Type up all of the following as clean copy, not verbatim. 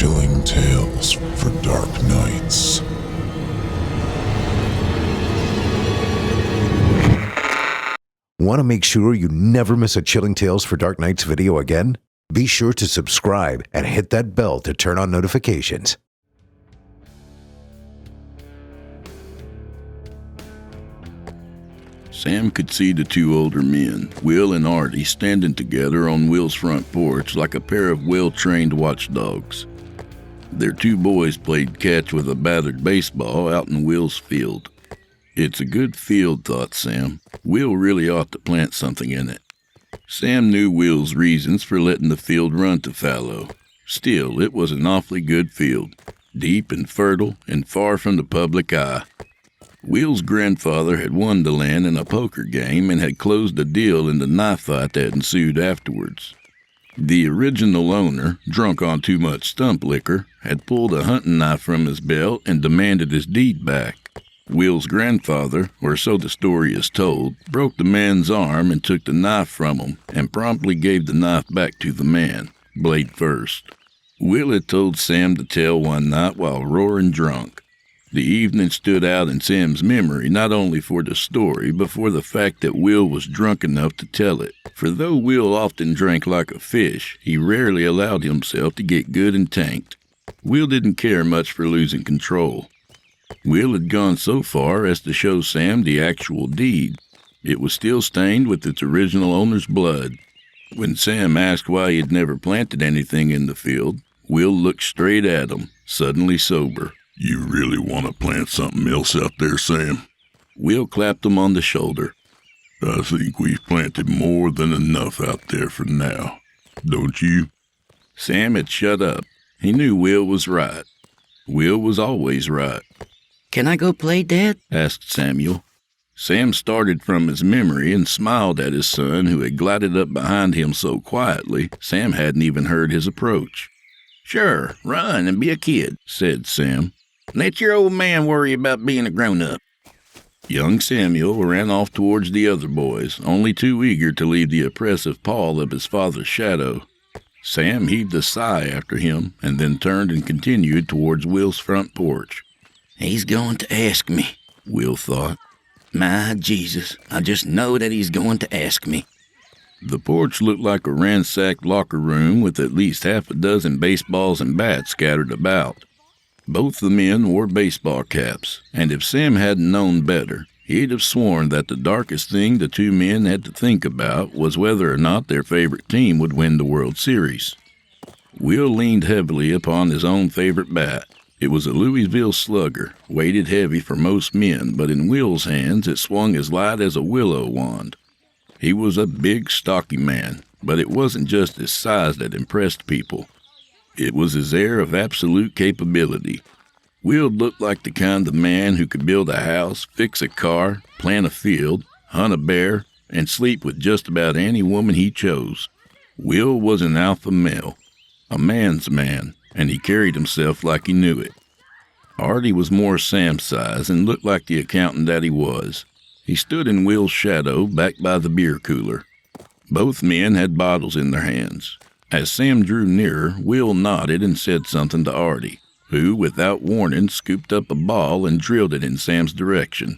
Chilling tales for dark nights. Want to make sure you never miss a Chilling Tales for Dark Nights video again? Be sure to subscribe and hit that bell to turn on notifications. Sam could see the two older men, Will and Artie, standing together on Will's front porch like a pair of well-trained watchdogs. Their two boys played catch with a battered baseball out in Will's field. It's a good field, thought Sam. Will really ought to plant something in it. Sam knew Will's reasons for letting the field run to fallow. Still, it was an awfully good field, deep and fertile and far from the public eye. Will's grandfather had won the land in a poker game and had closed the deal in the knife fight that ensued afterwards. The original owner, drunk on too much stump liquor, had pulled a hunting knife from his belt and demanded his deed back. Will's grandfather, or so the story is told, broke the man's arm and took the knife from him and promptly gave the knife back to the man, blade first. Will had told Sam the tale one night while roaring drunk. The evening stood out in Sam's memory not only for the story, but for the fact that Will was drunk enough to tell it. For though Will often drank like a fish, he rarely allowed himself to get good and tanked. Will didn't care much for losing control. Will had gone so far as to show Sam the actual deed. It was still stained with its original owner's blood. When Sam asked why he had never planted anything in the field, Will looked straight at him, suddenly sober. You really want to plant something else out there, Sam? Will clapped him on the shoulder. I think we've planted more than enough out there for now. Don't you? Sam had shut up. He knew Will was right. Will was always right. Can I go play, Dad? Asked Samuel. Sam started from his memory and smiled at his son, who had glided up behind him so quietly Sam hadn't even heard his approach. Sure, run and be a kid, said Sam. Let your old man worry about being a grown-up. Young Samuel ran off towards the other boys, only too eager to leave the oppressive pall of his father's shadow. Sam heaved a sigh after him and then turned and continued towards Will's front porch. He's going to ask me, Will thought. My Jesus, I just know that he's going to ask me. The porch looked like a ransacked locker room with at least half a dozen baseballs and bats scattered about. Both the men wore baseball caps, and if Sam hadn't known better, he'd have sworn that the darkest thing the two men had to think about was whether or not their favorite team would win the World Series. Will leaned heavily upon his own favorite bat. It was a Louisville Slugger, weighted heavy for most men, but in Will's hands it swung as light as a willow wand. He was a big, stocky man, but it wasn't just his size that impressed people. It was his air of absolute capability. Will looked like the kind of man who could build a house, fix a car, plant a field, hunt a bear, and sleep with just about any woman he chose. Will was an alpha male, a man's man, and he carried himself like he knew it. Artie was more Sam's size and looked like the accountant that he was. He stood in Will's shadow back by the beer cooler. Both men had bottles in their hands. As Sam drew nearer, Will nodded and said something to Artie, who, without warning, scooped up a ball and drilled it in Sam's direction.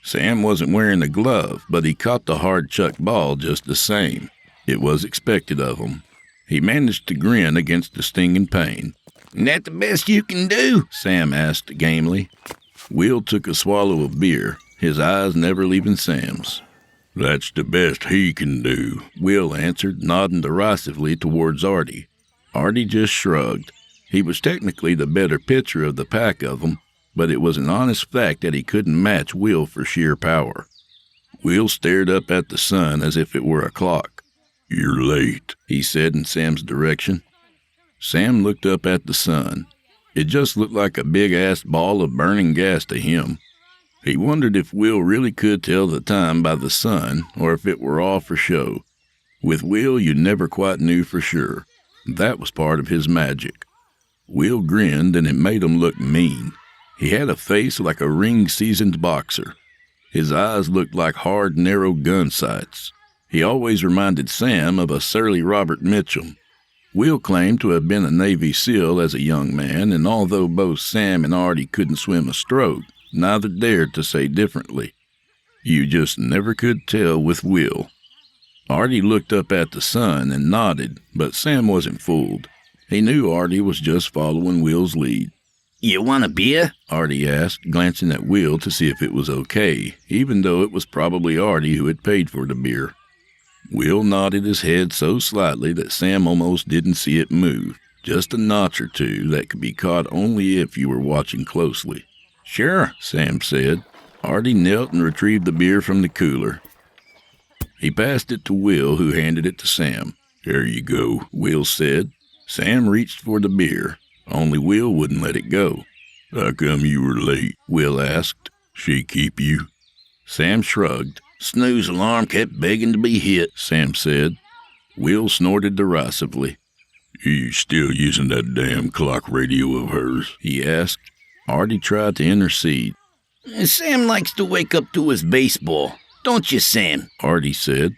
Sam wasn't wearing a glove, but he caught the hard-chucked ball just the same. It was expected of him. He managed to grin against the stinging pain. That the best you can do? Sam asked gamely. Will took a swallow of beer, his eyes never leaving Sam's. That's the best he can do, Will answered, nodding derisively towards Artie. Artie just shrugged. He was technically the better pitcher of the pack of them, but it was an honest fact that he couldn't match Will for sheer power. Will stared up at the sun as if it were a clock. You're late, he said in Sam's direction. Sam looked up at the sun. It just looked like a big-ass ball of burning gas to him. He wondered if Will really could tell the time by the sun, or if it were all for show. With Will, you never quite knew for sure. That was part of his magic. Will grinned, and it made him look mean. He had a face like a ring-seasoned boxer. His eyes looked like hard, narrow gun sights. He always reminded Sam of a surly Robert Mitchum. Will claimed to have been a Navy SEAL as a young man, and although both Sam and Artie couldn't swim a stroke, neither dared to say differently. You just never could tell with Will. Artie looked up at the sun and nodded, but Sam wasn't fooled. He knew Artie was just following Will's lead. You want a beer? Artie asked, glancing at Will to see if it was okay, even though it was probably Artie who had paid for the beer. Will nodded his head so slightly that Sam almost didn't see it move, just a notch or two that could be caught only if you were watching closely. Sure, Sam said. Artie knelt and retrieved the beer from the cooler. He passed it to Will, who handed it to Sam. Here you go, Will said. Sam reached for the beer, only Will wouldn't let it go. How come you were late? Will asked. She keep you? Sam shrugged. Snooze alarm kept begging to be hit, Sam said. Will snorted derisively. You still using that damn clock radio of hers? He asked. Artie tried to intercede. Sam likes to wake up to his baseball. Don't you, Sam? Artie said.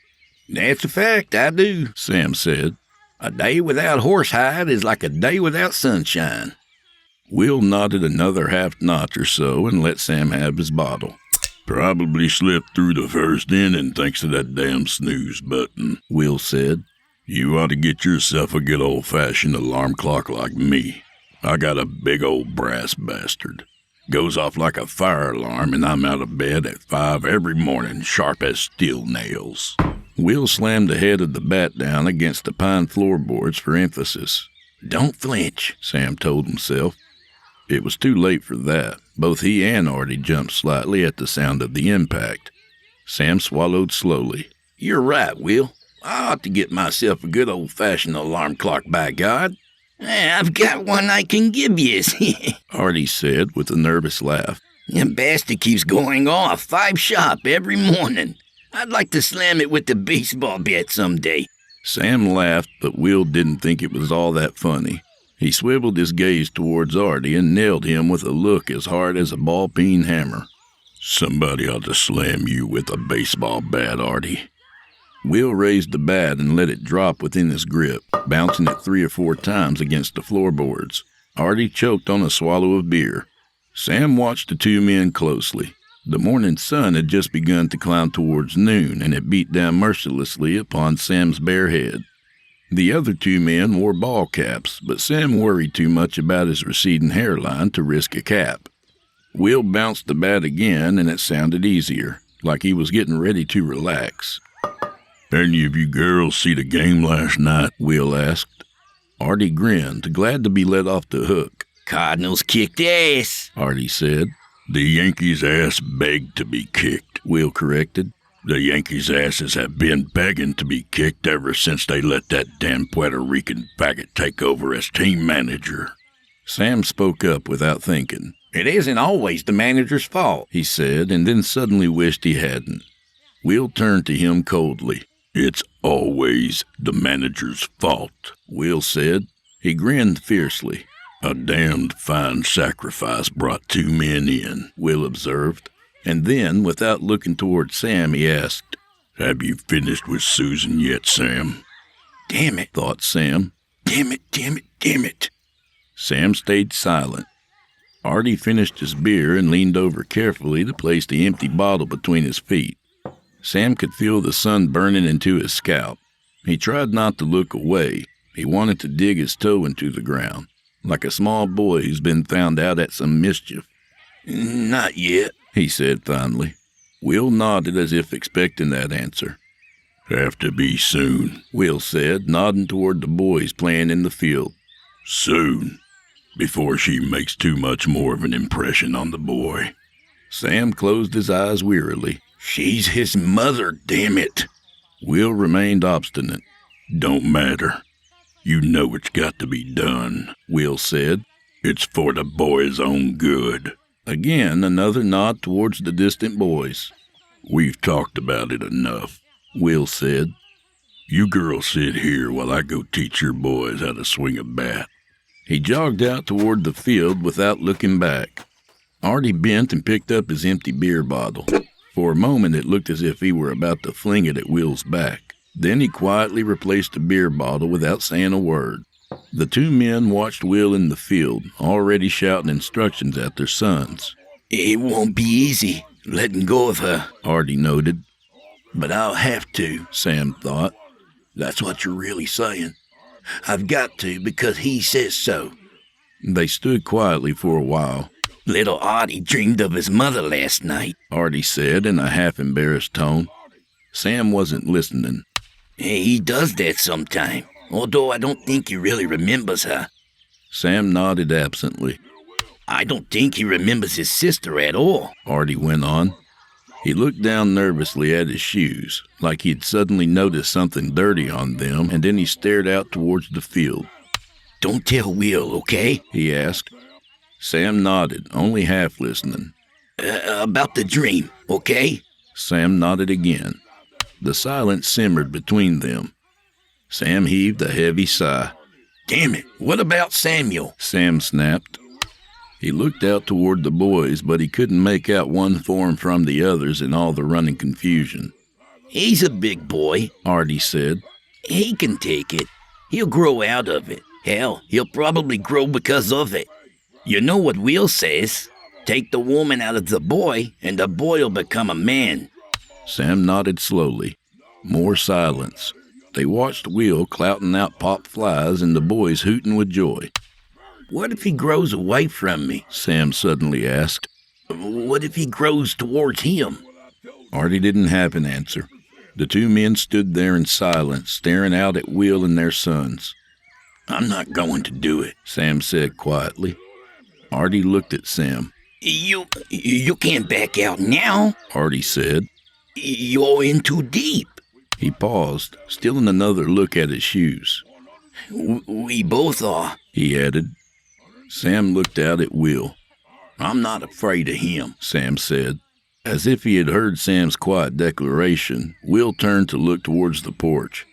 That's a fact, I do, Sam said. A day without horsehide is like a day without sunshine. Will nodded another half notch or so and let Sam have his bottle. Probably slipped through the first inning thanks to that damn snooze button, Will said. You ought to get yourself a good old-fashioned alarm clock like me. I got a big old brass bastard. Goes off like a fire alarm and I'm out of bed at 5 every morning, sharp as steel nails. Will slammed the head of the bat down against the pine floorboards for emphasis. Don't flinch, Sam told himself. It was too late for that. Both he and Artie jumped slightly at the sound of the impact. Sam swallowed slowly. You're right, Will. I ought to get myself a good old-fashioned alarm clock, by God. I've got one I can give you, Artie said with a nervous laugh. The bastard keeps going off 5 sharp every morning. I'd like to slam it with the baseball bat someday. Sam laughed, but Will didn't think it was all that funny. He swiveled his gaze towards Artie and nailed him with a look as hard as a ball-peen hammer. Somebody ought to slam you with a baseball bat, Artie. Will raised the bat and let it drop within his grip, bouncing it 3 or 4 times against the floorboards. Artie choked on a swallow of beer. Sam watched the two men closely. The morning sun had just begun to climb towards noon, and it beat down mercilessly upon Sam's bare head. The other two men wore ball caps, but Sam worried too much about his receding hairline to risk a cap. Will bounced the bat again, and it sounded easier, like he was getting ready to relax. Any of you girls see the game last night? Will asked. Artie grinned, glad to be let off the hook. Cardinals kicked ass, Artie said. The Yankees' ass begged to be kicked, Will corrected. The Yankees' asses have been begging to be kicked ever since they let that damn Puerto Rican faggot take over as team manager. Sam spoke up without thinking. It isn't always the manager's fault, he said, and then suddenly wished he hadn't. Will turned to him coldly. It's always the manager's fault, Will said. He grinned fiercely. A damned fine sacrifice brought 2 men in, Will observed. And then, without looking toward Sam, he asked, Have you finished with Susan yet, Sam? Damn it, thought Sam. Damn it, damn it, damn it. Sam stayed silent. Artie finished his beer and leaned over carefully to place the empty bottle between his feet. Sam could feel the sun burning into his scalp. He tried not to look away. He wanted to dig his toe into the ground, like a small boy who's been found out at some mischief. Not yet, he said finally. Will nodded as if expecting that answer. Have to be soon, Will said, nodding toward the boys playing in the field. Soon, before she makes too much more of an impression on the boy. Sam closed his eyes wearily. She's his mother, damn it. Will remained obstinate. Don't matter. You know it's got to be done, Will said. It's for the boy's own good. Again, another nod towards the distant boys. We've talked about it enough, Will said. You girls sit here while I go teach your boys how to swing a bat. He jogged out toward the field without looking back. Artie bent and picked up his empty beer bottle. For a moment, it looked as if he were about to fling it at Will's back. Then he quietly replaced the beer bottle without saying a word. The two men watched Will in the field, already shouting instructions at their sons. It won't be easy letting go of her, Artie noted. but I'll have to. Sam thought. That's what you're really saying. I've got to because he says so. They stood quietly for a while. Little Artie dreamed of his mother last night, Artie said in a half-embarrassed tone. Sam wasn't listening. He does that sometime, although I don't think he really remembers her. Sam nodded absently. I don't think he remembers his sister at all, Artie went on. He looked down nervously at his shoes, like he'd suddenly noticed something dirty on them, and then he stared out towards the field. Don't tell Will, okay? He asked. Sam nodded, only half listening. About the dream, okay? Sam nodded again. The silence simmered between them. Sam heaved a heavy sigh. Damn it, what about Samuel? Sam snapped. He looked out toward the boys, but he couldn't make out one form from the others in all the running confusion. He's a big boy, Artie said. He can take it. He'll grow out of it. Hell, he'll probably grow because of it. You know what Will says? Take the woman out of the boy, and the boy will become a man. Sam nodded slowly. More silence. They watched Will clouting out pop flies and the boys hooting with joy. What if he grows away from me? Sam suddenly asked. What if he grows towards him? Artie didn't have an answer. The two men stood there in silence, staring out at Will and their sons. I'm not going to do it, Sam said quietly. Artie looked at Sam. You can't back out now, Artie said. You're in too deep. He paused, still in another look at his shoes. We both are, he added. Sam looked out at Will. I'm not afraid of him, Sam said. As if he had heard Sam's quiet declaration, Will turned to look towards the porch.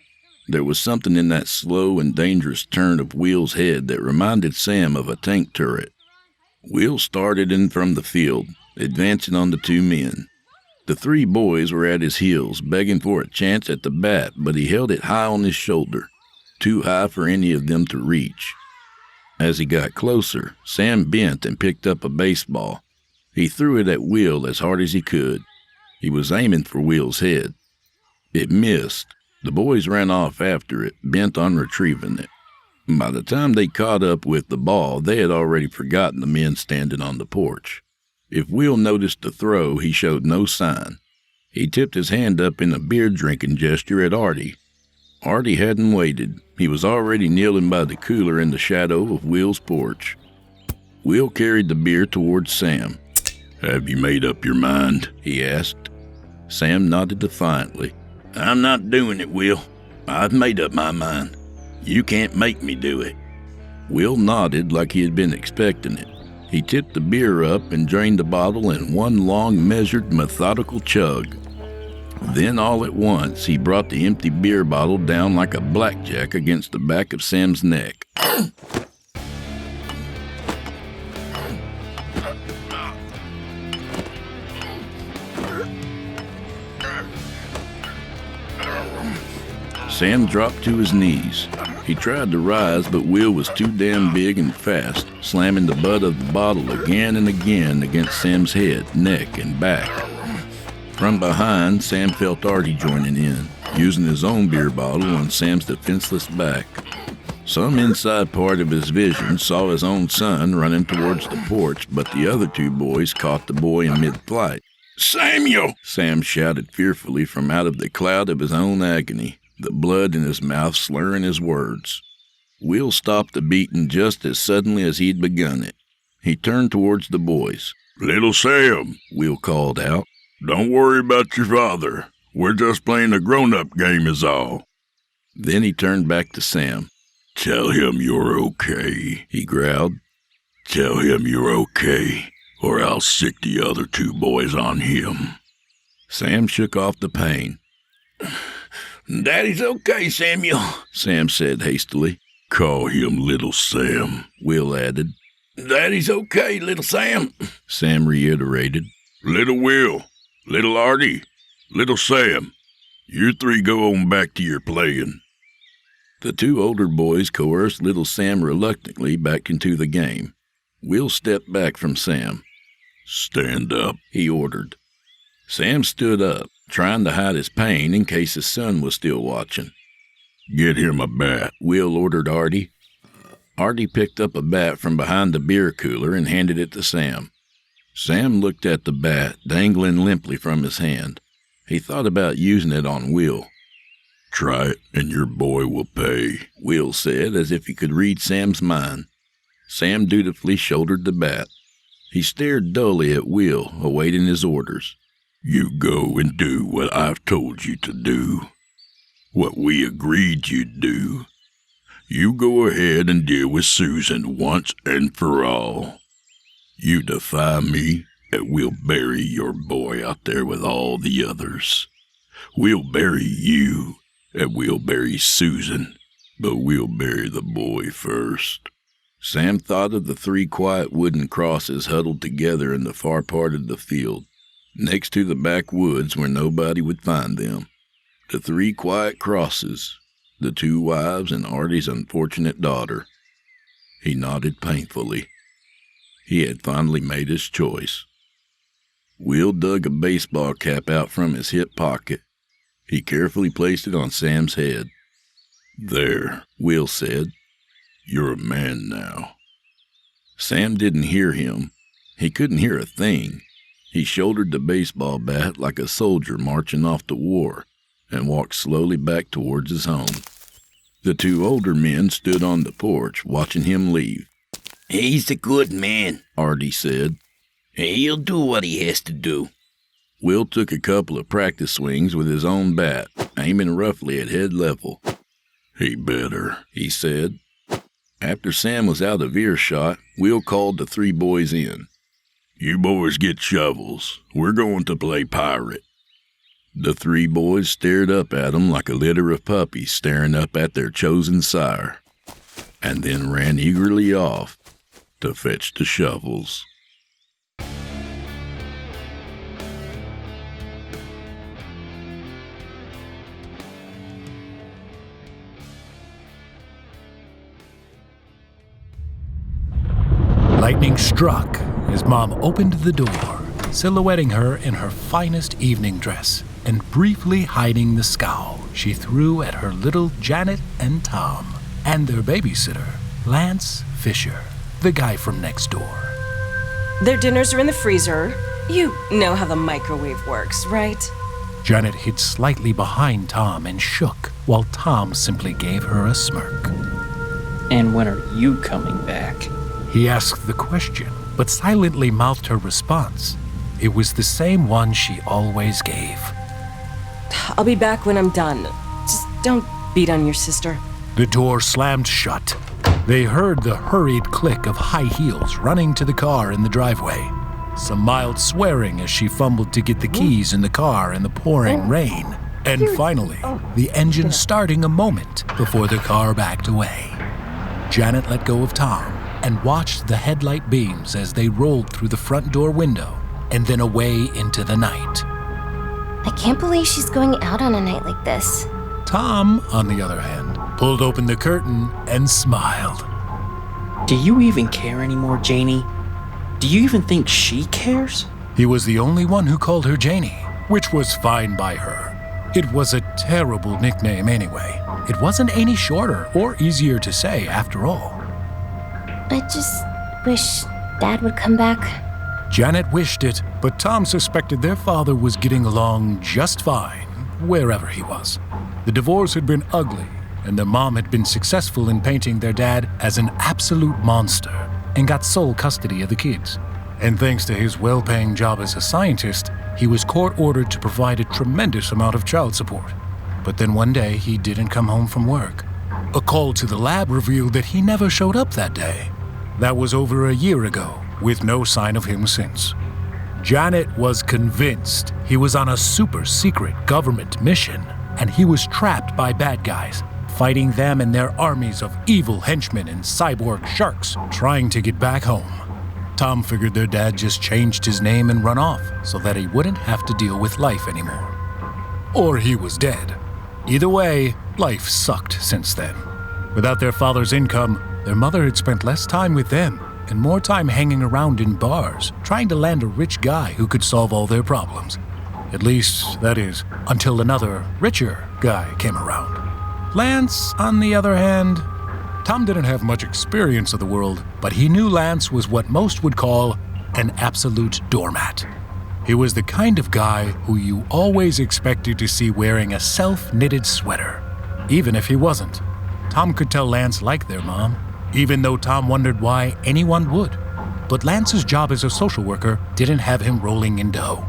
There was something in that slow and dangerous turn of Will's head that reminded Sam of a tank turret. Will started in from the field, advancing on the two men. The three boys were at his heels, begging for a chance at the bat, but he held it high on his shoulder, too high for any of them to reach. As he got closer, Sam bent and picked up a baseball. He threw it at Will as hard as he could. He was aiming for Will's head. It missed. The boys ran off after it, bent on retrieving it. By the time they caught up with the ball, they had already forgotten the men standing on the porch. If Will noticed the throw, he showed no sign. He tipped his hand up in a beer-drinking gesture at Artie. Artie hadn't waited. He was already kneeling by the cooler in the shadow of Will's porch. Will carried the beer towards Sam. Have you made up your mind? He asked. Sam nodded defiantly. I'm not doing it, Will. I've made up my mind. You can't make me do it. Will nodded like he had been expecting it. He tipped the beer up and drained the bottle in one long, measured, methodical chug. Then all at once, he brought the empty beer bottle down like a blackjack against the back of Sam's neck. Sam dropped to his knees. He tried to rise, but Will was too damn big and fast, slamming the butt of the bottle again and again against Sam's head, neck, and back. From behind, Sam felt Artie joining in, using his own beer bottle on Sam's defenseless back. Some inside part of his vision saw his own son running towards the porch, but the other two boys caught the boy in mid-flight. Samuel! Sam shouted fearfully from out of the cloud of his own agony, the blood in his mouth slurring his words. Will stopped the beating just as suddenly as he'd begun it. He turned towards the boys. Little Sam, Will called out. Don't worry about your father. We're just playing a grown-up game is all. Then he turned back to Sam. Tell him you're okay, he growled. Tell him you're okay, or I'll sick the other two boys on him. Sam shook off the pain. Daddy's okay, Samuel, Sam said hastily. Call him Little Sam, Will added. Daddy's okay, Little Sam, Sam reiterated. Little Will, Little Artie, Little Sam, You three go on back to your playing. The two older boys coerced little Sam reluctantly back into the game. Will stepped back from Sam. Stand up, he ordered. Sam stood up, trying to hide his pain in case his son was still watching. Get him a bat, Will ordered Artie. Artie picked up a bat from behind the beer cooler and handed it to Sam. Sam looked at the bat, dangling limply from his hand. He thought about using it on Will. Try it, and your boy will pay, Will said, as if he could read Sam's mind. Sam dutifully shouldered the bat. He stared dully at Will, awaiting his orders. You go and do what I've told you to do. What we agreed you'd do. You go ahead and deal with Susan once and for all. You defy me, and we'll bury your boy out there with all the others. We'll bury you, and we'll bury Susan, but we'll bury the boy first. Sam thought of the 3 quiet wooden crosses huddled together in the far part of the field, next to the backwoods where nobody would find them. The 3 quiet crosses, the 2 wives and Artie's unfortunate daughter. He nodded painfully. He had finally made his choice. Will dug a baseball cap out from his hip pocket. He carefully placed it on Sam's head. There, Will said. You're a man now. Sam didn't hear him. He couldn't hear a thing. He shouldered the baseball bat like a soldier marching off to war and walked slowly back towards his home. The 2 older men stood on the porch watching him leave. He's a good man, Artie said. He'll do what he has to do. Will took a couple of practice swings with his own bat, aiming roughly at head level. He better, he said. After Sam was out of earshot, Will called the 3 boys in. You boys get shovels. We're going to play pirate. The 3 boys stared up at him like a litter of puppies staring up at their chosen sire, and then ran eagerly off to fetch the shovels. Lightning struck as Mom opened the door, silhouetting her in her finest evening dress and briefly hiding the scowl she threw at her little Janet and Tom and their babysitter, Lance Fisher, the guy from next door. Their dinners are in the freezer. You know how the microwave works, right? Janet hid slightly behind Tom and shook, while Tom simply gave her a smirk. And when are you coming back? He asked the question, but silently mouthed her response. It was the same one she always gave. I'll be back when I'm done. Just don't beat on your sister. The door slammed shut. They heard the hurried click of high heels running to the car in the driveway. Some mild swearing as she fumbled to get the keys in the car in the pouring rain. And finally, the engine starting a moment before the car backed away. Janet let go of Tom and watched the headlight beams as they rolled through the front door window and then away into the night. I can't believe she's going out on a night like this. Tom, on the other hand, pulled open the curtain and smiled. Do you even care anymore, Janie? Do you even think she cares? He was the only one who called her Janie, which was fine by her. It was a terrible nickname anyway. It wasn't any shorter or easier to say after all. I just wish Dad would come back. Janet wished it, but Tom suspected their father was getting along just fine, wherever he was. The divorce had been ugly, and their mom had been successful in painting their dad as an absolute monster and got sole custody of the kids. And thanks to his well-paying job as a scientist, he was court-ordered to provide a tremendous amount of child support. But then one day, he didn't come home from work. A call to the lab revealed that he never showed up that day. That was over a year ago, with no sign of him since. Janet was convinced he was on a super-secret government mission, and he was trapped by bad guys, fighting them and their armies of evil henchmen and cyborg sharks trying to get back home. Tom figured their dad just changed his name and run off so that he wouldn't have to deal with life anymore. or he was dead. Either way, life sucked since then. Without their father's income, their mother had spent less time with them and more time hanging around in bars, trying to land a rich guy who could solve all their problems. At least, that is, until another, richer guy came around. Lance, on the other hand, Tom didn't have much experience of the world, but he knew Lance was what most would call an absolute doormat. He was the kind of guy who you always expected to see wearing a self-knitted sweater, even if he wasn't. Tom could tell Lance liked their mom, even though Tom wondered why anyone would. But Lance's job as a social worker didn't have him rolling in dough.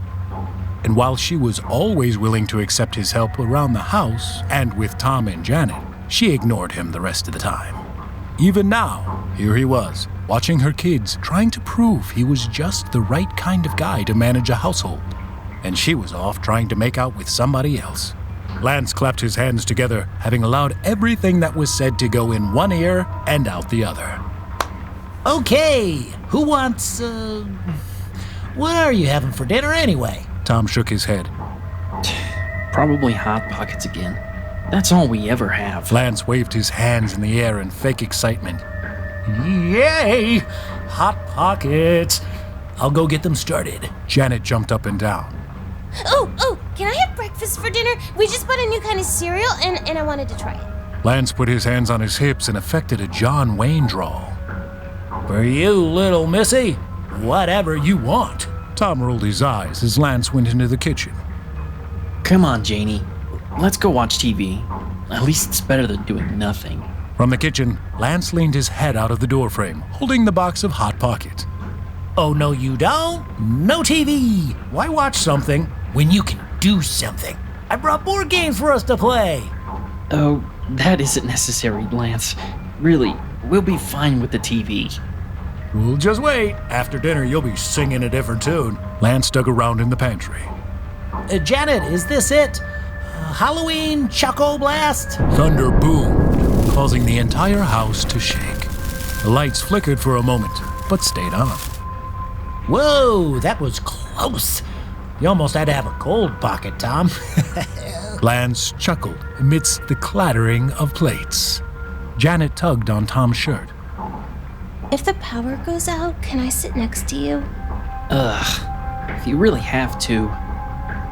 And while she was always willing to accept his help around the house and with Tom and Janet, she ignored him the rest of the time. Even now, here he was, watching her kids, trying to prove he was just the right kind of guy to manage a household. And she was off trying to make out with somebody else. Lance clapped his hands together, having allowed everything that was said to go in one ear and out the other. Okay, who wants, what are you having for dinner anyway? Tom shook his head. Probably Hot Pockets again. That's all we ever have. Lance waved his hands in the air in fake excitement. Yay! Hot Pockets! I'll go get them started. Janet jumped up and down. Oh, can I have breakfast for dinner? We just bought a new kind of cereal and I wanted to try it. Lance put his hands on his hips and affected a John Wayne drawl. For you, little missy, whatever you want. Tom rolled his eyes as Lance went into the kitchen. Come on, Janie. Let's go watch TV. At least it's better than doing nothing. From the kitchen, Lance leaned his head out of the doorframe, holding the box of Hot Pockets. Oh, no you don't. No TV. Why watch something when you can do something? I brought board games for us to play. Oh, that isn't necessary, Lance. Really, we'll be fine with the TV. We'll just wait. After dinner, you'll be singing a different tune. Lance dug around in the pantry. Janet, is this it? Halloween Choco Blast? Thunder boomed, causing the entire house to shake. The lights flickered for a moment, but stayed on. Whoa, that was close. You almost had to have a cold pocket, Tom. Lance chuckled amidst the clattering of plates. Janet tugged on Tom's shirt. If the power goes out, can I sit next to you? If you really have to.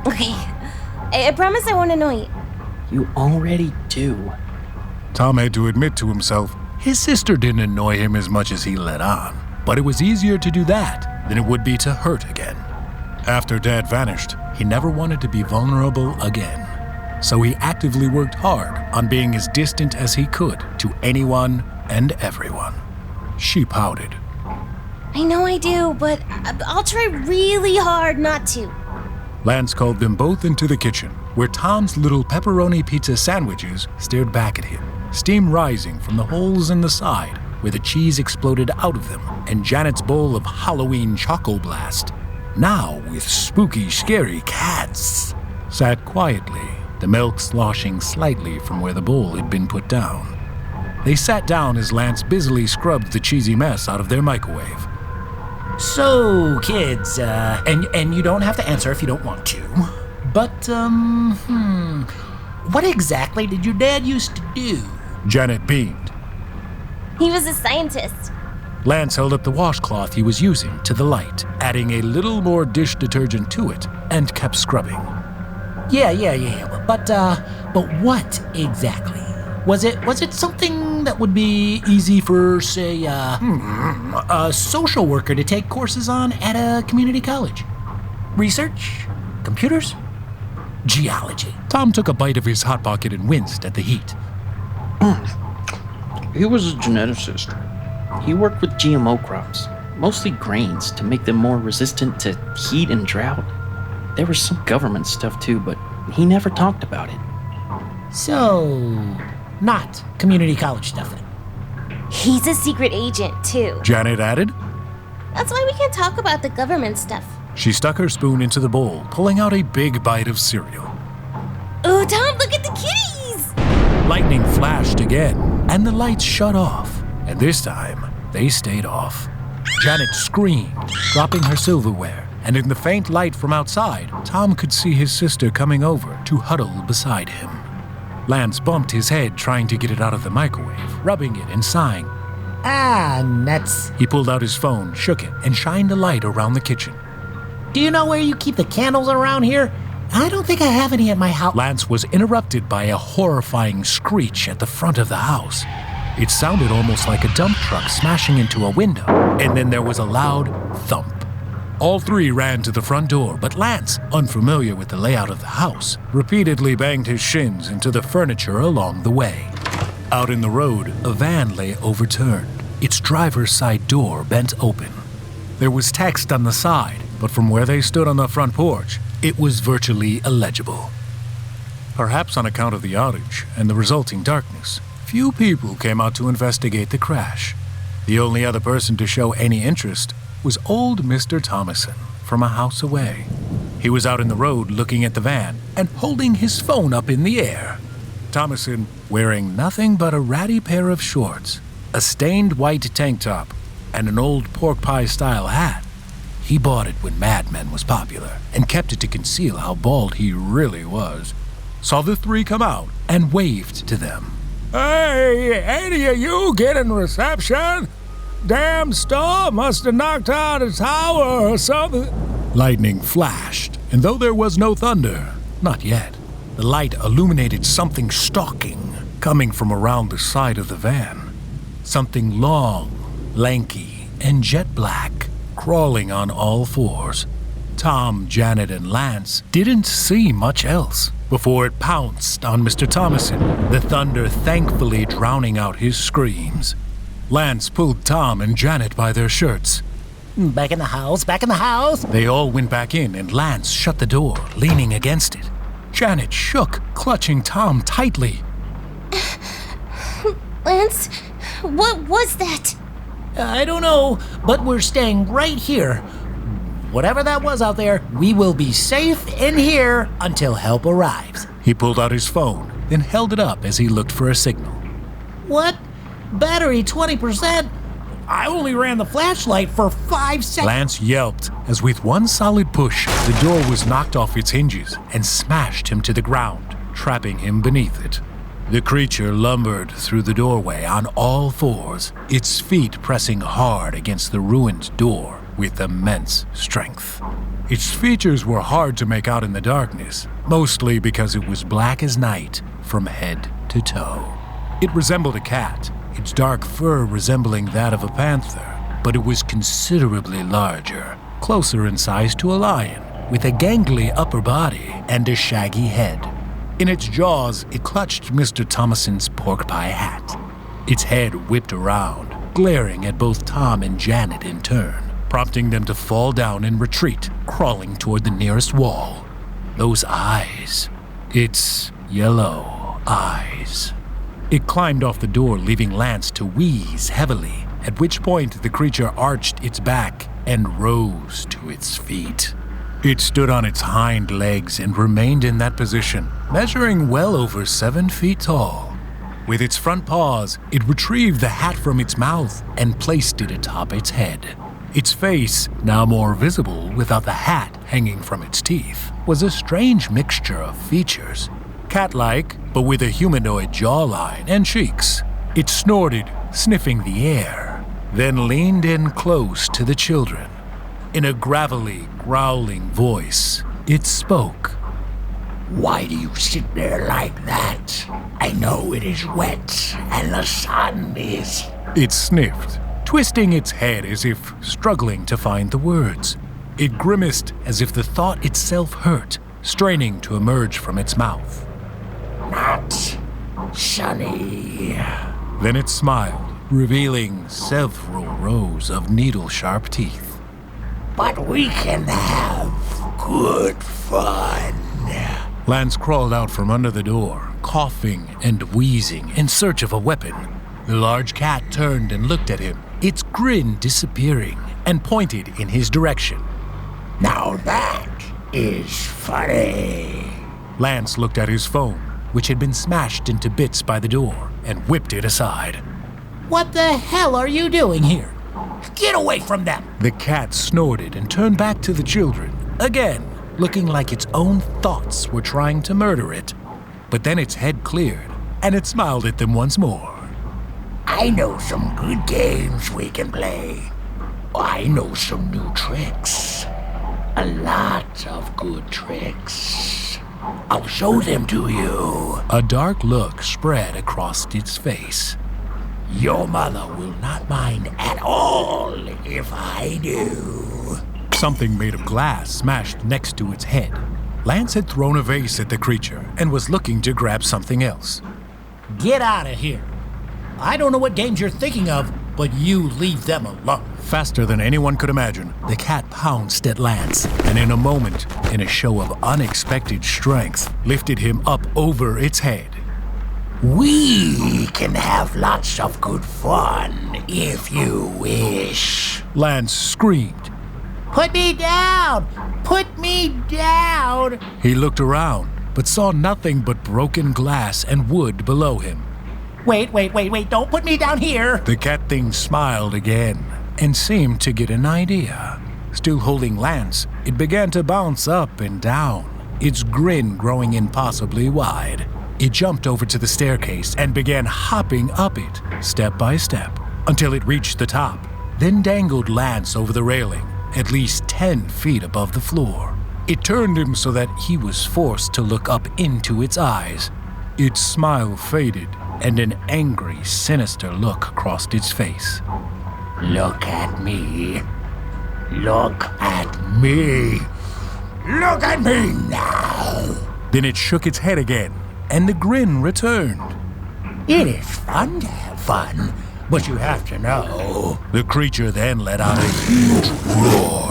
Okay. I promise I won't annoy you. You already do. Tom had to admit to himself his sister didn't annoy him as much as he let on, but it was easier to do that than it would be to hurt again. After Dad vanished, he never wanted to be vulnerable again, so he actively worked hard on being as distant as he could to anyone and everyone. She pouted. I know I do, but I'll try really hard not to. Lance called them both into the kitchen, where Tom's little pepperoni pizza sandwiches stared back at him, steam rising from the holes in the side where the cheese exploded out of them, and Janet's bowl of Halloween Choco Blast, now with spooky, scary cats, sat quietly, the milk sloshing slightly from where the bowl had been put down. They sat down as Lance busily scrubbed the cheesy mess out of their microwave. So, kids, and you don't have to answer if you don't want to, but, what exactly did your dad used to do? Janet beamed. He was a scientist. Lance held up the washcloth he was using to the light, adding a little more dish detergent to it, and kept scrubbing. Yeah, but what exactly? Was it something that would be easy for, say, a social worker to take courses on at a community college? Research? Computers? Geology? Tom took a bite of his Hot Pocket and winced at the heat. He was a geneticist. He worked with GMO crops, mostly grains, to make them more resistant to heat and drought. There was some government stuff too, but he never talked about it. So, not community college stuff then. He's a secret agent, too. Janet added. That's why we can't talk about the government stuff. She stuck her spoon into the bowl, pulling out a big bite of cereal. Oh, Tom, look at the kitties! Lightning flashed again, and the lights shut off. And this time, they stayed off. Janet screamed, dropping her silverware, and in the faint light from outside, Tom could see his sister coming over to huddle beside him. Lance bumped his head trying to get it out of the microwave, rubbing it and sighing. Ah, nuts. He pulled out his phone, shook it, and shined a light around the kitchen. Do you know where you keep the candles around here? I don't think I have any at my house. Lance was interrupted by a horrifying screech at the front of the house. It sounded almost like a dump truck smashing into a window, and then there was a loud thump. All three ran to the front door, but Lance, unfamiliar with the layout of the house, repeatedly banged his shins into the furniture along the way. Out in the road, a van lay overturned, its driver's side door bent open. There was text on the side, but from where they stood on the front porch, it was virtually illegible. Perhaps on account of the outage and the resulting darkness, few people came out to investigate the crash. The only other person to show any interest was old Mr. Thomason from a house away. He was out in the road looking at the van and holding his phone up in the air. Thomason, wearing nothing but a ratty pair of shorts, a stained white tank top, and an old pork pie style hat. He bought it when Mad Men was popular and kept it to conceal how bald he really was. Saw the three come out and waved to them. Hey, any of you getting reception? Damn storm must have knocked out a tower or something. Lightning flashed, and though there was no thunder, not yet, the light illuminated something stalking, coming from around the side of the van. Something long, lanky, and jet black, crawling on all fours. Tom, Janet, and Lance didn't see much else before it pounced on Mr. Thomason, the thunder thankfully drowning out his screams. Lance pulled Tom and Janet by their shirts. Back in the house, back in the house. They all went back in, and Lance shut the door, leaning against it. Janet shook, clutching Tom tightly. Lance, what was that? I don't know, but we're staying right here. Whatever that was out there, we will be safe in here until help arrives. He pulled out his phone, then held it up as he looked for a signal. What? Battery 20%? I only ran the flashlight for 5 seconds. Lance yelped as with one solid push, the door was knocked off its hinges and smashed him to the ground, trapping him beneath it. The creature lumbered through the doorway on all fours, its feet pressing hard against the ruined door with immense strength. Its features were hard to make out in the darkness, mostly because it was black as night from head to toe. It resembled a cat, its dark fur resembling that of a panther, but it was considerably larger, closer in size to a lion, with a gangly upper body and a shaggy head. In its jaws, it clutched Mr. Thomason's pork pie hat. Its head whipped around, glaring at both Tom and Janet in turn, prompting them to fall down and retreat, crawling toward the nearest wall. Those eyes, its yellow eyes. It climbed off the door, leaving Lance to wheeze heavily, at which point the creature arched its back and rose to its feet. It stood on its hind legs and remained in that position, measuring well over 7 feet tall. With its front paws, it retrieved the hat from its mouth and placed it atop its head. Its face, now more visible without the hat hanging from its teeth, was a strange mixture of features. Cat-like, but with a humanoid jawline and cheeks. It snorted, sniffing the air, then leaned in close to the children. In a gravelly, growling voice, it spoke. Why do you sit there like that? I know it is wet, and the sun is... It sniffed, twisting its head as if struggling to find the words. It grimaced as if the thought itself hurt, straining to emerge from its mouth. Not sunny. Then it smiled, revealing several rows of needle-sharp teeth. But we can have good fun. Lance crawled out from under the door, coughing and wheezing in search of a weapon. The large cat turned and looked at him, its grin disappearing, and pointed in his direction. Now that is funny. Lance looked at his phone, which had been smashed into bits by the door, and whipped it aside. What the hell are you doing here? Get away from them! The cat snorted and turned back to the children, again, looking like its own thoughts were trying to murder it. But then its head cleared, and it smiled at them once more. I know some good games we can play. I know some new tricks. A lot of good tricks. I'll show them to you. A dark look spread across its face. Your mother will not mind at all if I do. Something made of glass smashed next to its head. Lance had thrown a vase at the creature and was looking to grab something else. Get out of here. I don't know what games you're thinking of, but you leave them alone. Faster than anyone could imagine, the cat pounced at Lance, and in a moment, in a show of unexpected strength, lifted him up over its head. We can have lots of good fun if you wish. Lance screamed. Put me down! Put me down! He looked around, but saw nothing but broken glass and wood below him. Wait, don't put me down here! The cat thing smiled again and seemed to get an idea. Still holding Lance, it began to bounce up and down, its grin growing impossibly wide. It jumped over to the staircase and began hopping up it, step by step, until it reached the top, then dangled Lance over the railing, at least 10 feet above the floor. It turned him so that he was forced to look up into its eyes. Its smile faded, and an angry, sinister look crossed its face. Look at me. Look at me. Look at me now. Then it shook its head again, and the grin returned. It is fun to have fun, but you have to know. The creature then let out a huge roar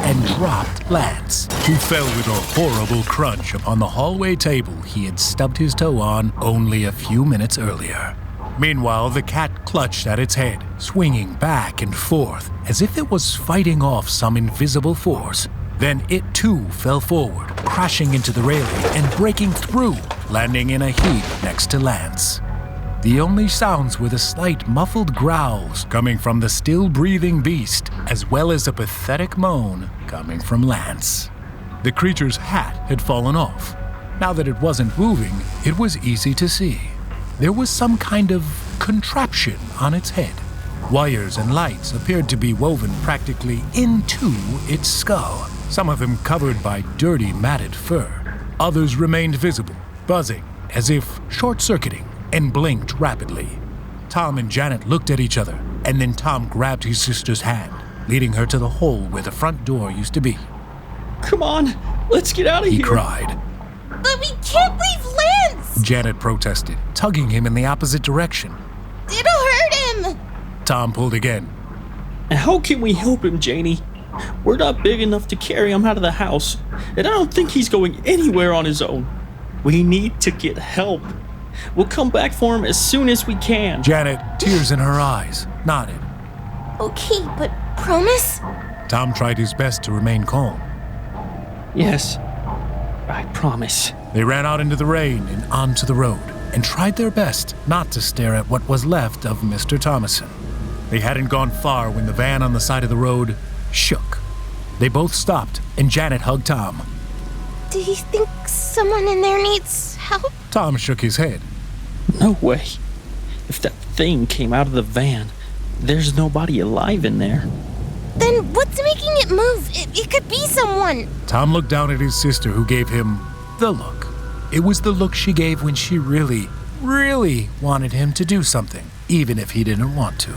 and dropped Lance, who fell with a horrible crunch upon the hallway table he had stubbed his toe on only a few minutes earlier. Meanwhile, the cat clutched at its head, swinging back and forth as if it was fighting off some invisible force. Then it too fell forward, crashing into the railing and breaking through, landing in a heap next to Lance. The only sounds were the slight muffled growls coming from the still-breathing beast, as well as a pathetic moan coming from Lance. The creature's hat had fallen off. Now that it wasn't moving, it was easy to see. There was some kind of contraption on its head. Wires and lights appeared to be woven practically into its skull, some of them covered by dirty, matted fur. Others remained visible, buzzing, as if short-circuiting, and blinked rapidly. Tom and Janet looked at each other, and then Tom grabbed his sister's hand, leading her to the hole where the front door used to be. Come on, let's get out of here. He cried. But we can't leave Lance! Janet protested, tugging him in the opposite direction. It'll hurt him! Tom pulled again. How can we help him, Janie? We're not big enough to carry him out of the house, and I don't think he's going anywhere on his own. We need to get help. We'll come back for him as soon as we can. Janet, tears in her eyes, nodded. Okay, but promise? Tom tried his best to remain calm. Yes, I promise. They ran out into the rain and onto the road and tried their best not to stare at what was left of Mr. Thomason. They hadn't gone far when the van on the side of the road shook. They both stopped, and Janet hugged Tom. Do you think someone in there needs help? Tom shook his head. No way. If that thing came out of the van, there's nobody alive in there. Then what's making it move? It could be someone. Tom looked down at his sister, who gave him the look. It was the look she gave when she really wanted him to do something, even if he didn't want to.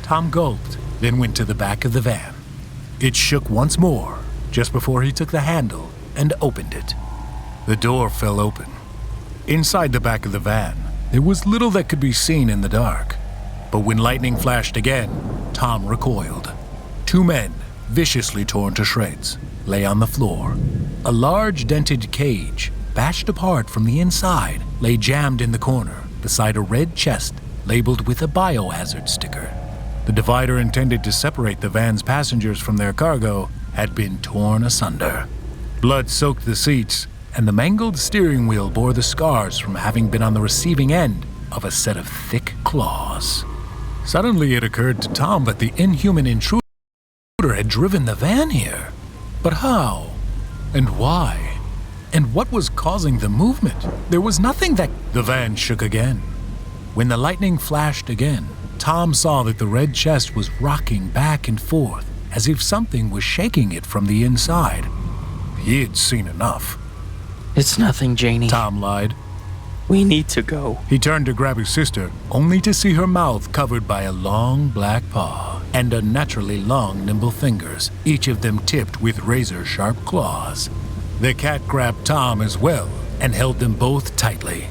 Tom gulped, then went to the back of the van. It shook once more, just before he took the handle and opened it. The door fell open. Inside the back of the van, there was little that could be seen in the dark. But when lightning flashed again, Tom recoiled. 2 men, viciously torn to shreds, lay on the floor. A large dented cage, bashed apart from the inside, lay jammed in the corner beside a red chest labeled with a biohazard sticker. The divider intended to separate the van's passengers from their cargo had been torn asunder. Blood soaked the seats, and the mangled steering wheel bore the scars from having been on the receiving end of a set of thick claws. Suddenly it occurred to Tom that the inhuman intruder had driven the van here. But how? And why? And what was causing the movement? There was nothing that... The van shook again. When the lightning flashed again, Tom saw that the red chest was rocking back and forth, as if something was shaking it from the inside. He had seen enough. It's nothing, Janie. Tom lied. We need to go. He turned to grab his sister, only to see her mouth covered by a long black paw and unnaturally long, nimble fingers, each of them tipped with razor-sharp claws. The cat grabbed Tom as well and held them both tightly.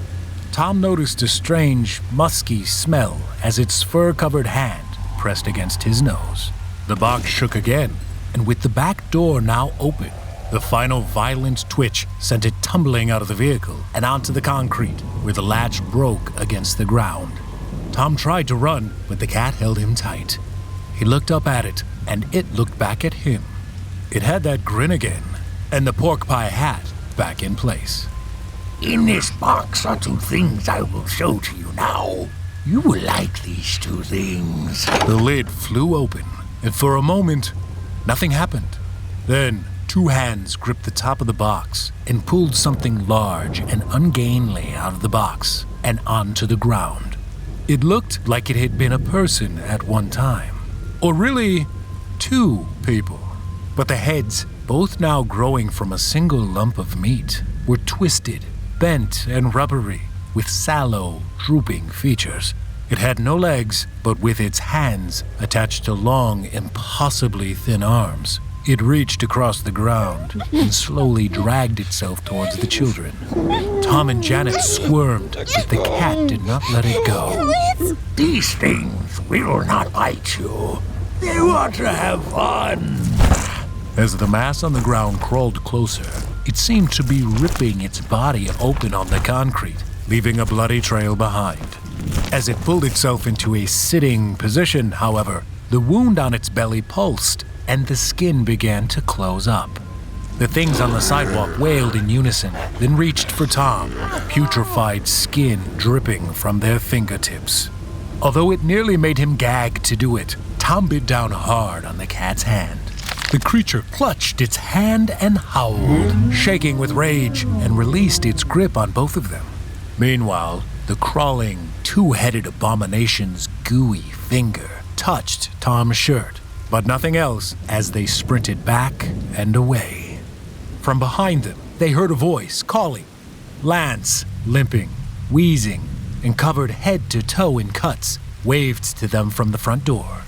Tom noticed a strange, musky smell as its fur-covered hand pressed against his nose. The box shook again, and with the back door now open, the final violent twitch sent it tumbling out of the vehicle and onto the concrete, where the latch broke against the ground. Tom tried to run, but the cat held him tight. He looked up at it, and it looked back at him. It had that grin again, and the pork pie hat back in place. In this box are 2 things I will show to you now. You will like these 2 things. The lid flew open, and for a moment, nothing happened. Then, 2 hands gripped the top of the box and pulled something large and ungainly out of the box and onto the ground. It looked like it had been a person at one time, or really 2 people. But the heads, both now growing from a single lump of meat, were twisted, bent, and rubbery, with sallow, drooping features. It had no legs, but with its hands attached to long, impossibly thin arms, it reached across the ground and slowly dragged itself towards the children. Tom and Janet squirmed, but the cat did not let it go. These things will not bite you. They want to have fun. As the mass on the ground crawled closer, it seemed to be ripping its body open on the concrete, leaving a bloody trail behind. As it pulled itself into a sitting position, however, the wound on its belly pulsed, and the skin began to close up. The things on the sidewalk wailed in unison, then reached for Tom, putrefied skin dripping from their fingertips. Although it nearly made him gag to do it, Tom bit down hard on the cat's hand. The creature clutched its hand and howled, shaking with rage, and released its grip on both of them. Meanwhile, the crawling, 2-headed abomination's gooey finger touched Tom's shirt, but nothing else as they sprinted back and away. From behind them, they heard a voice calling. Lance, limping, wheezing, and covered head to toe in cuts, waved to them from the front door.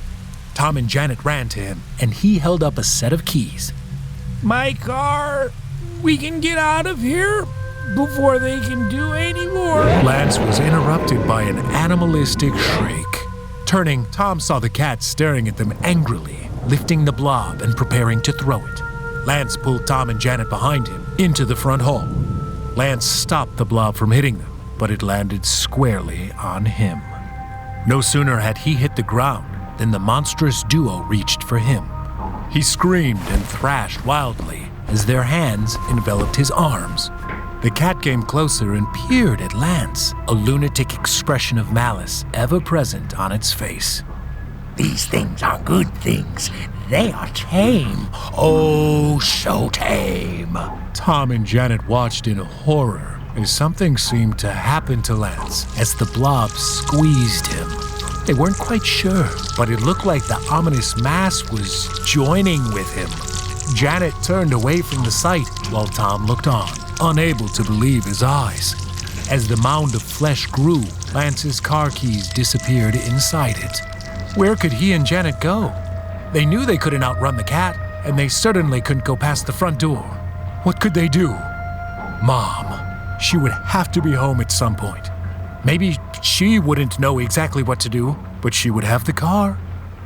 Tom and Janet ran to him, and he held up a set of keys. My car. We can get out of here before they can do any more. Lance was interrupted by an animalistic shriek. Turning, Tom saw the cat staring at them angrily, lifting the blob and preparing to throw it. Lance pulled Tom and Janet behind him into the front hall. Lance stopped the blob from hitting them, but it landed squarely on him. No sooner had he hit the ground than the monstrous duo reached for him. He screamed and thrashed wildly as their hands enveloped his arms. The cat came closer and peered at Lance, a lunatic expression of malice ever present on its face. These things are good things. They are tame. Oh, so tame. Tom and Janet watched in horror as something seemed to happen to Lance as the blob squeezed him. They weren't quite sure, but it looked like the ominous mass was joining with him. Janet turned away from the sight while Tom looked on, unable to believe his eyes. As the mound of flesh grew, Lance's car keys disappeared inside it. Where could he and Janet go? They knew they couldn't outrun the cat, and they certainly couldn't go past the front door. What could they do? Mom. She would have to be home at some point. Maybe she wouldn't know exactly what to do, but she would have the car.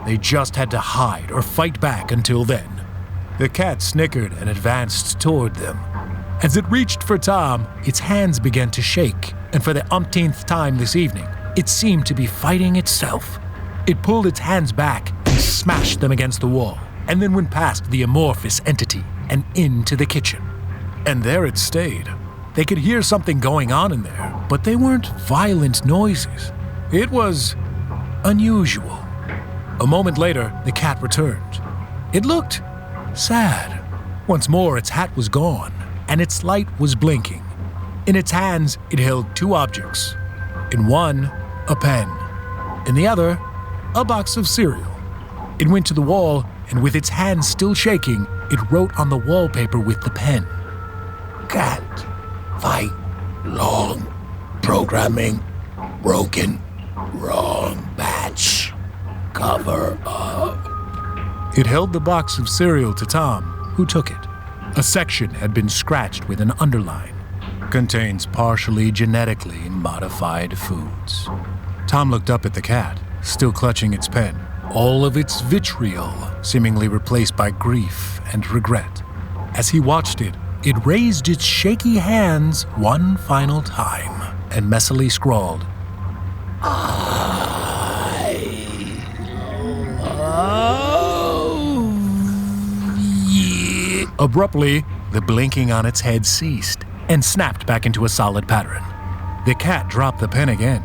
They just had to hide or fight back until then. The cat snickered and advanced toward them. As it reached for Tom, its hands began to shake, and for the umpteenth time this evening, it seemed to be fighting itself. It pulled its hands back and smashed them against the wall, and then went past the amorphous entity and into the kitchen. And there it stayed. They could hear something going on in there, but they weren't violent noises. It was unusual. A moment later, the cat returned. It looked sad. Once more, its hat was gone, and its light was blinking. In its hands, it held two objects. In one, a pen. In the other, a box of cereal. It went to the wall, and with its hands still shaking, it wrote on the wallpaper with the pen. Can't fight long. Programming broken. Wrong batch. Cover up. It held the box of cereal to Tom, who took it. A section had been scratched with an underline. Contains partially genetically modified foods. Tom looked up at the cat, still clutching its pen, all of its vitriol seemingly replaced by grief and regret. As he watched it, it raised its shaky hands one final time and messily scrawled, Abruptly, the blinking on its head ceased and snapped back into a solid pattern. The cat dropped the pen again.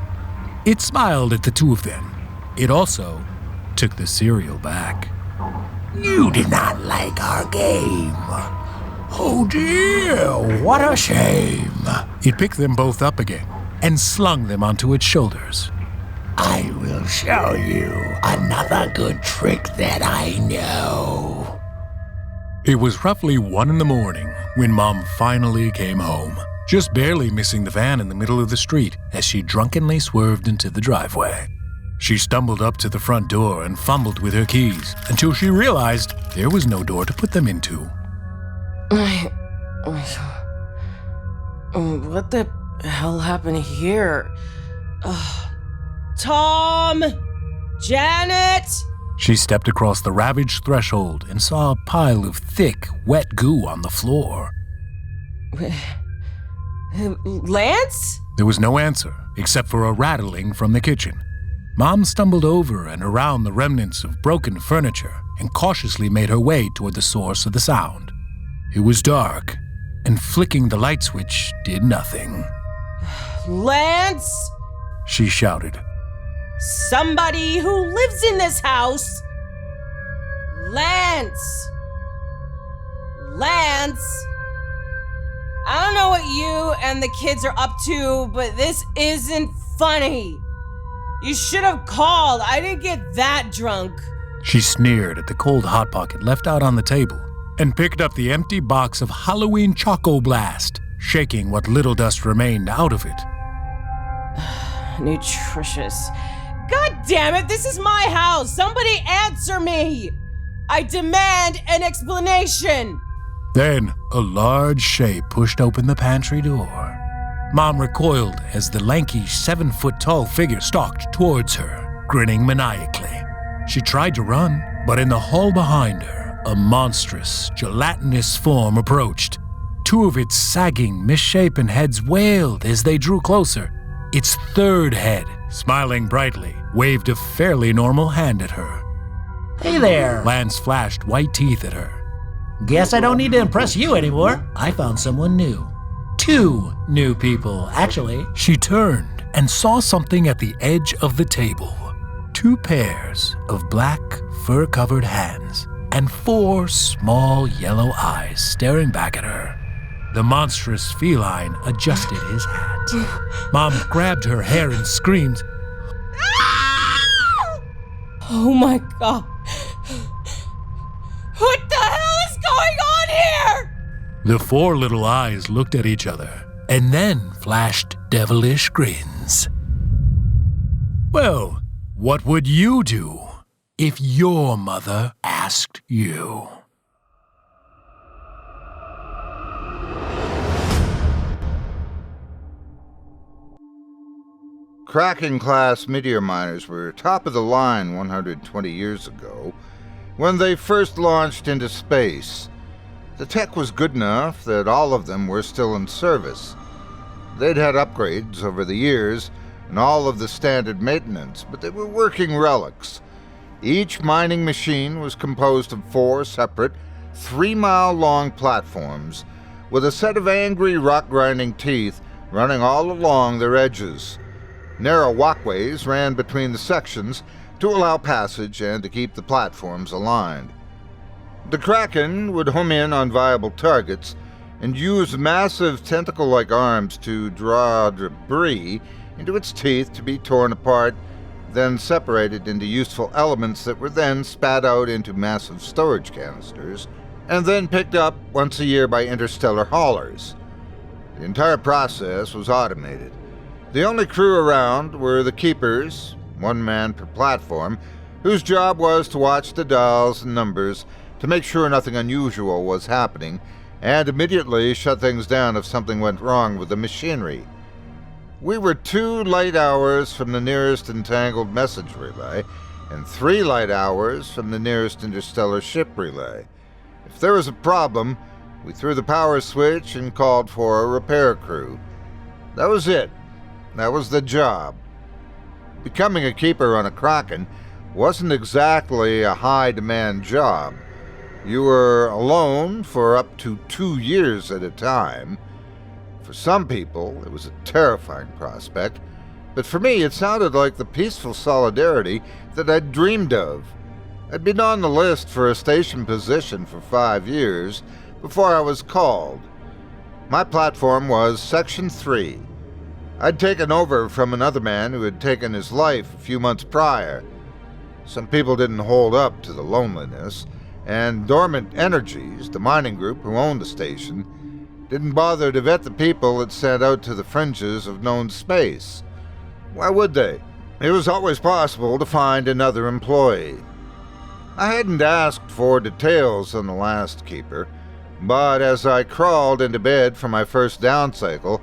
It smiled at the two of them. It also took the cereal back. You did not like our game. Oh dear, what a shame. It picked them both up again and slung them onto its shoulders. I will show you another good trick that I know. It was roughly 1 a.m. when Mom finally came home, just barely missing the van in the middle of the street as she drunkenly swerved into the driveway. She stumbled up to the front door and fumbled with her keys until she realized there was no door to put them into. What the hell happened here? Tom! Janet! She stepped across the ravaged threshold and saw a pile of thick, wet goo on the floor. Lance? There was no answer except for a rattling from the kitchen. Mom stumbled over and around the remnants of broken furniture and cautiously made her way toward the source of the sound. It was dark, and flicking the light switch did nothing. Lance? She shouted. Somebody who lives in this house! Lance! Lance! I don't know what you and the kids are up to, but this isn't funny. You should have called. I didn't get that drunk. She sneered at the cold Hot Pocket left out on the table and picked up the empty box of Halloween Choco Blast, shaking what little dust remained out of it. Nutritious. God damn it, this is my house! Somebody answer me! I demand an explanation! Then, a large shape pushed open the pantry door. Mom recoiled as the lanky 7-foot-tall figure stalked towards her, grinning maniacally. She tried to run, but in the hall behind her, a monstrous, gelatinous form approached. Two of its sagging, misshapen heads wailed as they drew closer. Its third head, smiling brightly, waved a fairly normal hand at her. Hey there. Lance flashed white teeth at her. Guess I don't need to impress you anymore. I found someone new. 2 new people, actually. She turned and saw something at the edge of the table. 2 pairs of black, fur-covered hands and 4 small yellow eyes staring back at her. The monstrous feline adjusted his hat. Mom grabbed her hair and screamed, Oh my god. What the hell is going on here? The 4 little eyes looked at each other and then flashed devilish grins. Well, what would you do if your mother asked you? Cracking class meteor miners were top of the line 120 years ago when they first launched into space. The tech was good enough that all of them were still in service. They'd had upgrades over the years and all of the standard maintenance, but they were working relics. Each mining machine was composed of 4 separate, 3-mile-long platforms with a set of angry rock-grinding teeth running all along their edges. Narrow walkways ran between the sections to allow passage and to keep the platforms aligned. The Kraken would home in on viable targets and use massive tentacle-like arms to draw debris into its teeth to be torn apart, then separated into useful elements that were then spat out into massive storage canisters, and then picked up once a year by interstellar haulers. The entire process was automated. The only crew around were the keepers, one man per platform, whose job was to watch the dials and numbers to make sure nothing unusual was happening, and immediately shut things down if something went wrong with the machinery. We were 2 light hours from the nearest entangled message relay, and 3 light hours from the nearest interstellar ship relay. If there was a problem, we threw the power switch and called for a repair crew. That was it. That was the job. Becoming a keeper on a Kraken wasn't exactly a high-demand job. You were alone for up to 2 years at a time. For some people, it was a terrifying prospect, but for me it sounded like the peaceful solidarity that I'd dreamed of. I'd been on the list for a station position for 5 years before I was called. My platform was Section 3. I'd taken over from another man who had taken his life a few months prior. Some people didn't hold up to the loneliness, and Dormant Energies, the mining group who owned the station, didn't bother to vet the people it sent out to the fringes of known space. Why would they? It was always possible to find another employee. I hadn't asked for details on the last keeper, but as I crawled into bed for my first down cycle,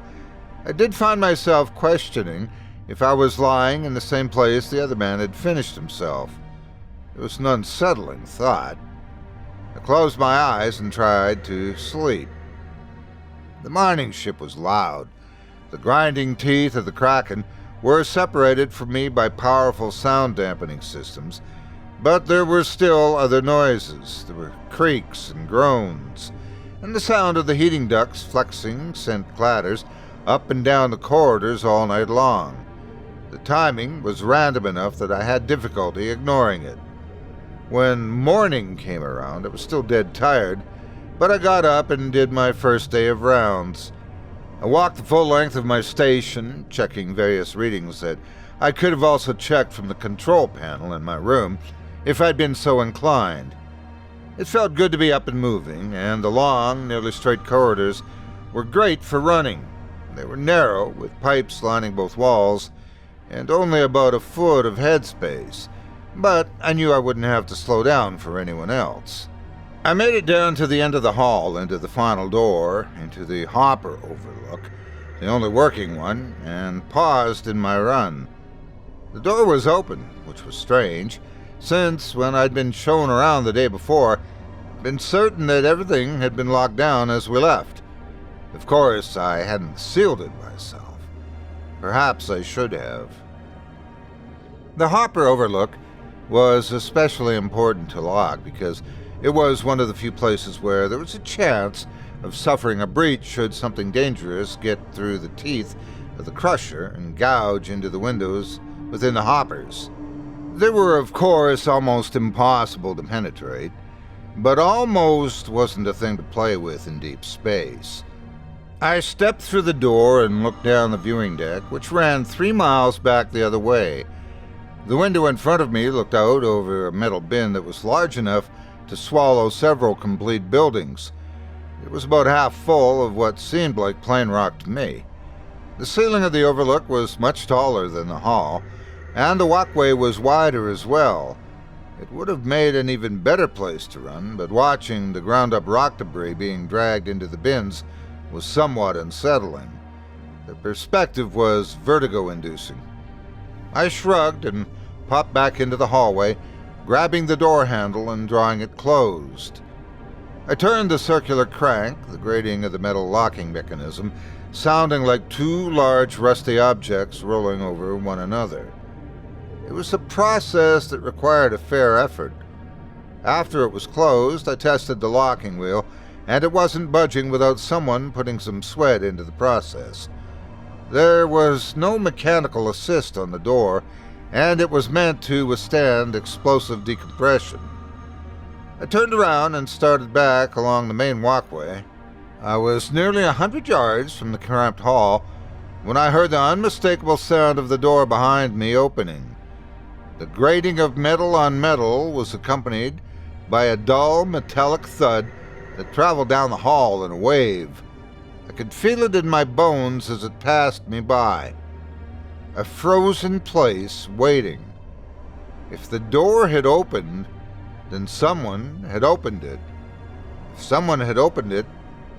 I did find myself questioning if I was lying in the same place the other man had finished himself. It was an unsettling thought. I closed my eyes and tried to sleep. The mining ship was loud. The grinding teeth of the Kraken were separated from me by powerful sound dampening systems, but there were still other noises. There were creaks and groans, and the sound of the heating ducts flexing sent clatters up and down the corridors all night long. The timing was random enough that I had difficulty ignoring it. When morning came around, I was still dead tired, but I got up and did my first day of rounds. I walked the full length of my station, checking various readings that I could have also checked from the control panel in my room if I'd been so inclined. It felt good to be up and moving, and the long, nearly straight corridors were great for running. They were narrow, with pipes lining both walls, and only about a foot of headspace, but I knew I wouldn't have to slow down for anyone else. I made it down to the end of the hall, into the final door, into the hopper overlook, the only working one, and paused in my run. The door was open, which was strange, since when I'd been shown around the day before, I'd been certain that everything had been locked down as we left. Of course, I hadn't sealed it myself. Perhaps I should have. The hopper overlook was especially important to log because it was one of the few places where there was a chance of suffering a breach should something dangerous get through the teeth of the crusher and gouge into the windows within the hoppers. They were, of course, almost impossible to penetrate, but almost wasn't a thing to play with in deep space. I stepped through the door and looked down the viewing deck, which ran 3 miles back the other way. The window in front of me looked out over a metal bin that was large enough to swallow several complete buildings. It was about half full of what seemed like plain rock to me. The ceiling of the overlook was much taller than the hall, and the walkway was wider as well. It would have made an even better place to run, but watching the ground-up rock debris being dragged into the bins was somewhat unsettling. The perspective was vertigo-inducing. I shrugged and popped back into the hallway, grabbing the door handle and drawing it closed. I turned the circular crank, the grating of the metal locking mechanism, sounding like 2 large rusty objects rolling over one another. It was a process that required a fair effort. After it was closed, I tested the locking wheel, and it wasn't budging without someone putting some sweat into the process. There was no mechanical assist on the door, and it was meant to withstand explosive decompression. I turned around and started back along the main walkway. I was nearly 100 yards from the cramped hall when I heard the unmistakable sound of the door behind me opening. The grating of metal on metal was accompanied by a dull metallic thud that traveled down the hall in a wave. I could feel it in my bones as it passed me by. A frozen place waiting. If the door had opened, then someone had opened it. If someone had opened it,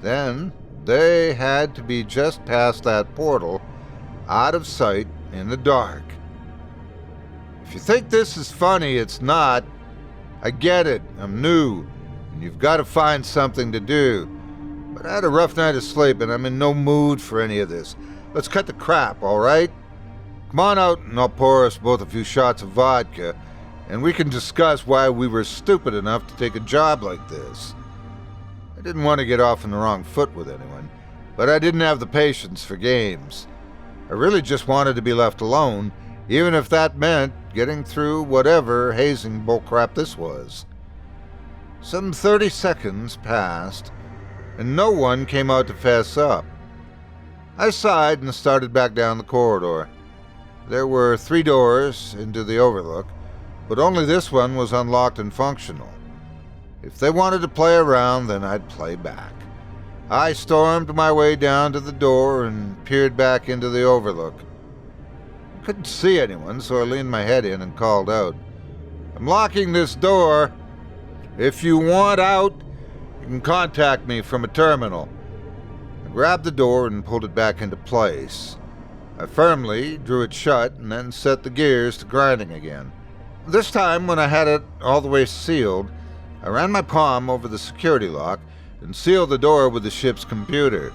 then they had to be just past that portal, out of sight in the dark. If you think this is funny, it's not. I get it, I'm new, and you've got to find something to do. But I had a rough night of sleep, and I'm in no mood for any of this. Let's cut the crap, all right? Come on out, and I'll pour us both a few shots of vodka, and we can discuss why we were stupid enough to take a job like this. I didn't want to get off on the wrong foot with anyone, but I didn't have the patience for games. I really just wanted to be left alone, even if that meant getting through whatever hazing bullcrap this was. Some 30 seconds passed, and no one came out to fess up. I sighed and started back down the corridor. There were 3 doors into the overlook, but only this one was unlocked and functional. If they wanted to play around, then I'd play back. I stormed my way down to the door and peered back into the overlook. I couldn't see anyone, so I leaned my head in and called out, "I'm locking this door. If you want out, you can contact me from a terminal." I grabbed the door and pulled it back into place. I firmly drew it shut and then set the gears to grinding again. This time, when I had it all the way sealed, I ran my palm over the security lock and sealed the door with the ship's computer.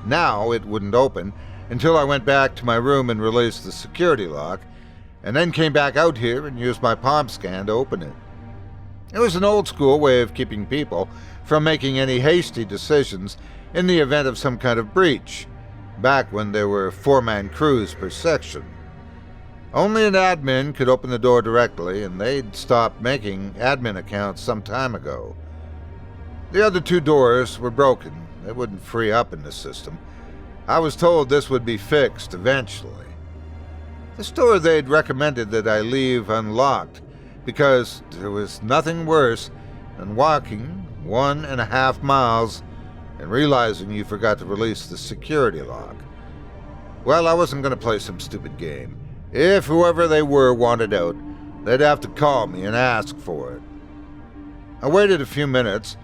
Now it wouldn't open until I went back to my room and released the security lock, and then came back out here and used my palm scan to open it. It was an old-school way of keeping people from making any hasty decisions in the event of some kind of breach, back when there were 4-man crews per section. Only an admin could open the door directly, and they'd stopped making admin accounts some time ago. The other 2 doors were broken. They wouldn't free up in the system. I was told this would be fixed eventually. This door they'd recommended that I leave unlocked, because there was nothing worse than walking 1.5 miles and realizing you forgot to release the security lock. Well, I wasn't going to play some stupid game. If whoever they were wanted out, they'd have to call me and ask for it. I waited a few minutes,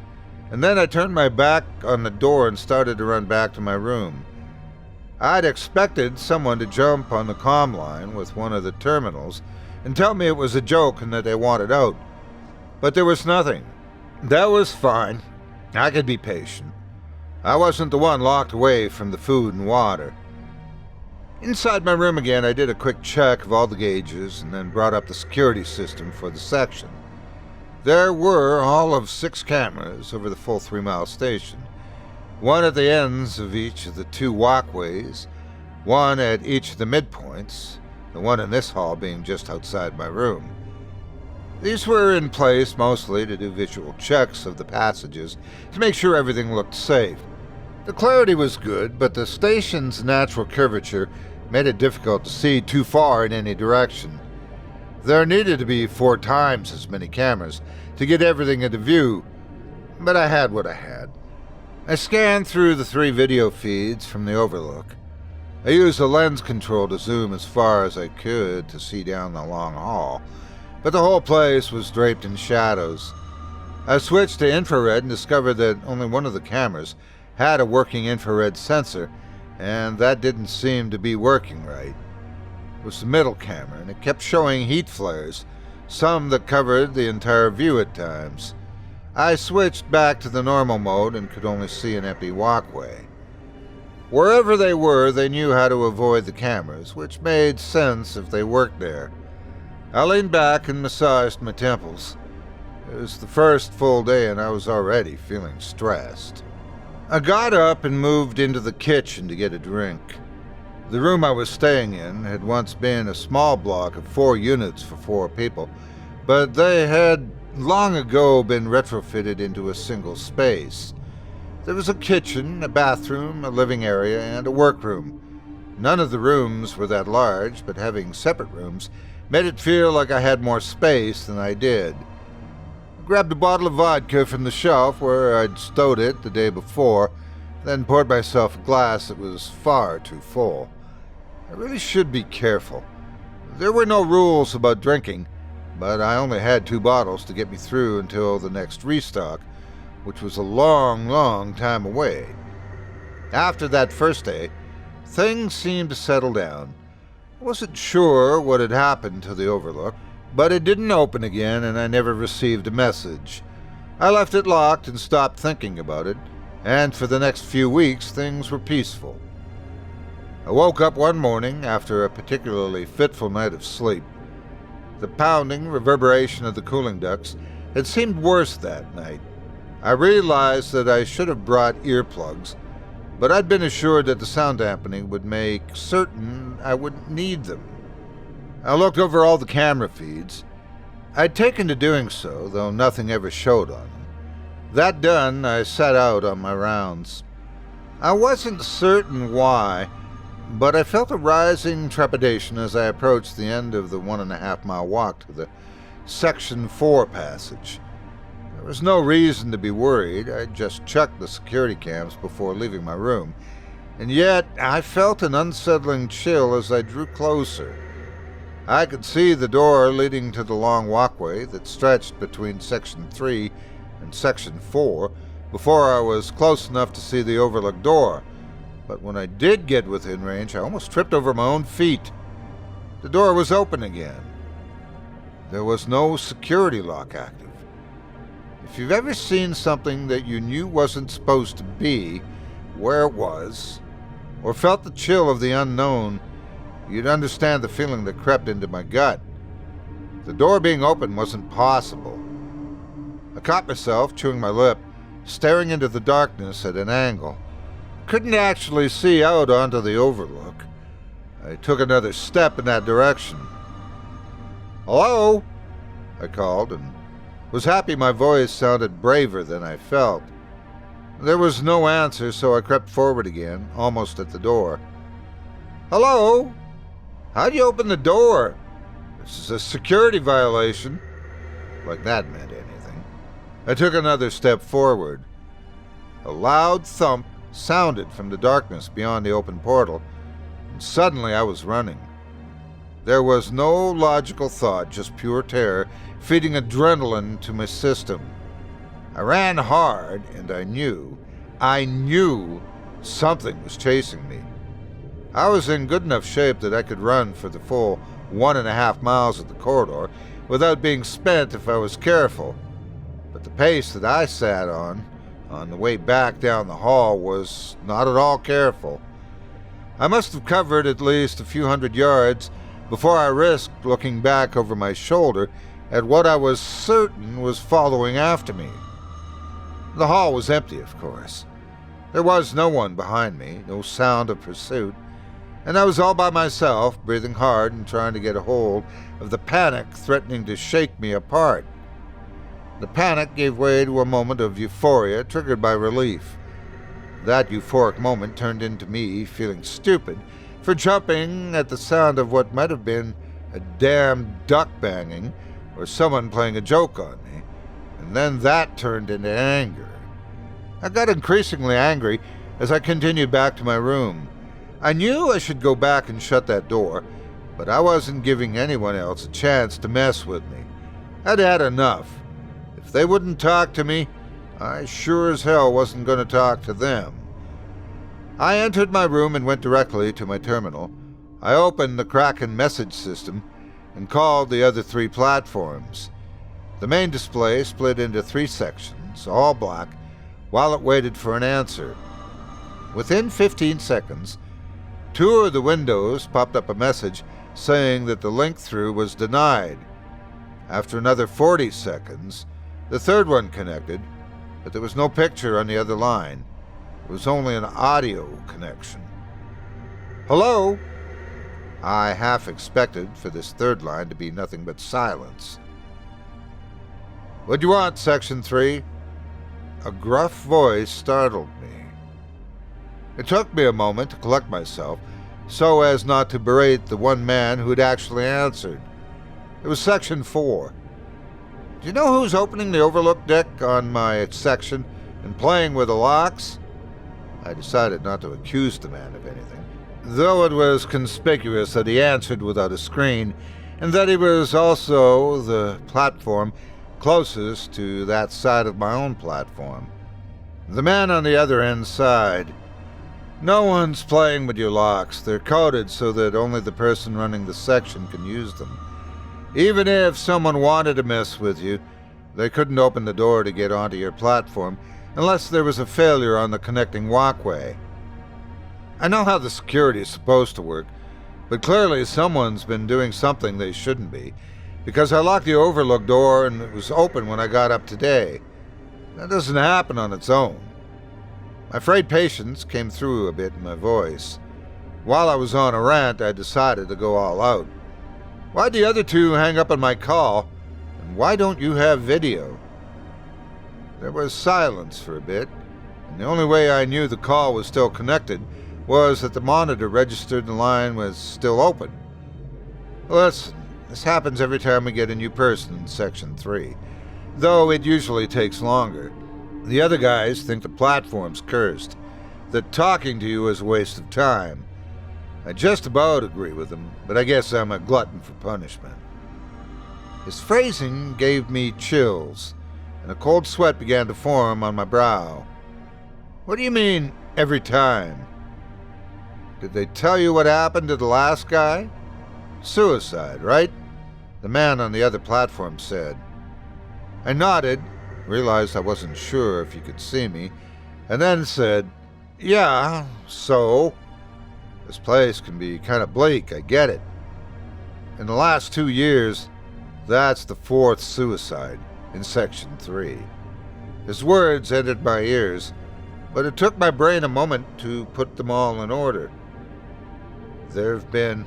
and then I turned my back on the door and started to run back to my room. I'd expected someone to jump on the comm line with one of the terminals and tell me it was a joke and that they wanted out. But there was nothing. That was fine. I could be patient. I wasn't the one locked away from the food and water. Inside my room again, I did a quick check of all the gauges and then brought up the security system for the section. There were all of 6 cameras over the full 3-mile station. 1 at the ends of each of the 2 walkways, 1 at each of the midpoints, the one in this hall being just outside my room. These were in place mostly to do visual checks of the passages to make sure everything looked safe. The clarity was good, but the station's natural curvature made it difficult to see too far in any direction. There needed to be 4 times as many cameras to get everything into view, but I had what I had. I scanned through the 3 video feeds from the overlook. I used the lens control to zoom as far as I could to see down the long hall, but the whole place was draped in shadows. I switched to infrared and discovered that only one of the cameras had a working infrared sensor, and that didn't seem to be working right. It was the middle camera, and it kept showing heat flares, some that covered the entire view at times. I switched back to the normal mode and could only see an empty walkway. Wherever they were, they knew how to avoid the cameras, which made sense if they worked there. I leaned back and massaged my temples. It was the first full day, and I was already feeling stressed. I got up and moved into the kitchen to get a drink. The room I was staying in had once been a small block of 4 units for 4 people, but they had long ago been retrofitted into a single space. There was a kitchen, a bathroom, a living area, and a workroom. None of the rooms were that large, but having separate rooms made it feel like I had more space than I did. I grabbed a bottle of vodka from the shelf where I'd stowed it the day before, then poured myself a glass that was far too full. I really should be careful. There were no rules about drinking, but I only had 2 bottles to get me through until the next restock, which was a long, long time away. After that first day, things seemed to settle down. I wasn't sure what had happened to the Overlook, but it didn't open again and I never received a message. I left it locked and stopped thinking about it, and for the next few weeks things were peaceful. I woke up one morning after a particularly fitful night of sleep. The pounding reverberation of the cooling ducts had seemed worse that night. I realized that I should have brought earplugs, but I'd been assured that the sound dampening would make certain I wouldn't need them. I looked over all the camera feeds. I'd taken to doing so, though nothing ever showed on them. That done, I set out on my rounds. I wasn't certain why, but I felt a rising trepidation as I approached the end of the 1.5-mile walk to the Section 4 passage. There was no reason to be worried. I just checked the security cams before leaving my room, and yet I felt an unsettling chill as I drew closer. I could see the door leading to the long walkway that stretched between Section 3 and Section 4 before I was close enough to see the Overlook door. But when I did get within range, I almost tripped over my own feet. The door was open again. There was no security lock active. If you've ever seen something that you knew wasn't supposed to be where it was, or felt the chill of the unknown, you'd understand the feeling that crept into my gut. The door being open wasn't possible. I caught myself chewing my lip, staring into the darkness at an angle. Couldn't actually see out onto the Overlook. I took another step in that direction. "Hello?" I called, and was happy my voice sounded braver than I felt. There was no answer, so I crept forward again, almost at the door. "Hello? How'd you open the door? This is a security violation." Like that meant anything. I took another step forward. A loud thump sounded from the darkness beyond the open portal, and suddenly I was running. There was no logical thought, just pure terror, feeding adrenaline to my system. I ran hard, and I knew something was chasing me. I was in good enough shape that I could run for the full 1.5 miles of the corridor without being spent if I was careful. But the pace that I sat on the way back down the hall was not at all careful. I must have covered at least a few hundred yards before I risked looking back over my shoulder at what I was certain was following after me. The hall was empty, of course. There was no one behind me, no sound of pursuit, and I was all by myself, breathing hard and trying to get a hold of the panic threatening to shake me apart. The panic gave way to a moment of euphoria triggered by relief. That euphoric moment turned into me feeling stupid for jumping at the sound of what might have been a damn duck banging or someone playing a joke on me, and then that turned into anger. I got increasingly angry as I continued back to my room. I knew I should go back and shut that door, but I wasn't giving anyone else a chance to mess with me. I'd had enough. If they wouldn't talk to me, I sure as hell wasn't going to talk to them. I entered my room and went directly to my terminal. I opened the Kraken message system and called the other 3 platforms. The main display split into 3 sections, all black, while it waited for an answer. Within 15 seconds, 2 of the windows popped up a message saying that the link through was denied. After another 40 seconds, the 3rd one connected, but there was no picture on the other line. It was only an audio connection. Hello? I half expected for this third line to be nothing but silence. What do you want, Section 3? A gruff voice startled me. It took me a moment to collect myself, so as not to berate the one man who had actually answered. It was Section 4. Do you know who's opening the overlook deck on my section and playing with the locks? I decided not to accuse the man of anything, though it was conspicuous that he answered without a screen, and that he was also the platform closest to that side of my own platform. The man on the other end sighed. No one's playing with your locks. They're coded so that only the person running the section can use them. Even if someone wanted to mess with you, they couldn't open the door to get onto your platform unless there was a failure on the connecting walkway. I know how the security is supposed to work, but clearly someone's been doing something they shouldn't be, because I locked the overlook door and it was open when I got up today. That doesn't happen on its own. My frayed patience came through a bit in my voice. While I was on a rant, I decided to go all out. Why'd the other two hang up on my call, and why don't you have video? There was silence for a bit, and the only way I knew the call was still connected was that the monitor registered the line was still open. Listen, this happens every time we get a new person in Section 3, though it usually takes longer. The other guys think the platform's cursed, that talking to you is a waste of time. I just about agree with them, but I guess I'm a glutton for punishment. His phrasing gave me chills, and a cold sweat began to form on my brow. What do you mean, every time? Did they tell you what happened to the last guy? Suicide, right? The man on the other platform said. I nodded, realized I wasn't sure if he could see me, and then said, yeah, so? This place can be kind of bleak, I get it. In the last 2 years, that's the 4th suicide in Section 3. His words entered my ears, but it took my brain a moment to put them all in order. There have been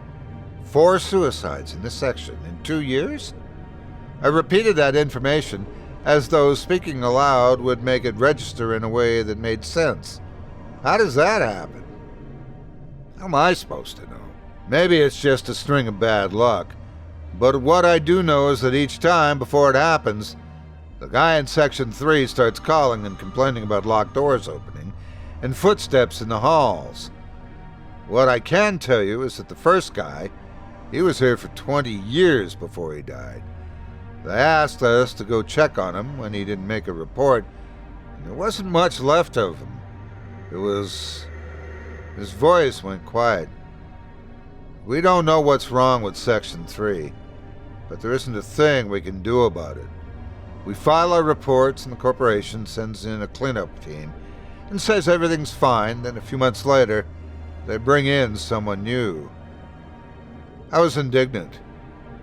4 suicides in this section in 2 years? I repeated that information as though speaking aloud would make it register in a way that made sense. How does that happen? How am I supposed to know? Maybe it's just a string of bad luck, but what I do know is that each time before it happens, the guy in Section 3 starts calling and complaining about locked doors opening and footsteps in the halls. What I can tell you is that the first guy, he was here for 20 years before he died. They asked us to go check on him when he didn't make a report, and there wasn't much left of him. His voice went quiet. We don't know what's wrong with Section 3, but there isn't a thing we can do about it. We file our reports and the corporation sends in a cleanup team and says everything's fine, then a few months later, they bring in someone new. I was indignant.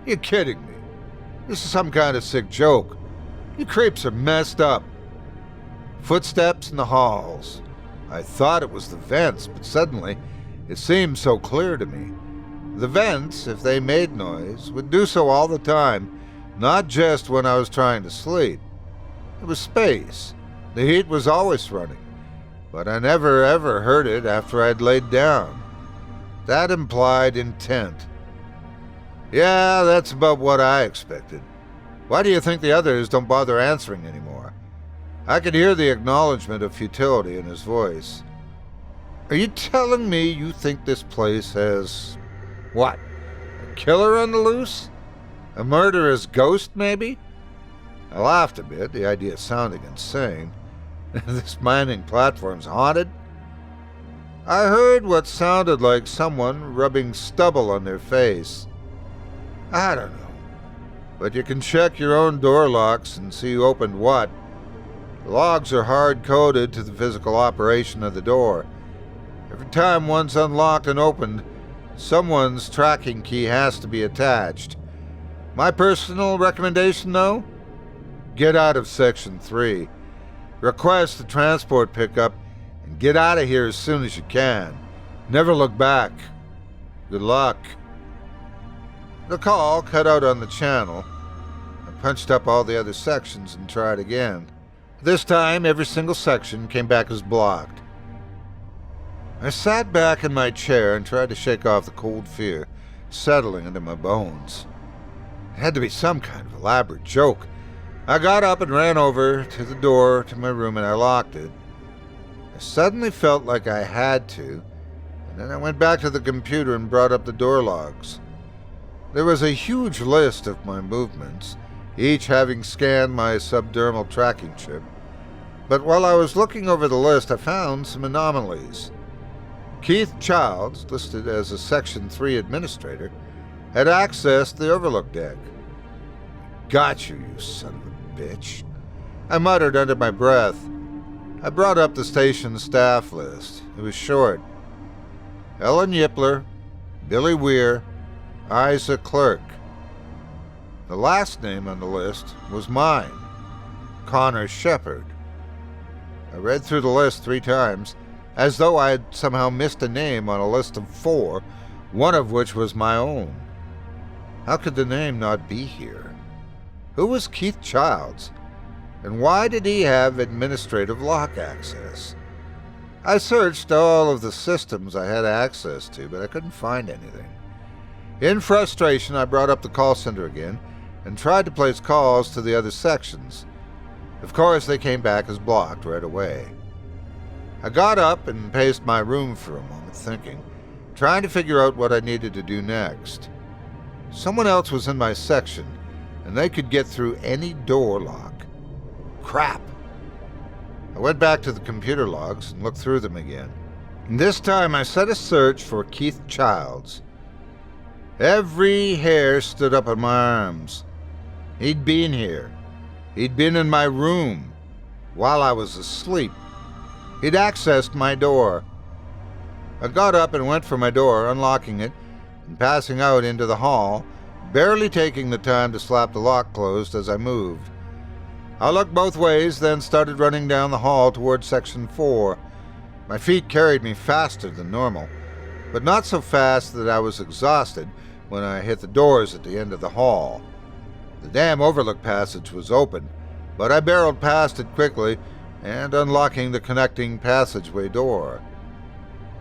You're kidding me. This is some kind of sick joke. You creeps are messed up. Footsteps in the halls. I thought it was the vents, but suddenly it seemed so clear to me. The vents, if they made noise, would do so all the time, not just when I was trying to sleep. It was space. The heat was always running, but I never ever heard it after I'd laid down. That implied intent. Yeah, that's about what I expected. Why do you think the others don't bother answering anymore? I could hear the acknowledgement of futility in his voice. Are you telling me you think this place has... what? A killer on the loose? A murderous ghost, maybe? I laughed a bit, the idea sounding insane. This mining platform's haunted? I heard what sounded like someone rubbing stubble on their face. I don't know, but you can check your own door locks and see who opened what. The logs are hard-coded to the physical operation of the door. Every time one's unlocked and opened, someone's tracking key has to be attached. My personal recommendation, though? Get out of Section 3. Request a transport pickup and get out of here as soon as you can. Never look back. Good luck. The call cut out on the channel. I punched up all the other sections and tried again. This time, every single section came back as blocked. I sat back in my chair and tried to shake off the cold fear settling into my bones. It had to be some kind of elaborate joke. I got up and ran over to the door to my room and I locked it. I suddenly felt like I had to, and then I went back to the computer and brought up the door logs. There was a huge list of my movements, each having scanned my subdermal tracking chip. But while I was looking over the list, I found some anomalies. Keith Childs, listed as a Section 3 administrator, had accessed the Overlook deck. Got you, you son of a bitch, I muttered under my breath. I brought up the station staff list. It was short. Ellen Yipler, Billy Weir, Isa Clerk. The last name on the list was mine, Connor Shepard. I read through the list 3 times, as though I had somehow missed a name on a list of 4, one of which was my own. How could the name not be here? Who was Keith Childs? And why did he have administrative lock access? I searched all of the systems I had access to, but I couldn't find anything. In frustration, I brought up the call center again and tried to place calls to the other sections. Of course, they came back as blocked right away. I got up and paced my room for a moment, thinking, trying to figure out what I needed to do next. Someone else was in my section, and they could get through any door lock. Crap! I went back to the computer logs and looked through them again. And this time I set a search for Keith Childs. Every hair stood up on my arms. He'd been here. He'd been in my room while I was asleep. He'd accessed my door. I got up and went for my door, unlocking it and passing out into the hall, barely taking the time to slap the lock closed as I moved. I looked both ways, then started running down the hall toward Section 4. My feet carried me faster than normal, but not so fast that I was exhausted when I hit the doors at the end of the hall. The damn Overlook passage was open, but I barreled past it quickly and unlocking the connecting passageway door.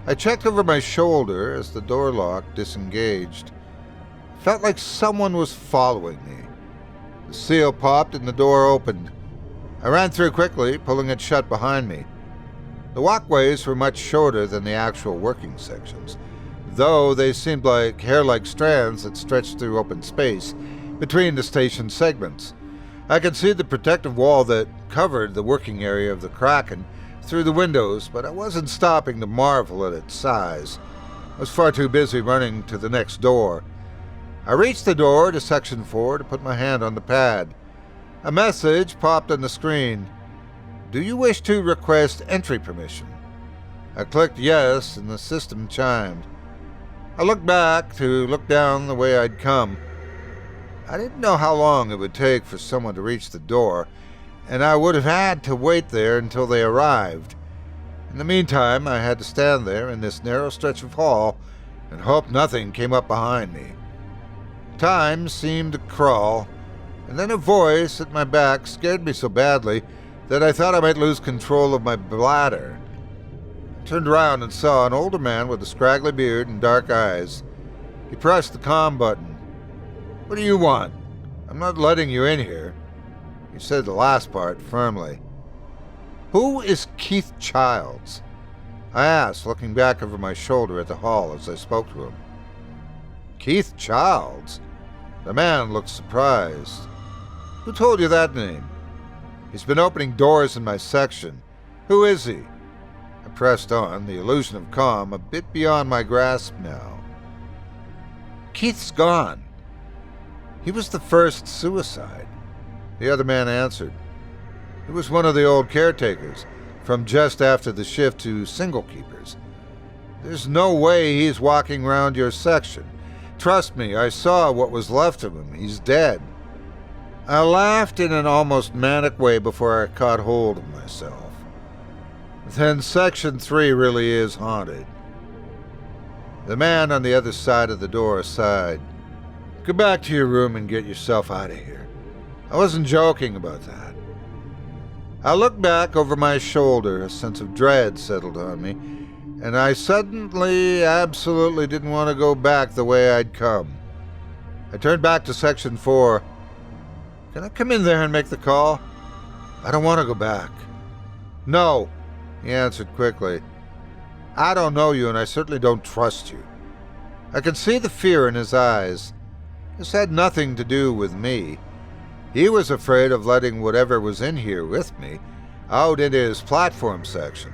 I checked over my shoulder as the door lock disengaged. It felt like someone was following me. The seal popped and the door opened. I ran through quickly, pulling it shut behind me. The walkways were much shorter than the actual working sections, though they seemed like hair-like strands that stretched through open space between the station segments. I could see the protective wall that covered the working area of the Kraken through the windows, but I wasn't stopping to marvel at its size. I was far too busy running to the next door. I reached the door to Section 4 to put my hand on the pad. A message popped on the screen. Do you wish to request entry permission? I clicked yes, and the system chimed. I looked back to look down the way I'd come. I didn't know how long it would take for someone to reach the door, and I would have had to wait there until they arrived. In the meantime, I had to stand there in this narrow stretch of hall and hope nothing came up behind me. Time seemed to crawl, and then a voice at my back scared me so badly that I thought I might lose control of my bladder. I turned around and saw an older man with a scraggly beard and dark eyes. He pressed the comm button. What do you want? I'm not letting you in here. He said the last part firmly. Who is Keith Childs? I asked, looking back over my shoulder at the hall as I spoke to him. Keith Childs? The man looked surprised. Who told you that name? He's been opening doors in my section. Who is he? I pressed on, the illusion of calm a bit beyond my grasp now. Keith's gone. He was the first suicide. The other man answered. He was one of the old caretakers, from just after the shift to single keepers. There's no way he's walking around your section. Trust me, I saw what was left of him. He's dead. I laughed in an almost manic way before I caught hold of myself. Then Section 3 really is haunted. The man on the other side of the door sighed. Go back to your room and get yourself out of here. I wasn't joking about that. I looked back over my shoulder. A sense of dread settled on me, and I suddenly absolutely didn't want to go back the way I'd come. I turned back to Section 4. Can I come in there and make the call? I don't want to go back. No, he answered quickly. I don't know you, and I certainly don't trust you. I could see the fear in his eyes. This had nothing to do with me. He was afraid of letting whatever was in here with me out into his platform section.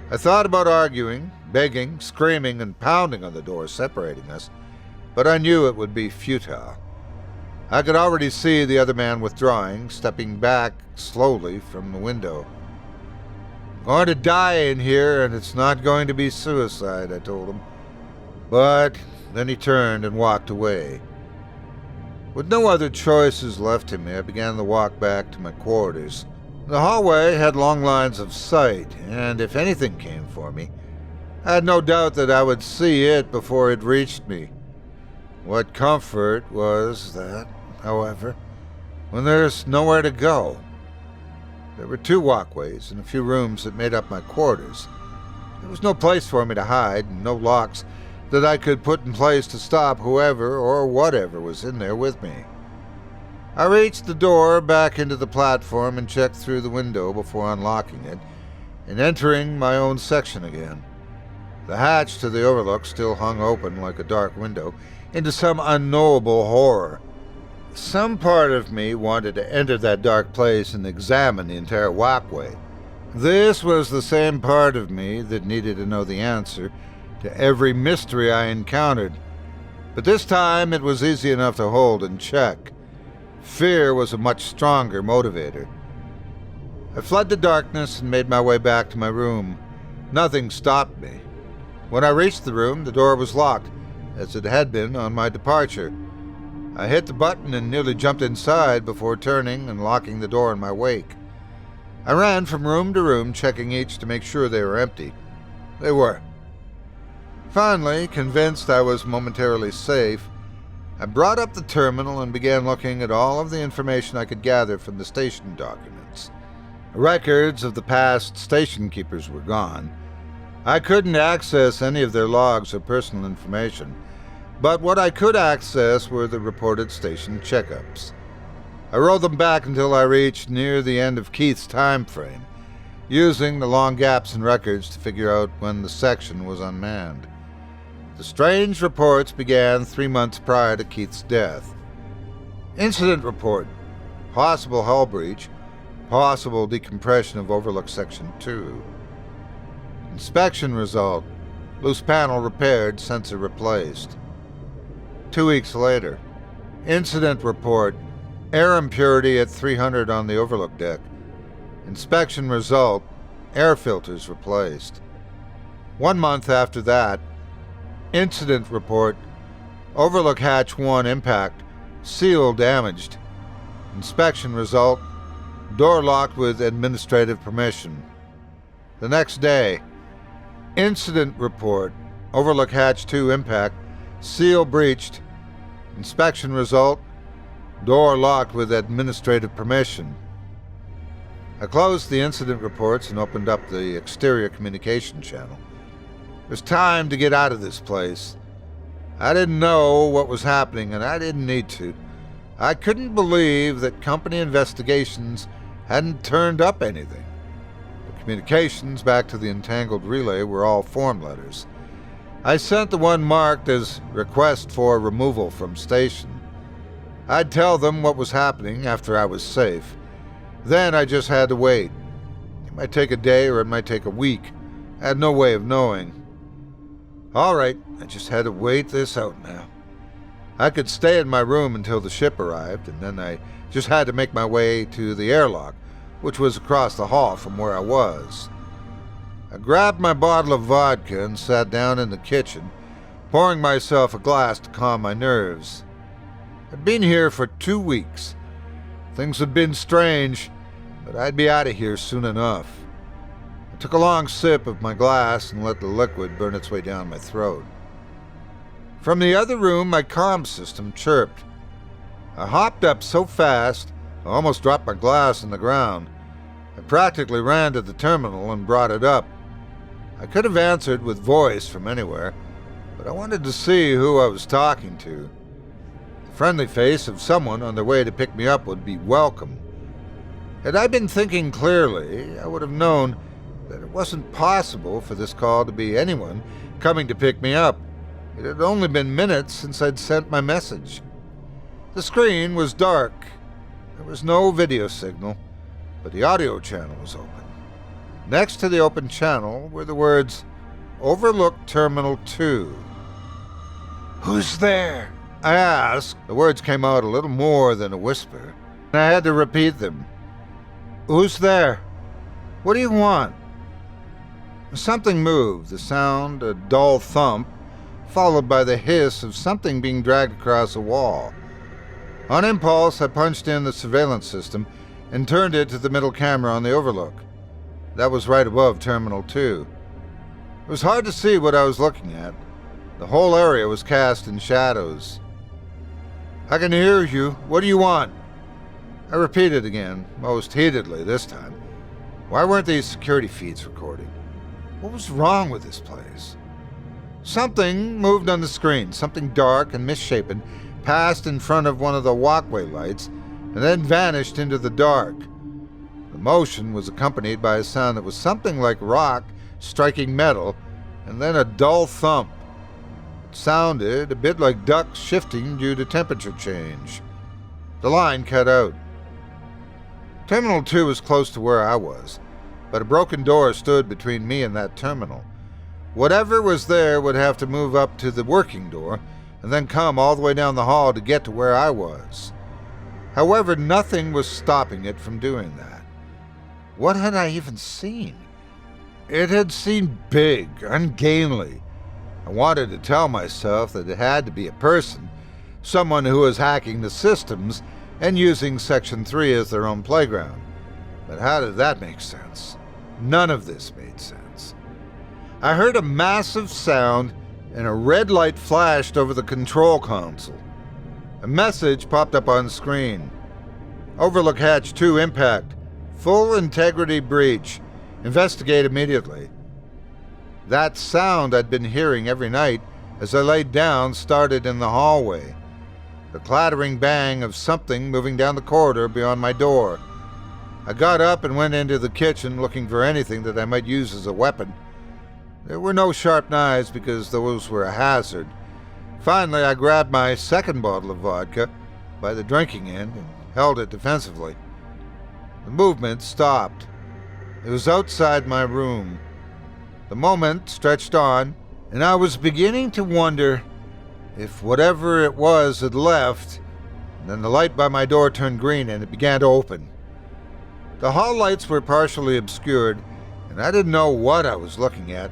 I thought about arguing, begging, screaming, and pounding on the door separating us, but I knew it would be futile. I could already see the other man withdrawing, stepping back slowly from the window. I'm going to die in here, and it's not going to be suicide, I told him. But then he turned and walked away. With no other choices left to me, I began the walk back to my quarters. The hallway had long lines of sight, and if anything came for me, I had no doubt that I would see it before it reached me. What comfort was that, however, when there's nowhere to go. There were 2 walkways and a few rooms that made up my quarters. There was no place for me to hide, and no locks that I could put in place to stop whoever or whatever was in there with me. I reached the door back into the platform and checked through the window before unlocking it and entering my own section again. The hatch to the overlook still hung open like a dark window into some unknowable horror. Some part of me wanted to enter that dark place and examine the entire walkway. This was the same part of me that needed to know the answer to every mystery I encountered. But this time it was easy enough to hold and check. Fear was a much stronger motivator. I fled the darkness and made my way back to my room. Nothing stopped me. When I reached the room, the door was locked, as it had been on my departure. I hit the button and nearly jumped inside before turning and locking the door in my wake. I ran from room to room, checking each to make sure they were empty. They were. Finally, convinced I was momentarily safe, I brought up the terminal and began looking at all of the information I could gather from the station documents. Records of the past station keepers were gone. I couldn't access any of their logs or personal information, but what I could access were the reported station checkups. I rolled them back until I reached near the end of Keith's time frame, using the long gaps in records to figure out when the section was unmanned. The strange reports began 3 months prior to Keith's death. Incident report: possible hull breach, possible decompression of Overlook Section 2. Inspection result: loose panel repaired, sensor replaced. 2 weeks later, incident report: air impurity at 300 on the Overlook deck. Inspection result: air filters replaced. 1 month after that, incident report: Overlook Hatch 1 impact, seal damaged. Inspection result: door locked with administrative permission. The next day, incident report: Overlook Hatch 2 impact, seal breached. Inspection result: door locked with administrative permission. I closed the incident reports and opened up the exterior communication channel. It was time to get out of this place. I didn't know what was happening, and I didn't need to. I couldn't believe that company investigations hadn't turned up anything. The communications back to the entangled relay were all form letters. I sent the one marked as request for removal from station. I'd tell them what was happening after I was safe. Then I just had to wait. It might take a day or it might take a week. I had no way of knowing. All right, I just had to wait this out now. I could stay in my room until the ship arrived, and then I just had to make my way to the airlock, which was across the hall from where I was. I grabbed my bottle of vodka and sat down in the kitchen, pouring myself a glass to calm my nerves. I'd been here for 2 weeks. Things had been strange, but I'd be out of here soon enough. I took a long sip of my glass and let the liquid burn its way down my throat. From the other room, my comm system chirped. I hopped up so fast, I almost dropped my glass on the ground. I practically ran to the terminal and brought it up. I could have answered with voice from anywhere, but I wanted to see who I was talking to. The friendly face of someone on their way to pick me up would be welcome. Had I been thinking clearly, I would have known that it wasn't possible for this call to be anyone coming to pick me up. It had only been minutes since I'd sent my message. The screen was dark. There was no video signal, but the audio channel was open. Next to the open channel were the words, "Overlook Terminal 2. "Who's there?" I asked. The words came out a little more than a whisper, and I had to repeat them. "Who's there? What do you want?" Something moved, the sound, a dull thump, followed by the hiss of something being dragged across a wall. On impulse, I punched in the surveillance system and turned it to the middle camera on the overlook. That was right above Terminal 2. It was hard to see what I was looking at. The whole area was cast in shadows. "I can hear you. What do you want?" I repeated again, most heatedly this time. Why weren't these security feeds recording? What was wrong with this place? Something moved on the screen, something dark and misshapen, passed in front of one of the walkway lights, and then vanished into the dark. The motion was accompanied by a sound that was something like rock striking metal, and then a dull thump. It sounded a bit like ducts shifting due to temperature change. The line cut out. Terminal 2 was close to where I was, but a broken door stood between me and that terminal. Whatever was there would have to move up to the working door and then come all the way down the hall to get to where I was. However, nothing was stopping it from doing that. What had I even seen? It had seemed big, ungainly. I wanted to tell myself that it had to be a person, someone who was hacking the systems and using Section 3 as their own playground. But how did that make sense? None of this made sense. I heard a massive sound and a red light flashed over the control console. A message popped up on screen. "Overlook Hatch 2 impact. Full integrity breach. Investigate immediately." That sound I'd been hearing every night as I laid down started in the hallway. The clattering bang of something moving down the corridor beyond my door. I got up and went into the kitchen looking for anything that I might use as a weapon. There were no sharp knives because those were a hazard. Finally, I grabbed my second bottle of vodka by the drinking end and held it defensively. The movement stopped. It was outside my room. The moment stretched on, and I was beginning to wonder if whatever it was had left. And then the light by my door turned green and it began to open. The hall lights were partially obscured, and I didn't know what I was looking at,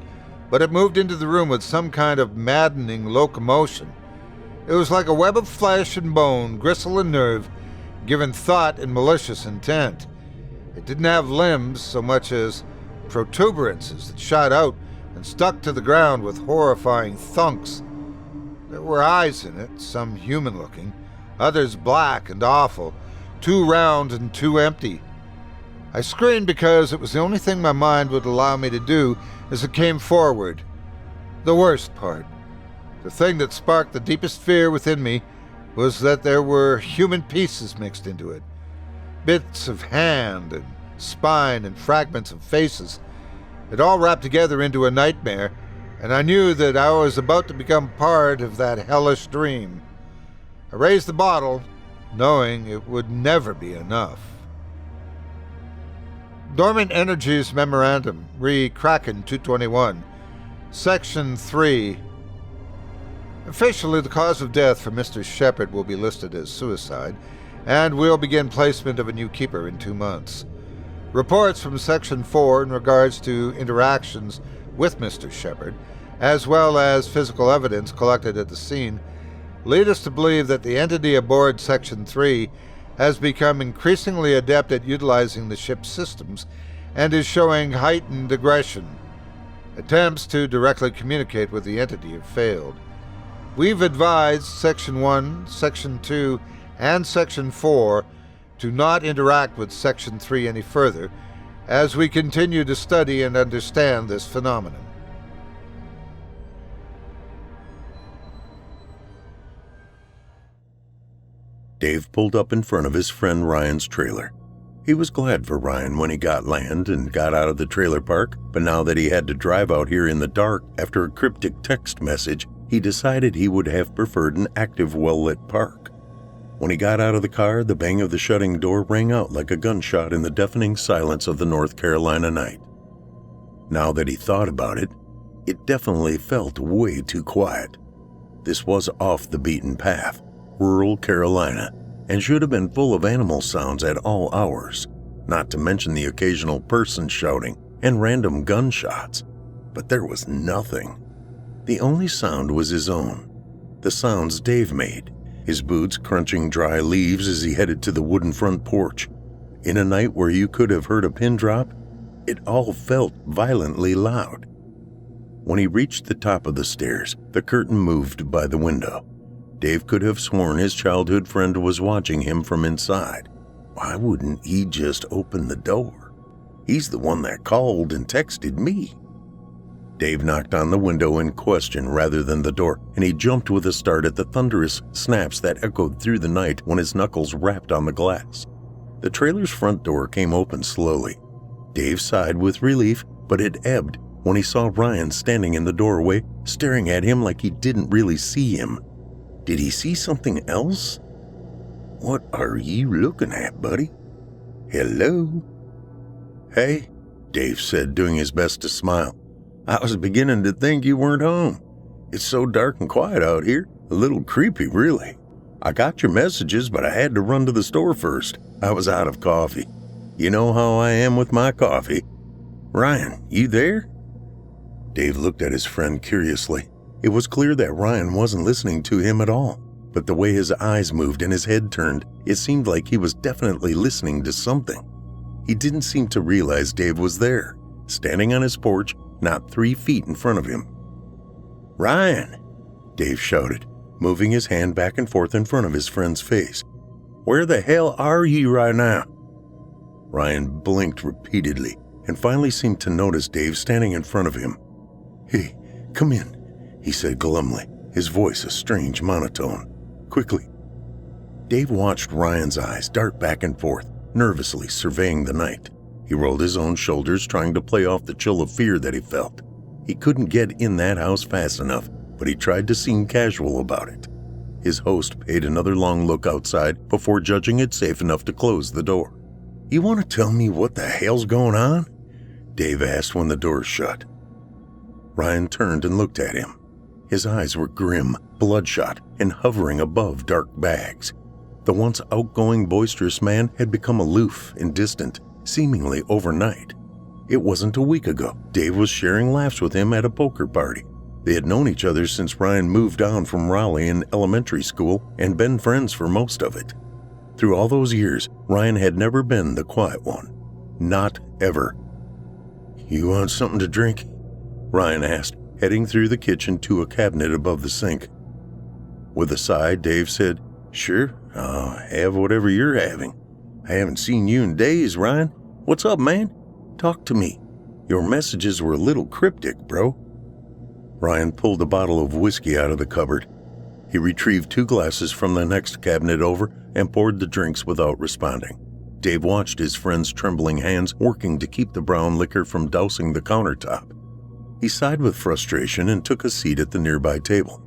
but it moved into the room with some kind of maddening locomotion. It was like a web of flesh and bone, gristle and nerve, given thought and malicious intent. It didn't have limbs so much as protuberances that shot out and stuck to the ground with horrifying thunks. There were eyes in it, some human-looking, others black and awful, too round and too empty. I screamed because it was the only thing my mind would allow me to do as it came forward. The worst part, the thing that sparked the deepest fear within me, was that there were human pieces mixed into it. Bits of hand and spine and fragments of faces. It all wrapped together into a nightmare, and I knew that I was about to become part of that hellish dream. I raised the bottle, knowing it would never be enough. Dormant Energies Memorandum, re Kraken 221, Section 3. Officially, the cause of death for Mr. Shepard will be listed as suicide, and we'll begin placement of a new keeper in 2 months. Reports from Section 4 in regards to interactions with Mr. Shepard, as well as physical evidence collected at the scene, lead us to believe that the entity aboard Section 3 has become increasingly adept at utilizing the ship's systems and is showing heightened aggression. Attempts to directly communicate with the entity have failed. We've advised Section 1, Section 2, and Section 4 to not interact with Section 3 any further as we continue to study and understand this phenomenon. Dave pulled up in front of his friend Ryan's trailer. He was glad for Ryan when he got land and got out of the trailer park, but now that he had to drive out here in the dark after a cryptic text message, he decided he would have preferred an active, well-lit park. When he got out of the car, the bang of the shutting door rang out like a gunshot in the deafening silence of the North Carolina night. Now that he thought about it, it definitely felt way too quiet. This was off the beaten path, rural Carolina, and should have been full of animal sounds at all hours, not to mention the occasional person shouting and random gunshots. But there was nothing. The only sound was his own, the sounds Dave made, his boots crunching dry leaves as he headed to the wooden front porch. In a night where you could have heard a pin drop, it all felt violently loud. When he reached the top of the stairs, the curtain moved by the window. Dave could have sworn his childhood friend was watching him from inside. Why wouldn't he just open the door? He's the one that called and texted me. Dave knocked on the window in question rather than the door, and he jumped with a start at the thunderous snaps that echoed through the night when his knuckles rapped on the glass. The trailer's front door came open slowly. Dave sighed with relief, but it ebbed when he saw Ryan standing in the doorway, staring at him like he didn't really see him. Did he see something else? What are you looking at, buddy? Hello? Hey, Dave said, doing his best to smile. I was beginning to think you weren't home. It's so dark and quiet out here. A little creepy, really. I got your messages, but I had to run to the store first. I was out of coffee. You know how I am with my coffee. Ryan, you there? Dave looked at his friend curiously. It was clear that Ryan wasn't listening to him at all, but the way his eyes moved and his head turned, it seemed like he was definitely listening to something. He didn't seem to realize Dave was there, standing on his porch, not 3 feet in front of him. Ryan, Dave shouted, moving his hand back and forth in front of his friend's face. Where the hell are you right now? Ryan blinked repeatedly and finally seemed to notice Dave standing in front of him. Hey, come in, he said glumly, his voice a strange monotone. Quickly. Dave watched Ryan's eyes dart back and forth, nervously surveying the night. He rolled his own shoulders, trying to play off the chill of fear that he felt. He couldn't get in that house fast enough, but he tried to seem casual about it. His host paid another long look outside before judging it safe enough to close the door. You want to tell me what the hell's going on? Dave asked when the door shut. Ryan turned and looked at him. His eyes were grim, bloodshot, and hovering above dark bags. The once outgoing, boisterous man had become aloof and distant, seemingly overnight. It wasn't a week ago. Dave was sharing laughs with him at a poker party. They had known each other since Ryan moved down from Raleigh in elementary school and been friends for most of it. Through all those years, Ryan had never been the quiet one. Not ever. You want something to drink? Ryan asked, heading through the kitchen to a cabinet above the sink. With a sigh, Dave said, Sure, I'll have whatever you're having. I haven't seen you in days, Ryan. What's up, man? Talk to me. Your messages were a little cryptic, bro. Ryan pulled a bottle of whiskey out of the cupboard. He retrieved 2 glasses from the next cabinet over and poured the drinks without responding. Dave watched his friend's trembling hands working to keep the brown liquor from dousing the countertop. He sighed with frustration and took a seat at the nearby table.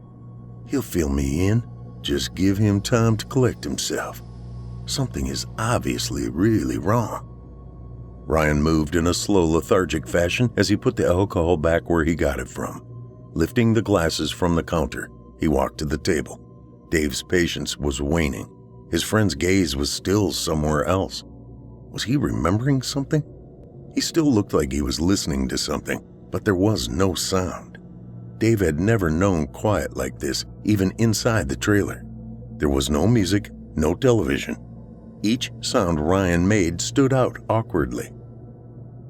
He'll fill me in. Just give him time to collect himself. Something is obviously really wrong. Ryan moved in a slow, lethargic fashion as he put the alcohol back where he got it from. Lifting the glasses from the counter, he walked to the table. Dave's patience was waning. His friend's gaze was still somewhere else. Was he remembering something? He still looked like he was listening to something, but there was no sound. Dave had never known quiet like this, even inside the trailer. There was no music, no television. Each sound Ryan made stood out awkwardly.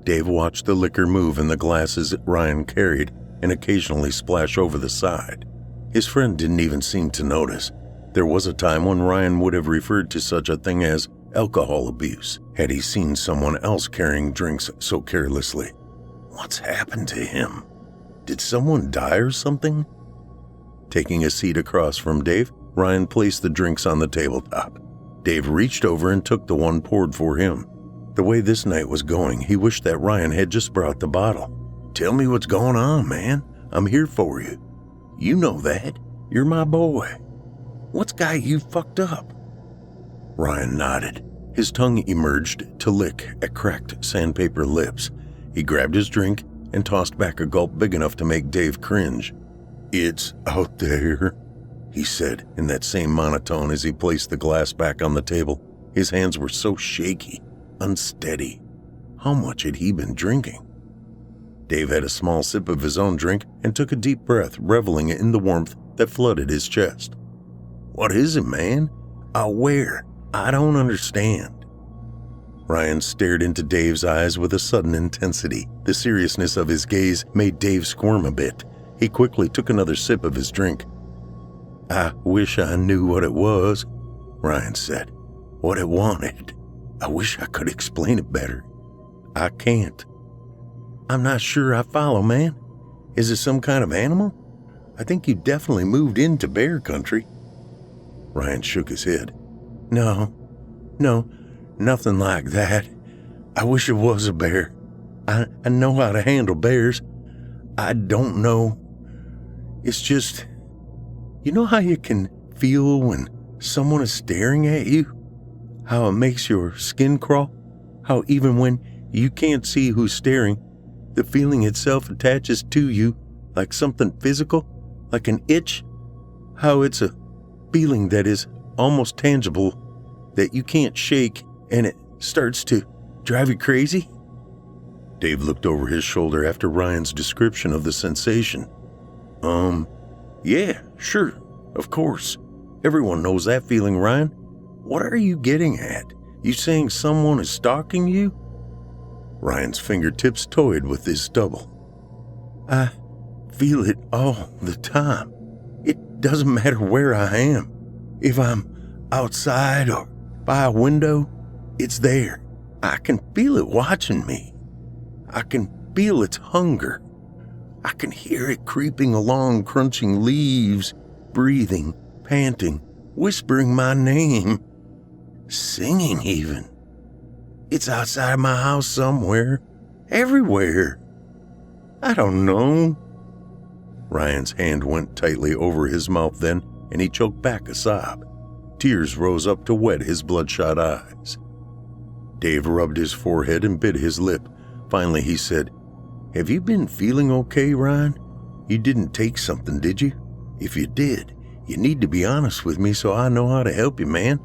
Dave watched the liquor move in the glasses Ryan carried and occasionally splash over the side. His friend didn't even seem to notice. There was a time when Ryan would have referred to such a thing as alcohol abuse had he seen someone else carrying drinks so carelessly. What's happened to him? Did someone die or something? Taking a seat across from Dave, Ryan placed the drinks on the tabletop. Dave reached over and took the one poured for him. The way this night was going, he wished that Ryan had just brought the bottle. "Tell me what's going on, man. I'm here for you. You know that. You're my boy. What's got you fucked up?" Ryan nodded. His tongue emerged to lick at cracked sandpaper lips. He grabbed his drink and tossed back a gulp big enough to make Dave cringe. "It's out there," he said in that same monotone as he placed the glass back on the table. His hands were so shaky, unsteady. How much had he been drinking? Dave had a small sip of his own drink and took a deep breath, reveling in the warmth that flooded his chest. "What is it, man? Where? I don't understand." Ryan stared into Dave's eyes with a sudden intensity. The seriousness of his gaze made Dave squirm a bit. He quickly took another sip of his drink. "I wish I knew what it was," Ryan said. "What it wanted. I wish I could explain it better. I can't. I'm not sure I follow, man. Is it some kind of animal? I think you definitely moved into bear country." Ryan shook his head. No, nothing like that. I wish it was a bear. I know how to handle bears. I don't know. It's just, you know how you can feel when someone is staring at you? How it makes your skin crawl? How even when you can't see who's staring, the feeling itself attaches to you like something physical, like an itch? How it's a feeling that is almost tangible, that you can't shake, and it starts to drive you crazy? Dave looked over his shoulder after Ryan's description of the sensation. Yeah, sure, of course. Everyone knows that feeling, Ryan. What are you getting at? You saying someone is stalking you? Ryan's fingertips toyed with his stubble. I feel it all the time. It doesn't matter where I am. If I'm outside or by a window, it's there. I can feel it watching me. I can feel its hunger. I can hear it creeping along, crunching leaves, breathing, panting, whispering my name, singing even. It's outside my house somewhere, everywhere. I don't know. Ryan's hand went tightly over his mouth then, and he choked back a sob. Tears rose up to wet his bloodshot eyes. Dave rubbed his forehead and bit his lip. Finally, he said, Have you been feeling okay, Ryan? You didn't take something, did you? If you did, you need to be honest with me so I know how to help you, man.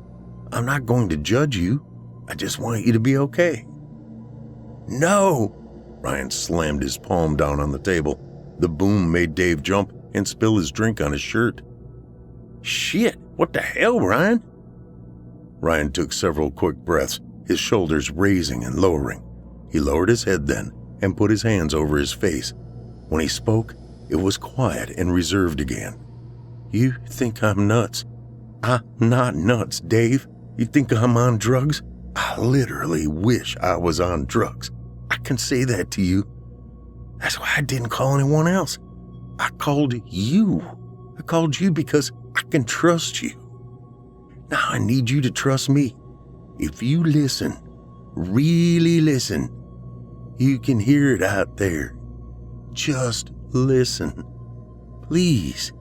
I'm not going to judge you. I just want you to be okay. No! Ryan slammed his palm down on the table. The boom made Dave jump and spill his drink on his shirt. Shit, what the hell, Ryan? Ryan took several quick breaths, his shoulders raising and lowering. He lowered his head then and put his hands over his face. When he spoke, it was quiet and reserved again. You think I'm nuts? I'm not nuts, Dave. You think I'm on drugs? I literally wish I was on drugs. I can say that to you. That's why I didn't call anyone else. I called you. I called you because I can trust you. Now I need you to trust me. If you listen, really listen, you can hear it out there. Just listen. Please,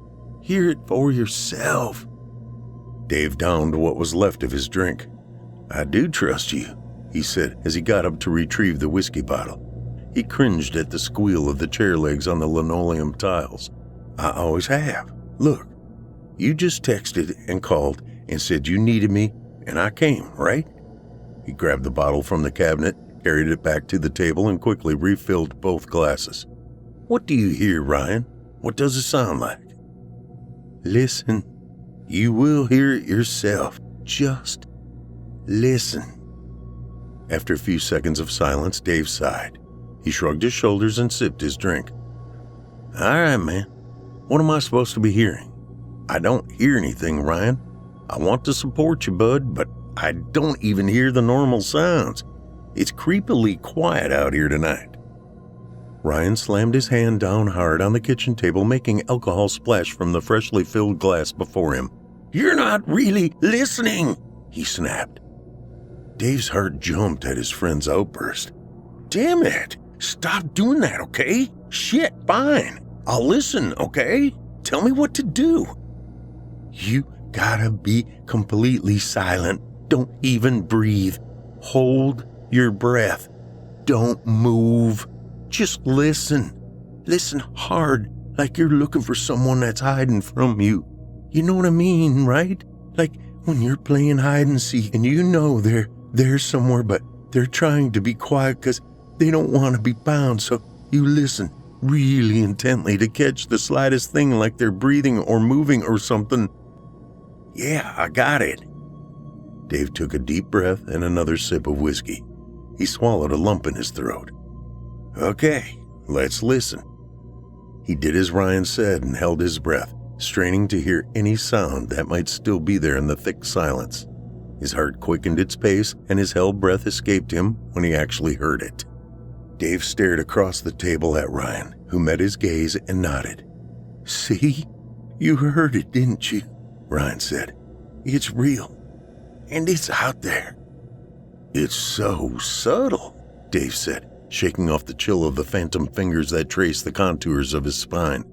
hear it for yourself. Dave downed what was left of his drink. I do trust you, he said as he got up to retrieve the whiskey bottle. He cringed at the squeal of the chair legs on the linoleum tiles. I always have. Look, you just texted and called and said you needed me, and I came, right? He grabbed the bottle from the cabinet, carried it back to the table, and quickly refilled both glasses. What do you hear, Ryan? What does it sound like? Listen. You will hear it yourself. Just listen. After a few seconds of silence, Dave sighed. He shrugged his shoulders and sipped his drink. All right, man. What am I supposed to be hearing? I don't hear anything, Ryan. I want to support you, bud, but I don't even hear the normal sounds. It's creepily quiet out here tonight. Ryan slammed his hand down hard on the kitchen table, making alcohol splash from the freshly filled glass before him. You're not really listening, he snapped. Dave's heart jumped at his friend's outburst. Damn it! Stop doing that, okay? Shit, fine. I'll listen, okay? Tell me what to do. You gotta be completely silent. Don't even breathe. Hold your breath. Don't move. Just listen. Listen hard, like you're looking for someone that's hiding from you. You know what I mean, right? Like when you're playing hide and seek and you know they're there somewhere, but they're trying to be quiet because they don't want to be found, so you listen really intently to catch the slightest thing, like they're breathing or moving or something. Yeah, I got it. Dave took a deep breath and another sip of whiskey. He swallowed a lump in his throat. Okay, let's listen. He did as Ryan said and held his breath, straining to hear any sound that might still be there in the thick silence. His heart quickened its pace and his held breath escaped him when he actually heard it. Dave stared across the table at Ryan, who met his gaze and nodded. See? You heard it, didn't you? Ryan said. It's real. And it's out there. It's so subtle, Dave said, shaking off the chill of the phantom fingers that traced the contours of his spine.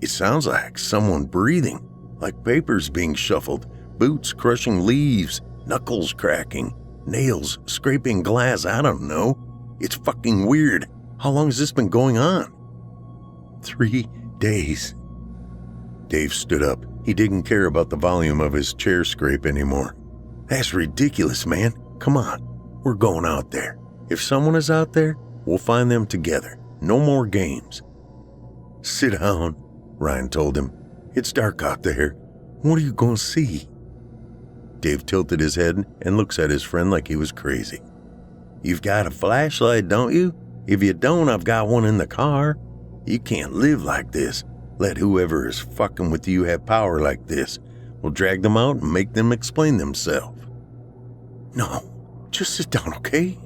It sounds like someone breathing, like papers being shuffled, boots crushing leaves, knuckles cracking, nails scraping glass. I don't know. It's fucking weird. How long has this been going on? 3 days. Dave stood up. He didn't care about the volume of his chair scrape anymore. That's ridiculous, man. Come on. We're going out there. If someone is out there, we'll find them together. No more games. Sit down, Ryan told him. It's dark out there. What are you going to see? Dave tilted his head and looks at his friend like he was crazy. You've got a flashlight, don't you? If you don't, I've got one in the car. You can't live like this. Let whoever is fucking with you have power like this. We'll drag them out and make them explain themselves. No, just sit down, okay?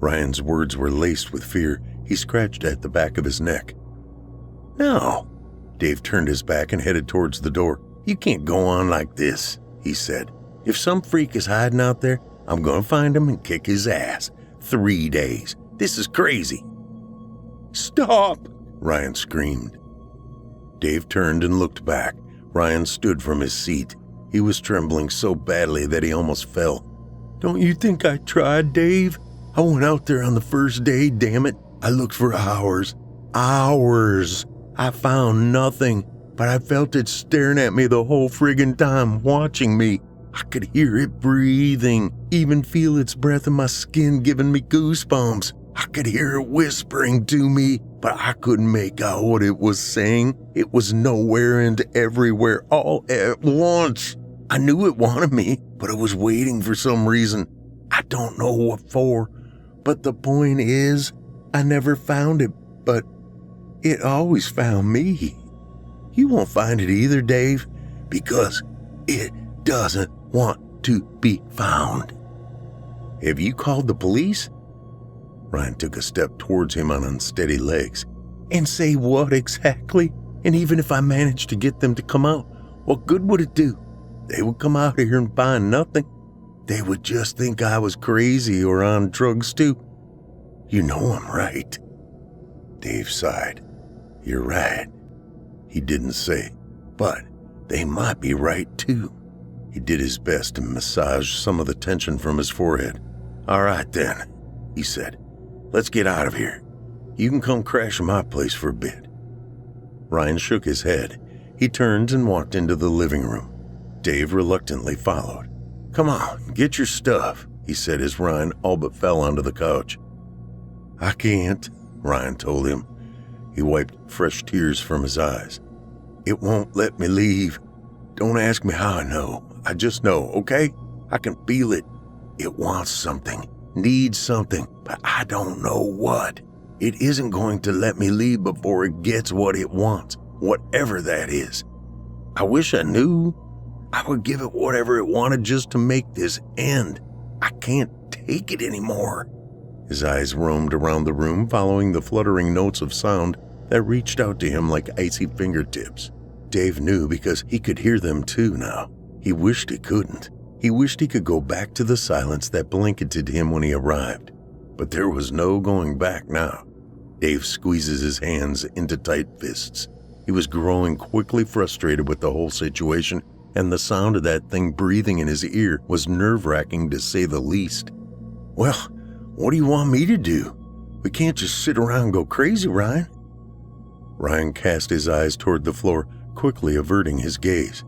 Ryan's words were laced with fear. He scratched at the back of his neck. No. Dave turned his back and headed towards the door. You can't go on like this, he said. If some freak is hiding out there, I'm going to find him and kick his ass. 3 days. This is crazy. Stop, Ryan screamed. Dave turned and looked back. Ryan stood from his seat. He was trembling so badly that he almost fell. Don't you think I tried, Dave? I went out there on the first day, damn it. I looked for hours. Hours. I found nothing, but I felt it staring at me the whole friggin' time, watching me. I could hear it breathing, even feel its breath in my skin giving me goosebumps. I could hear it whispering to me, but I couldn't make out what it was saying. It was nowhere and everywhere all at once. I knew it wanted me, but it was waiting for some reason. I don't know what for, but the point is, I never found it, but it always found me. You won't find it either, Dave, because it doesn't want to be found. Have you called the police? Ryan took a step towards him on unsteady legs. And say what exactly? And even if I managed to get them to come out, what good would it do? They would come out here and find nothing. They would just think I was crazy or on drugs too. You know I'm right. Dave sighed. You're right. He didn't say, but they might be right too. He did his best to massage some of the tension from his forehead. All right then, he said. Let's get out of here. You can come crash at my place for a bit. Ryan shook his head. He turned and walked into the living room. Dave reluctantly followed. Come on, get your stuff, he said as Ryan all but fell onto the couch. I can't, Ryan told him. He wiped fresh tears from his eyes. It won't let me leave. Don't ask me how I know. I just know, okay? I can feel it. It wants something, needs something, but I don't know what. It isn't going to let me leave before it gets what it wants, whatever that is. I wish I knew. I would give it whatever it wanted just to make this end. I can't take it anymore." His eyes roamed around the room, following the fluttering notes of sound that reached out to him like icy fingertips. Dave knew because he could hear them too now. He wished he couldn't. He wished he could go back to the silence that blanketed him when he arrived. But there was no going back now. Dave squeezes his hands into tight fists. He was growing quickly frustrated with the whole situation, and the sound of that thing breathing in his ear was nerve-wracking to say the least. "Well, what do you want me to do? We can't just sit around and go crazy, Ryan." Ryan cast his eyes toward the floor, quickly averting his gaze.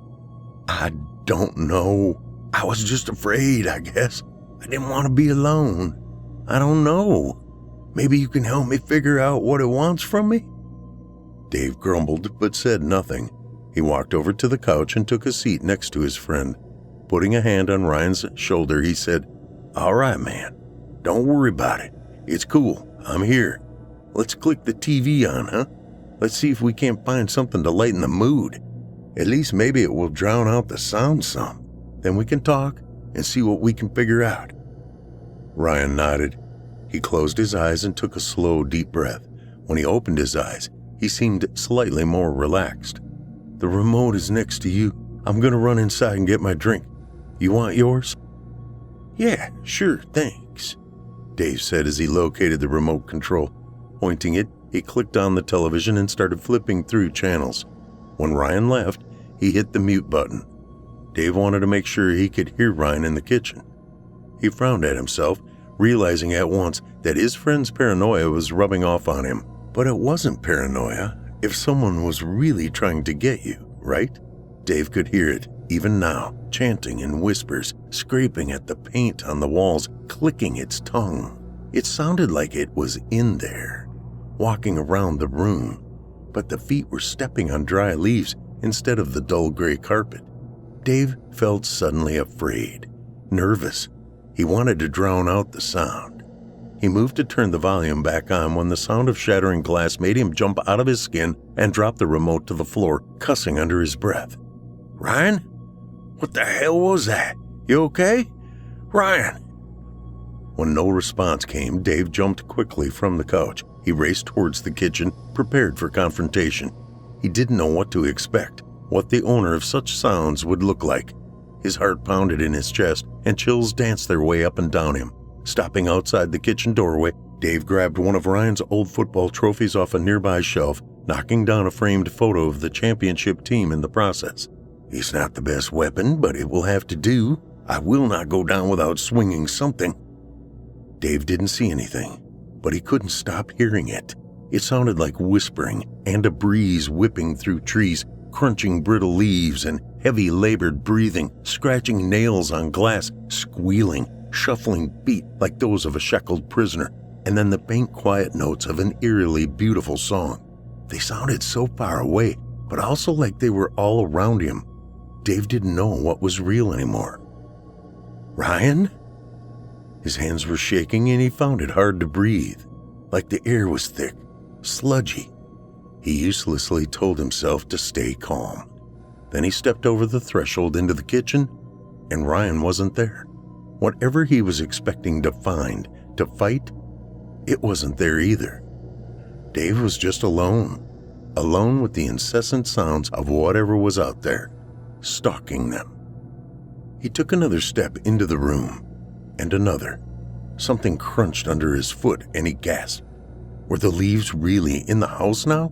"I don't know. I was just afraid, I guess. I didn't want to be alone. I don't know. Maybe you can help me figure out what it wants from me?" Dave grumbled but said nothing. He walked over to the couch and took a seat next to his friend. Putting a hand on Ryan's shoulder, he said, "All right, man. Don't worry about it. It's cool. I'm here. Let's click the TV on, huh? Let's see if we can't find something to lighten the mood. At least maybe it will drown out the sound some. Then we can talk and see what we can figure out." Ryan nodded. He closed his eyes and took a slow, deep breath. When he opened his eyes, he seemed slightly more relaxed. "The remote is next to you. I'm going to run inside and get my drink. You want yours?" "Yeah, sure, thanks," Dave said as he located the remote control. Pointing it, he clicked on the television and started flipping through channels. When Ryan left, he hit the mute button. Dave wanted to make sure he could hear Ryan in the kitchen. He frowned at himself, realizing at once that his friend's paranoia was rubbing off on him. But it wasn't paranoia if someone was really trying to get you, right? Dave could hear it, even now, chanting in whispers, scraping at the paint on the walls, clicking its tongue. It sounded like it was in there, walking around the room, but the feet were stepping on dry leaves instead of the dull gray carpet. Dave felt suddenly afraid, nervous. He wanted to drown out the sound. He moved to turn the volume back on when the sound of shattering glass made him jump out of his skin and drop the remote to the floor, cussing under his breath. "Ryan? What the hell was that? You okay? Ryan?" When no response came, Dave jumped quickly from the couch. He raced towards the kitchen, prepared for confrontation. He didn't know what to expect, what the owner of such sounds would look like. His heart pounded in his chest, and chills danced their way up and down him. Stopping outside the kitchen doorway, Dave grabbed one of Ryan's old football trophies off a nearby shelf, knocking down a framed photo of the championship team in the process. "It's not the best weapon, but it will have to do. I will not go down without swinging something." Dave didn't see anything, but he couldn't stop hearing it. It sounded like whispering and a breeze whipping through trees, crunching brittle leaves and heavy labored breathing, scratching nails on glass, squealing, shuffling beat like those of a shackled prisoner, and then the faint quiet notes of an eerily beautiful song. They sounded so far away, but also like they were all around him. Dave didn't know what was real anymore. "Ryan?" His hands were shaking and he found it hard to breathe, like the air was thick, sludgy. He uselessly told himself to stay calm. Then he stepped over the threshold into the kitchen, and Ryan wasn't there. Whatever he was expecting to find, to fight, it wasn't there either. Dave was just alone with the incessant sounds of whatever was out there, stalking them. He took another step into the room, and another. Something crunched under his foot, and he gasped. Were the leaves really in the house now?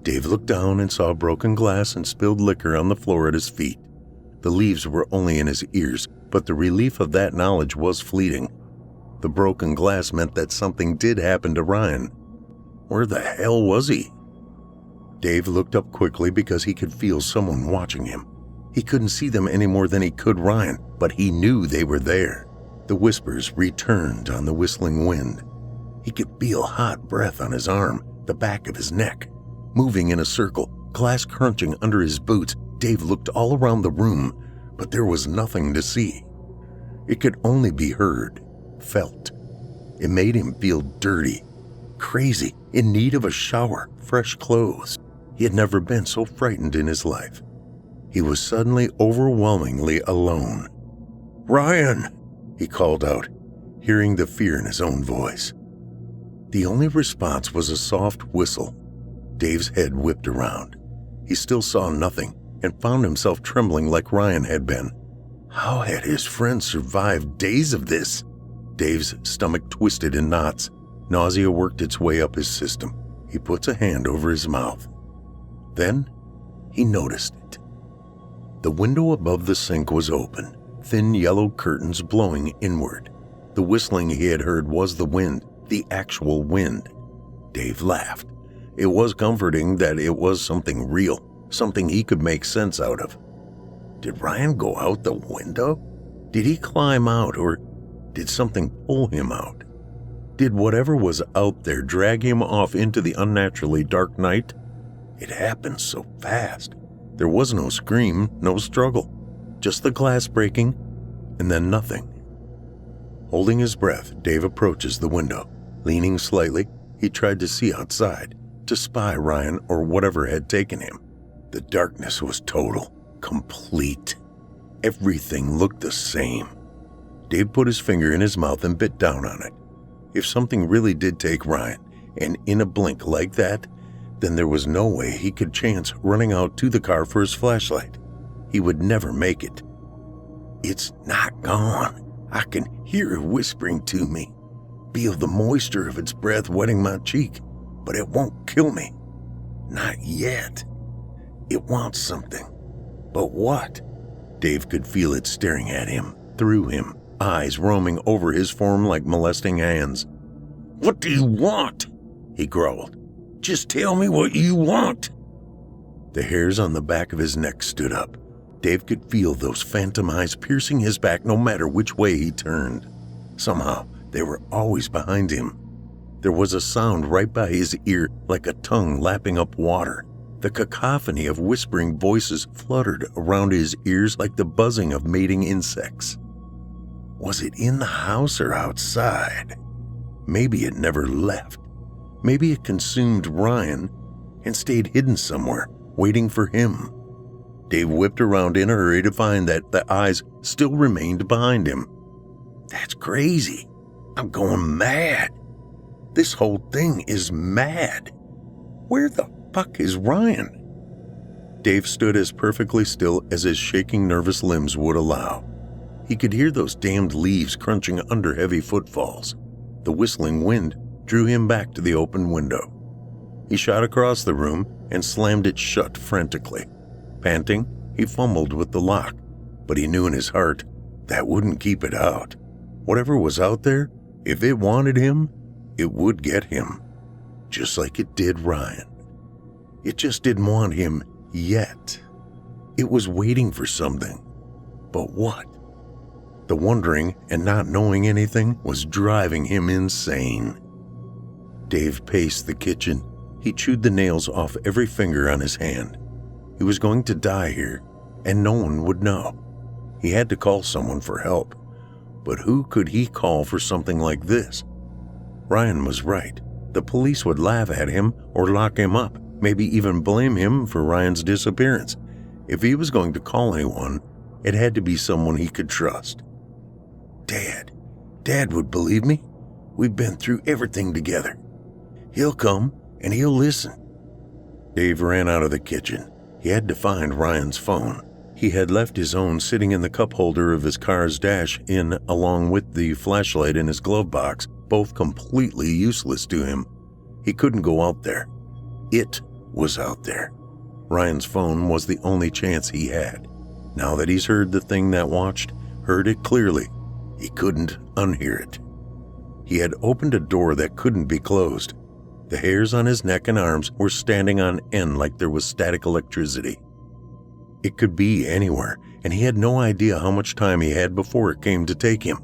Dave looked down and saw broken glass and spilled liquor on the floor at his feet. The leaves were only in his ears, but the relief of that knowledge was fleeting. The broken glass meant that something did happen to Ryan. Where the hell was he? Dave looked up quickly because he could feel someone watching him. He couldn't see them any more than he could Ryan, but he knew they were there. The whispers returned on the whistling wind. He could feel hot breath on his arm, the back of his neck. Moving in a circle, glass crunching under his boots, Dave looked all around the room, but there was nothing to see. It could only be heard, felt. It made him feel dirty. crazy, in need of a shower, fresh clothes. He had never been so frightened in his life. He was suddenly overwhelmingly alone. "Ryan!" he called out, hearing the fear in his own voice. The only response was a soft whistle. Dave's head whipped around. He still saw nothing and found himself trembling like Ryan had been. How had his friend survived days of this? Dave's stomach twisted in knots. Nausea worked its way up his system. He puts a hand over his mouth. Then he noticed it. The window above the sink was open, thin yellow curtains blowing inward. The whistling he had heard was the wind, the actual wind. Dave laughed. It was comforting that it was something real, something he could make sense out of. Did Ryan go out the window? Did he climb out, or did something pull him out? Did whatever was out there drag him off into the unnaturally dark night? It happened so fast. There was no scream, no struggle, just the glass breaking, and then nothing. Holding his breath, Dave approaches the window. Leaning slightly, he tried to see outside, to spy Ryan or whatever had taken him. The darkness was total, complete. Everything looked the same. Dave put his finger in his mouth and bit down on it. If something really did take Ryan, and in a blink like that, then there was no way he could chance running out to the car for his flashlight. He would never make it. It's not gone. I can hear it whispering to me. Feel the moisture of its breath wetting my cheek, but it won't kill me. Not yet. It wants something. But what? Dave could feel it staring at him, through him, eyes roaming over his form like molesting hands. "What do you want?" he growled. "Just tell me what you want." The hairs on the back of his neck stood up. Dave could feel those phantom eyes piercing his back no matter which way he turned. Somehow, they were always behind him. There was a sound right by his ear like a tongue lapping up water. The cacophony of whispering voices fluttered around his ears like the buzzing of mating insects. Was it in the house or outside? Maybe it never left. Maybe it consumed Ryan and stayed hidden somewhere, waiting for him. Dave whipped around in a hurry to find that the eyes still remained behind him. That's crazy. I'm going mad. This whole thing is mad. Where the fuck is Ryan? Dave stood as perfectly still as his shaking nervous limbs would allow. He could hear those damned leaves crunching under heavy footfalls. The whistling wind drew him back to the open window. He shot across the room and slammed it shut frantically. Panting, he fumbled with the lock, but he knew in his heart that wouldn't keep it out. Whatever was out there, if it wanted him, it would get him. Just like it did Ryan. It just didn't want him yet. It was waiting for something. But what? The wondering and not knowing anything was driving him insane. Dave paced the kitchen. He chewed the nails off every finger on his hand. He was going to die here, and no one would know. He had to call someone for help. But who could he call for something like this? Ryan was right. The police would laugh at him or lock him up, maybe even blame him for Ryan's disappearance. If he was going to call anyone, it had to be someone he could trust. Dad would believe me. We've been through everything together. He'll come and he'll listen. Dave ran out of the kitchen. He had to find Ryan's phone. He had left his own sitting in the cup holder of his car's dash along with the flashlight in his glove box, both completely useless to him. He couldn't go out there. It was out there. Ryan's phone was the only chance he had. Now that he's heard the thing that watched, heard it clearly, he couldn't unhear it. He had opened a door that couldn't be closed. The hairs on his neck and arms were standing on end like there was static electricity. It could be anywhere, and he had no idea how much time he had before it came to take him.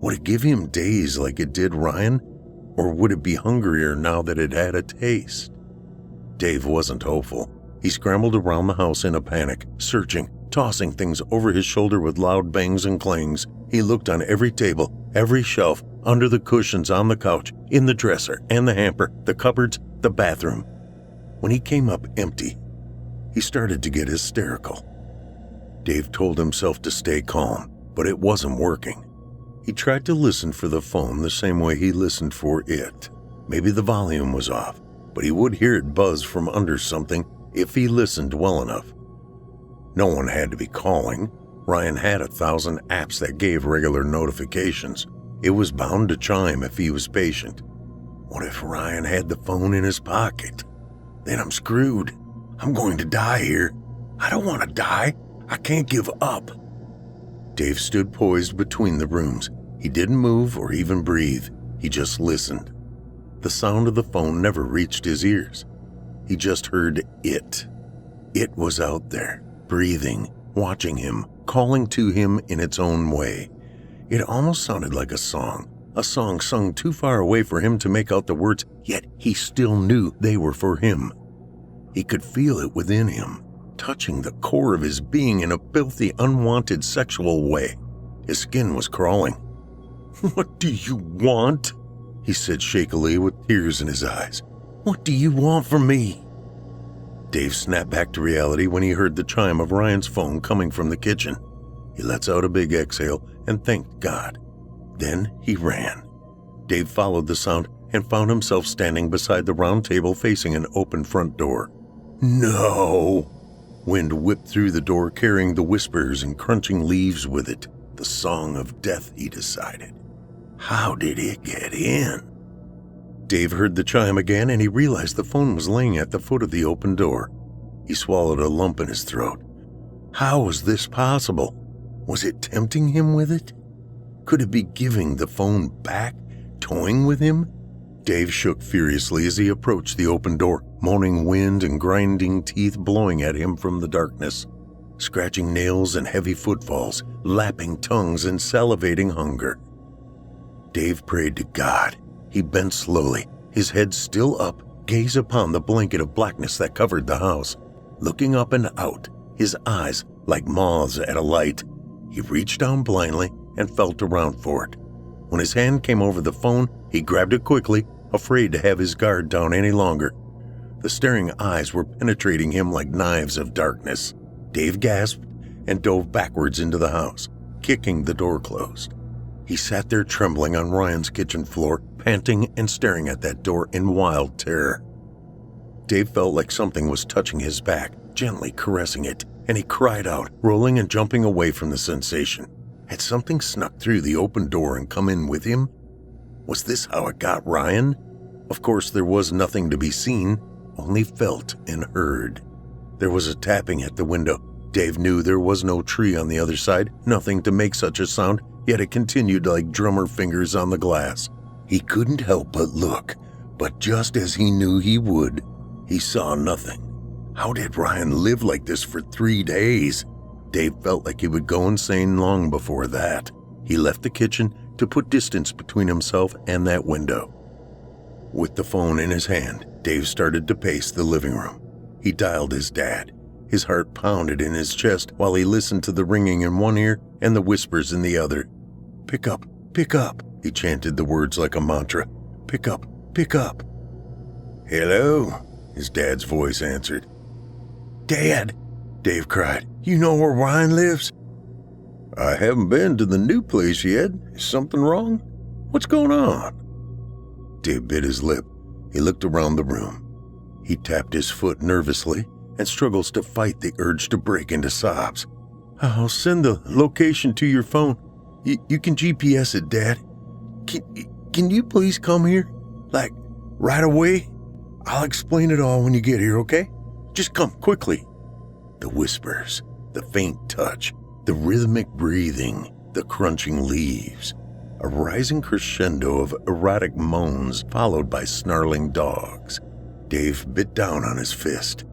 Would it give him days like it did Ryan? Or would it be hungrier now that it had a taste? Dave wasn't hopeful. He scrambled around the house in a panic, searching, tossing things over his shoulder with loud bangs and clangs. He looked on every table, every shelf, under the cushions, on the couch, in the dresser and the hamper, the cupboards, the bathroom. When he came up empty, he started to get hysterical. Dave told himself to stay calm, but it wasn't working. He tried to listen for the phone the same way he listened for it. Maybe the volume was off, but he would hear it buzz from under something if he listened well enough. No one had to be calling. Ryan had 1,000 apps that gave regular notifications. It was bound to chime if he was patient. What if Ryan had the phone in his pocket? Then I'm screwed. I'm going to die here. I don't want to die. I can't give up. Dave stood poised between the rooms. He didn't move or even breathe. He just listened. The sound of the phone never reached his ears. He just heard it. It was out there, breathing, watching him, calling to him in its own way. It almost sounded like a song sung too far away for him to make out the words, yet he still knew they were for him. He could feel it within him, touching the core of his being in a filthy, unwanted sexual way. His skin was crawling. "What do you want?" he said shakily with tears in his eyes. "What do you want from me?" Dave snapped back to reality when he heard the chime of Ryan's phone coming from the kitchen. He lets out a big exhale and thanked God. Then he ran. Dave followed the sound and found himself standing beside the round table facing an open front door. No! Wind whipped through the door, carrying the whispers and crunching leaves with it. The song of death, he decided. How did it get in? Dave heard the chime again, and he realized the phone was laying at the foot of the open door. He swallowed a lump in his throat. How was this possible? Was it tempting him with it? Could it be giving the phone back, toying with him? Dave shook furiously as he approached the open door, moaning wind and grinding teeth blowing at him from the darkness, scratching nails and heavy footfalls, lapping tongues and salivating hunger. Dave prayed to God. He bent slowly, his head still up, gaze upon the blanket of blackness that covered the house. Looking up and out, his eyes like moths at a light, he reached down blindly and felt around for it. When his hand came over the phone, he grabbed it quickly, afraid to have his guard down any longer. The staring eyes were penetrating him like knives of darkness. Dave gasped and dove backwards into the house, kicking the door closed. He sat there trembling on Ryan's kitchen floor, panting and staring at that door in wild terror. Dave felt like something was touching his back, gently caressing it, and he cried out, rolling and jumping away from the sensation. Had something snuck through the open door and come in with him? Was this how it got Ryan? Of course, there was nothing to be seen, only felt and heard. There was a tapping at the window. Dave knew there was no tree on the other side, nothing to make such a sound, yet it continued like drummer fingers on the glass. He couldn't help but look, but just as he knew he would, he saw nothing. How did Ryan live like this for 3 days? Dave felt like he would go insane long before that. He left the kitchen to put distance between himself and that window. With the phone in his hand, Dave started to pace the living room. He dialed his dad. His heart pounded in his chest while he listened to the ringing in one ear and the whispers in the other. Pick up, he chanted the words like a mantra. Pick up. Hello, his dad's voice answered. Dad, Dave cried. You know where Ryan lives? I haven't been to the new place yet. Is something wrong? What's going on? Dave bit his lip. He looked around the room. He tapped his foot nervously and struggles to fight the urge to break into sobs. I'll send the location to your phone. You can GPS it, Dad. Can you please come here? Like, right away? I'll explain it all when you get here, okay? Just come quickly. The whispers, the faint touch, the rhythmic breathing, the crunching leaves. A rising crescendo of erotic moans followed by snarling dogs. Dave bit down on his fist.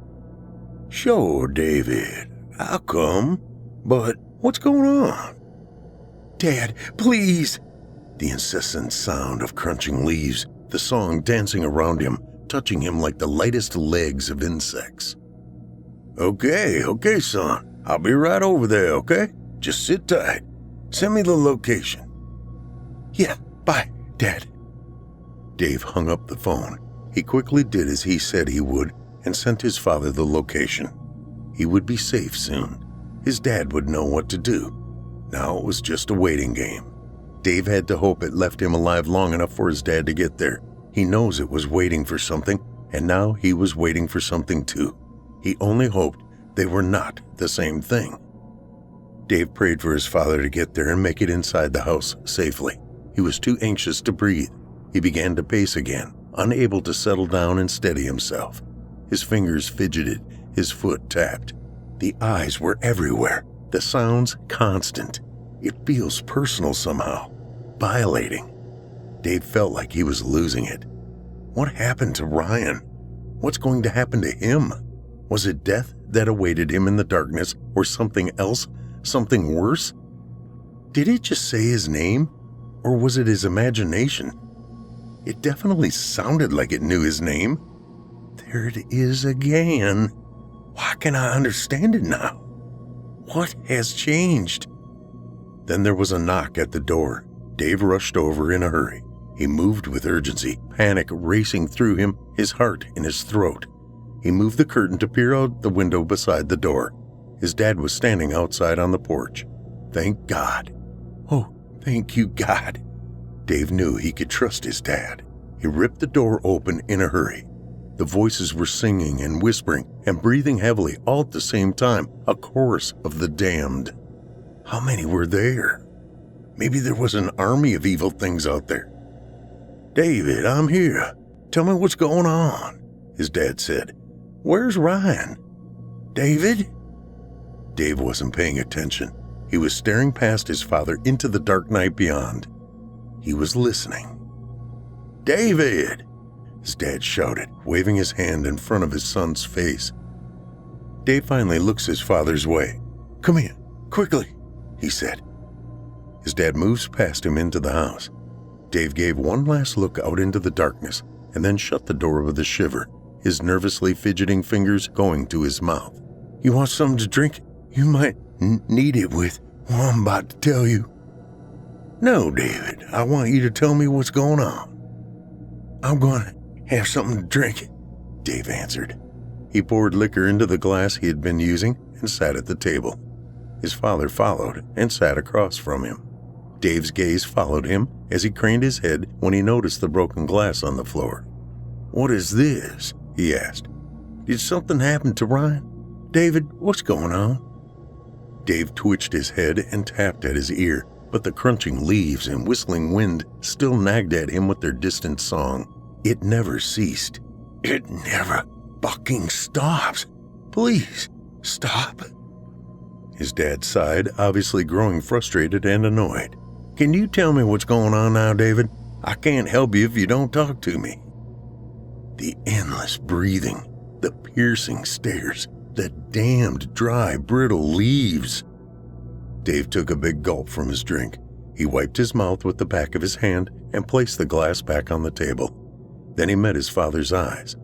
Sure, David, I'll come. But what's going on? Dad, please. The incessant sound of crunching leaves, the song dancing around him, touching him like the lightest legs of insects. Okay, son. I'll be right over there, okay? Just sit tight. Send me the location. Yeah, bye. Dad. Dave hung up the phone. He quickly did as he said he would and sent his father the location. He would be safe soon. His dad would know what to do. Now it was just a waiting game. Dave had to hope it left him alive long enough for his dad to get there. He knows it was waiting for something, and now he was waiting for something too. He only hoped they were not the same thing. Dave prayed for his father to get there and make it inside the house safely. He was too anxious to breathe. He began to pace again, unable to settle down and steady himself. His fingers fidgeted, his foot tapped. The eyes were everywhere, the sounds constant. It feels personal somehow, violating. Dave felt like he was losing it. What happened to Ryan? What's going to happen to him? Was it death that awaited him in the darkness, or something else, something worse? Did it just say his name, or was it his imagination? It definitely sounded like it knew his name. There it is again. Why can I understand it now? What has changed? Then there was a knock at the door. Dave rushed over in a hurry. He moved with urgency, panic racing through him, his heart in his throat. He moved the curtain to peer out the window beside the door. His dad was standing outside on the porch. Thank God. Oh, thank you, God. Dave knew he could trust his dad. He ripped the door open in a hurry. The voices were singing and whispering and breathing heavily all at the same time, a chorus of the damned. How many were there? Maybe there was an army of evil things out there. David, I'm here. Tell me what's going on, his dad said. Where's Ryan? David? Dave wasn't paying attention. He was staring past his father into the dark night beyond. He was listening. David! His dad shouted, waving his hand in front of his son's face. Dave finally looks his father's way. Come in, quickly, he said. His dad moves past him into the house. Dave gave one last look out into the darkness and then shut the door with a shiver, his nervously fidgeting fingers going to his mouth. You want something to drink? You might need it with what I'm about to tell you. No, David, I want you to tell me what's going on. I'm going to have something to drink, Dave answered. He poured liquor into the glass he had been using and sat at the table. His father followed and sat across from him. Dave's gaze followed him as he craned his head when he noticed the broken glass on the floor. What is this? He asked. Did something happen to Ryan? David, what's going on? Dave twitched his head and tapped at his ear, but the crunching leaves and whistling wind still nagged at him with their distant song. It never ceased. It never fucking stops. Please, stop. His dad sighed, obviously growing frustrated and annoyed. Can you tell me what's going on now, David? I can't help you if you don't talk to me. The endless breathing, the piercing stares, the damned dry, brittle leaves. Dave took a big gulp from his drink. He wiped his mouth with the back of his hand and placed the glass back on the table. Then he met his father's eyes.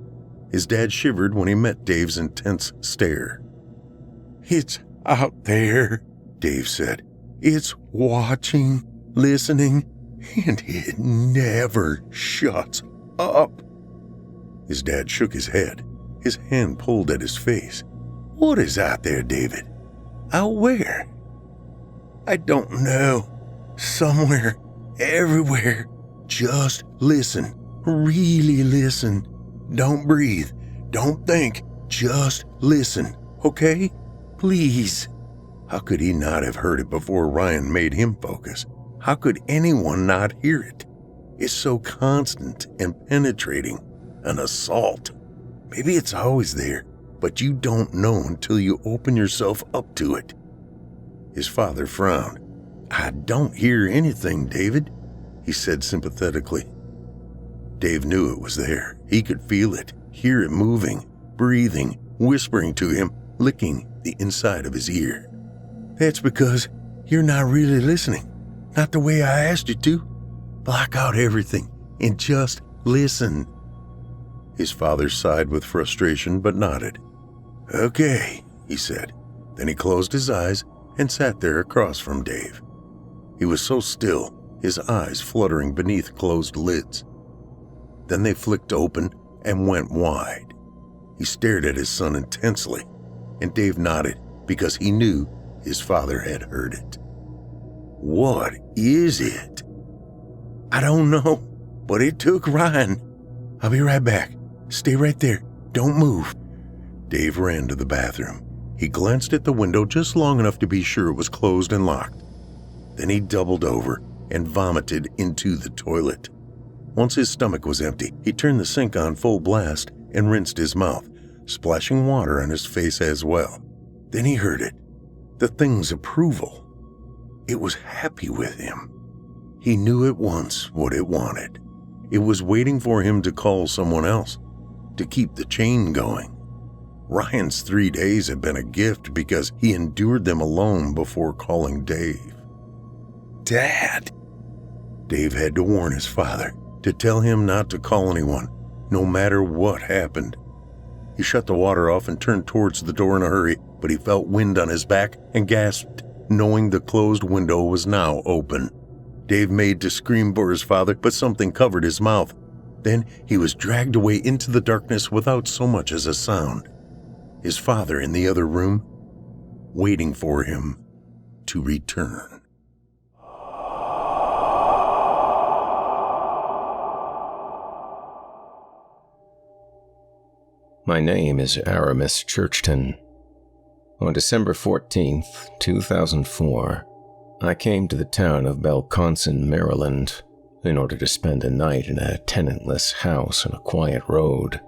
His dad shivered when he met Dave's intense stare. It's out there, Dave said. It's watching, listening, and it never shuts up. His dad shook his head. His hand pulled at his face. What is out there, David? Out where? I don't know. Somewhere, everywhere. Just listen. Really listen. Don't breathe. Don't think. Just listen, okay? Please. How could he not have heard it before Ryan made him focus? How could anyone not hear it? It's so constant and penetrating. An assault. Maybe it's always there, but you don't know until you open yourself up to it. His father frowned. I don't hear anything, David, he said sympathetically. Dave knew it was there. He could feel it, hear it moving, breathing, whispering to him, licking the inside of his ear. That's because you're not really listening. Not the way I asked you to. Block out everything and just listen. His father sighed with frustration but nodded. Okay, he said. Then he closed his eyes and sat there across from Dave. He was so still, his eyes fluttering beneath closed lids. Then they flicked open and went wide. He stared at his son intensely, and Dave nodded because he knew his father had heard it. What is it? I don't know, but it took Ryan. I'll be right back. Stay right there. Don't move. Dave ran to the bathroom. He glanced at the window just long enough to be sure it was closed and locked. Then he doubled over and vomited into the toilet. Once his stomach was empty, he turned the sink on full blast and rinsed his mouth, splashing water on his face as well. Then he heard it. The thing's approval. It was happy with him. He knew at once what it wanted. It was waiting for him to call someone else, to keep the chain going. Ryan's 3 days had been a gift because he endured them alone before calling Dave. Dad! Dave had to warn his father, to tell him not to call anyone, no matter what happened. He shut the water off and turned towards the door in a hurry, but he felt wind on his back and gasped, knowing the closed window was now open. Dave made to scream for his father, but something covered his mouth. Then he was dragged away into the darkness without so much as a sound. His father in the other room, waiting for him to return. My name is Aramis Churchton. On December 14th, 2004, I came to the town of Belconson, Maryland, in order to spend a night in a tenantless house on a quiet road.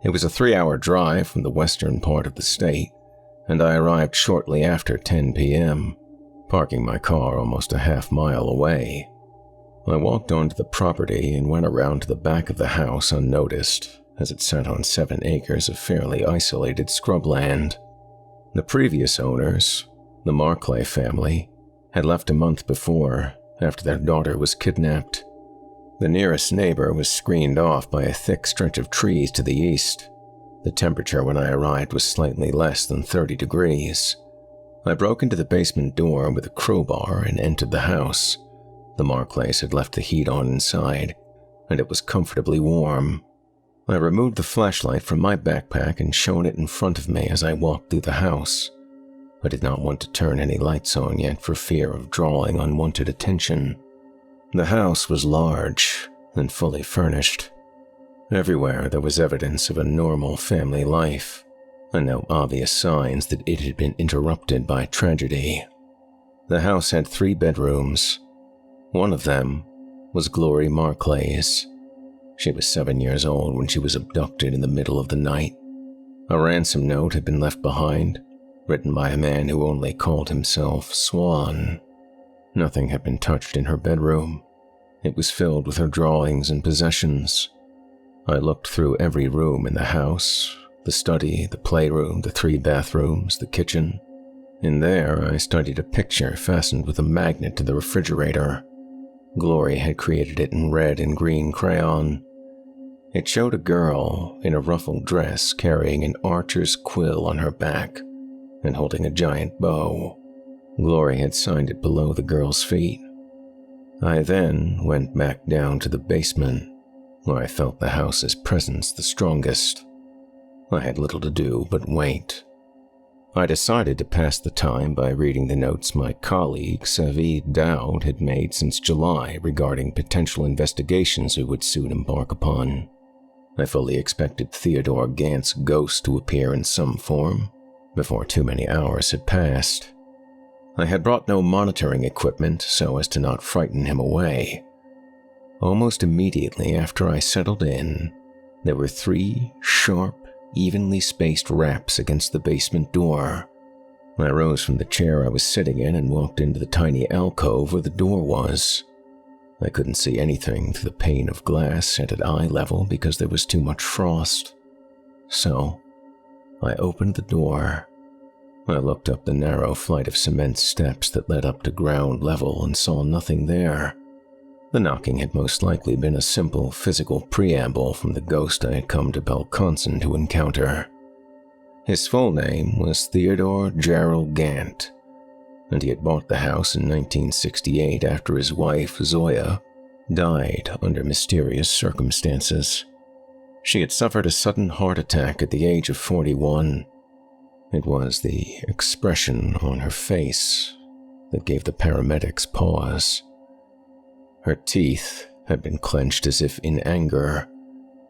It was a 3-hour drive from the western part of the state, and I arrived shortly after 10 p.m., parking my car almost a half-mile away. I walked onto the property and went around to the back of the house unnoticed, as it sat on 7 acres of fairly isolated scrubland. The previous owners, the Marclay family, had left a month before, after their daughter was kidnapped. The nearest neighbor was screened off by a thick stretch of trees to the east. The temperature when I arrived was slightly less than 30 degrees. I broke into the basement door with a crowbar and entered the house. The Marclays had left the heat on inside, and it was comfortably warm. I removed the flashlight from my backpack and shone it in front of me as I walked through the house. I did not want to turn any lights on yet for fear of drawing unwanted attention. The house was large and fully furnished. Everywhere there was evidence of a normal family life, and no obvious signs that it had been interrupted by tragedy. The house had 3 bedrooms. One of them was Glory Marclay's. She was 7 years old when she was abducted in the middle of the night. A ransom note had been left behind, written by a man who only called himself Swan. Nothing had been touched in her bedroom. It was filled with her drawings and possessions. I looked through every room in the house, the study, the playroom, the 3 bathrooms, the kitchen. In there, I studied a picture fastened with a magnet to the refrigerator. Glory had created it in red and green crayon. It showed a girl in a ruffled dress carrying an archer's quill on her back and holding a giant bow. Glory had signed it below the girl's feet. I then went back down to the basement, where I felt the house's presence the strongest. I had little to do but wait. I decided to pass the time by reading the notes my colleague, Savid Dowd, had made since July regarding potential investigations we would soon embark upon. I fully expected Theodore Gant's ghost to appear in some form before too many hours had passed. I had brought no monitoring equipment so as to not frighten him away. Almost immediately after I settled in, there were 3 sharp, evenly spaced raps against the basement door. I rose from the chair I was sitting in and walked into the tiny alcove where the door was. I couldn't see anything through the pane of glass set at eye level because there was too much frost. So, I opened the door. I looked up the narrow flight of cement steps that led up to ground level and saw nothing there. The knocking had most likely been a simple physical preamble from the ghost I had come to Belconson to encounter. His full name was Theodore Gerald Gant, and he had bought the house in 1968 after his wife, Zoya, died under mysterious circumstances. She had suffered a sudden heart attack at the age of 41. It was the expression on her face that gave the paramedics pause. Her teeth had been clenched as if in anger,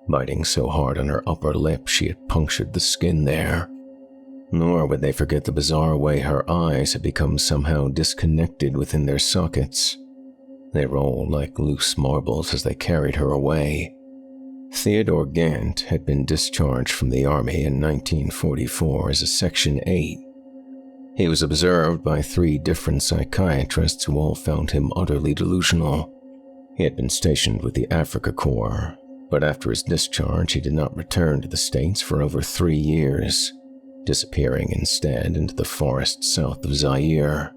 biting so hard on her upper lip she had punctured the skin there. Nor would they forget the bizarre way her eyes had become somehow disconnected within their sockets. They rolled like loose marbles as they carried her away. Theodore Gant had been discharged from the army in 1944 as a Section 8. He was observed by 3 different psychiatrists who all found him utterly delusional. He had been stationed with the Africa Corps, but after his discharge he did not return to the States for over 3 years, disappearing instead into the forests south of Zaire.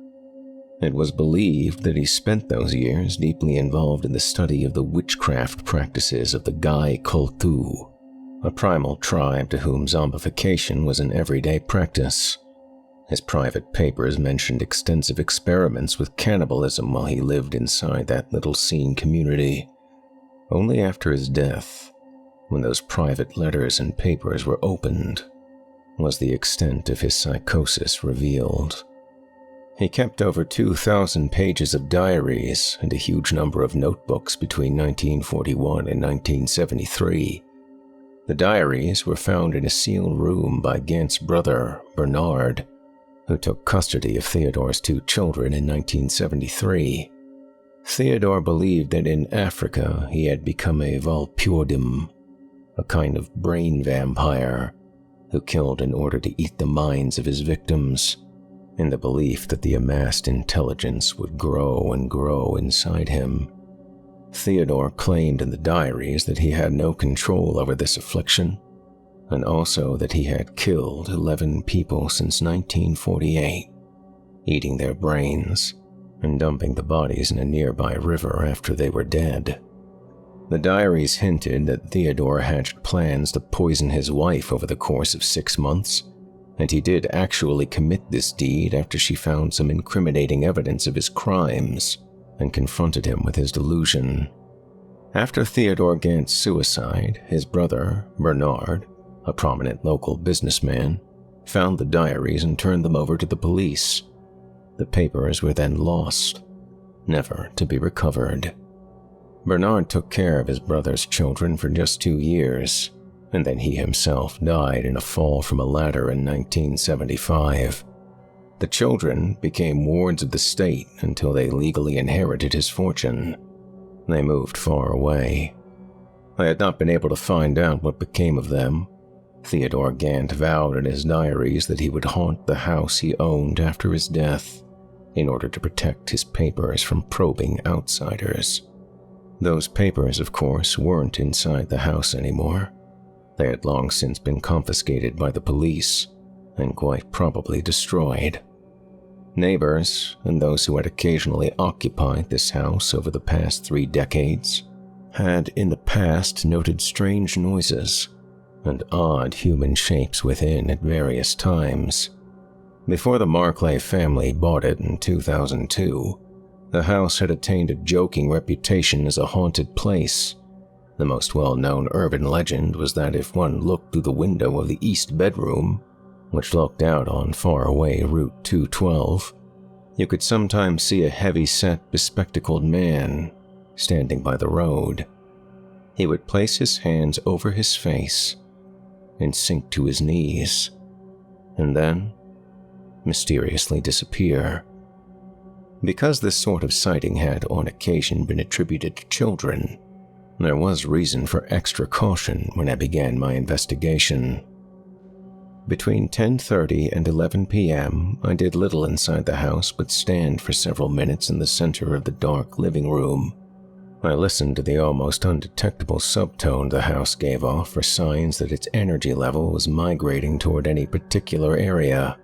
It was believed that he spent those years deeply involved in the study of the witchcraft practices of the Gai Kultu, a primal tribe to whom zombification was an everyday practice. His private papers mentioned extensive experiments with cannibalism while he lived inside that little scene community. Only after his death, when those private letters and papers were opened, was the extent of his psychosis revealed. He kept over 2,000 pages of diaries and a huge number of notebooks between 1941 and 1973. The diaries were found in a sealed room by Gant's brother, Bernard, who took custody of Theodore's 2 children in 1973. Theodore believed that in Africa he had become a Valpurdim, a kind of brain vampire, who killed in order to eat the minds of his victims, in the belief that the amassed intelligence would grow and grow inside him. Theodore claimed in the diaries that he had no control over this affliction, and also that he had killed 11 people since 1948, eating their brains and dumping the bodies in a nearby river after they were dead. The diaries hinted that Theodore hatched plans to poison his wife over the course of 6 months, and he did actually commit this deed after she found some incriminating evidence of his crimes and confronted him with his delusion. After Theodore Gant's suicide, his brother, Bernard, a prominent local businessman, found the diaries and turned them over to the police. The papers were then lost, never to be recovered. Bernard took care of his brother's children for just 2 years, and then he himself died in a fall from a ladder in 1975. The children became wards of the state until they legally inherited his fortune. They moved far away. I had not been able to find out what became of them. Theodore Gant vowed in his diaries that he would haunt the house he owned after his death in order to protect his papers from probing outsiders. Those papers, of course, weren't inside the house anymore. They had long since been confiscated by the police and quite probably destroyed. Neighbors and those who had occasionally occupied this house over the past 3 decades had in the past noted strange noises and odd human shapes within at various times. Before the Marclay family bought it in 2002, the house had attained a joking reputation as a haunted place. The most well-known urban legend was that if one looked through the window of the east bedroom, which looked out on faraway Route 212, you could sometimes see a heavy-set, bespectacled man standing by the road. He would place his hands over his face and sink to his knees, and then mysteriously disappear. Because this sort of sighting had on occasion been attributed to children, there was reason for extra caution when I began my investigation. Between 10:30 and 11 p.m., I did little inside the house but stand for several minutes in the center of the dark living room. I listened to the almost undetectable subtone the house gave off for signs that its energy level was migrating toward any particular area.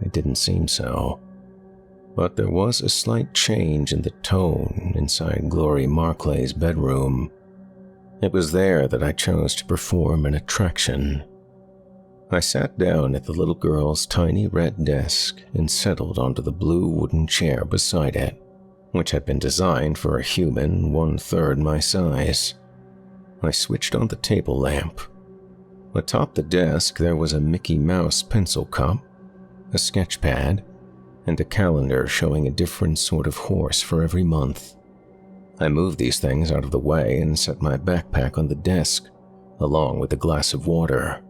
It didn't seem so. But there was a slight change in the tone inside Glory Marclay's bedroom. It was there that I chose to perform an attraction. I sat down at the little girl's tiny red desk and settled onto the blue wooden chair beside it, which had been designed for a human 1/3 my size. I switched on the table lamp. Atop the desk there was a Mickey Mouse pencil cup, a sketch pad, and a calendar showing a different sort of horse for every month. I moved these things out of the way and set my backpack on the desk, along with a glass of water.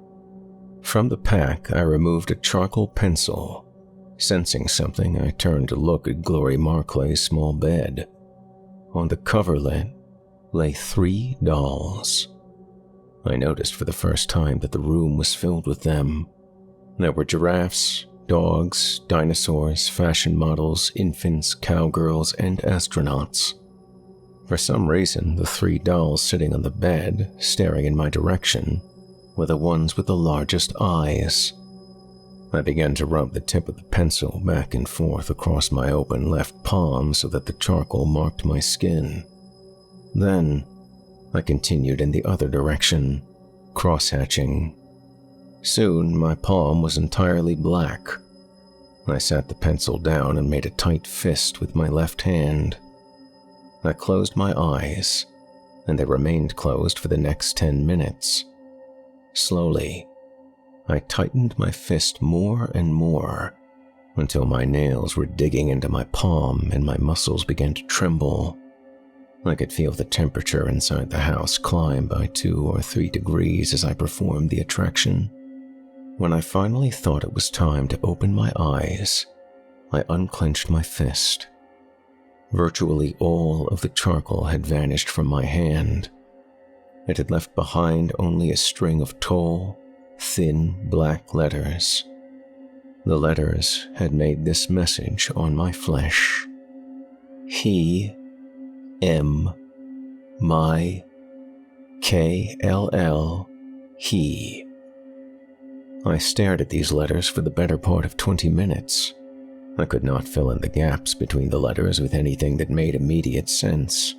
From the pack, I removed a charcoal pencil. Sensing something, I turned to look at Glory Marclay's small bed. On the coverlet lay 3 dolls. I noticed for the first time that the room was filled with them. There were giraffes, dogs, dinosaurs, fashion models, infants, cowgirls, and astronauts. For some reason, the 3 dolls sitting on the bed, staring in my direction, were the ones with the largest eyes. I began to rub the tip of the pencil back and forth across my open left palm so that the charcoal marked my skin. Then, I continued in the other direction, cross-hatching. Soon, my palm was entirely black. I sat the pencil down and made a tight fist with my left hand. I closed my eyes, and they remained closed for the next 10 minutes. Slowly, I tightened my fist more and more until my nails were digging into my palm and my muscles began to tremble. I could feel the temperature inside the house climb by 2 or 3 degrees as I performed the attraction. When I finally thought it was time to open my eyes, I unclenched my fist. Virtually all of the charcoal had vanished from my hand. It had left behind only a string of tall, thin black letters. The letters had made this message on my flesh. He, M, my, KLL, he. I stared at these letters for the better part of 20 minutes. I could not fill in the gaps between the letters with anything that made immediate sense.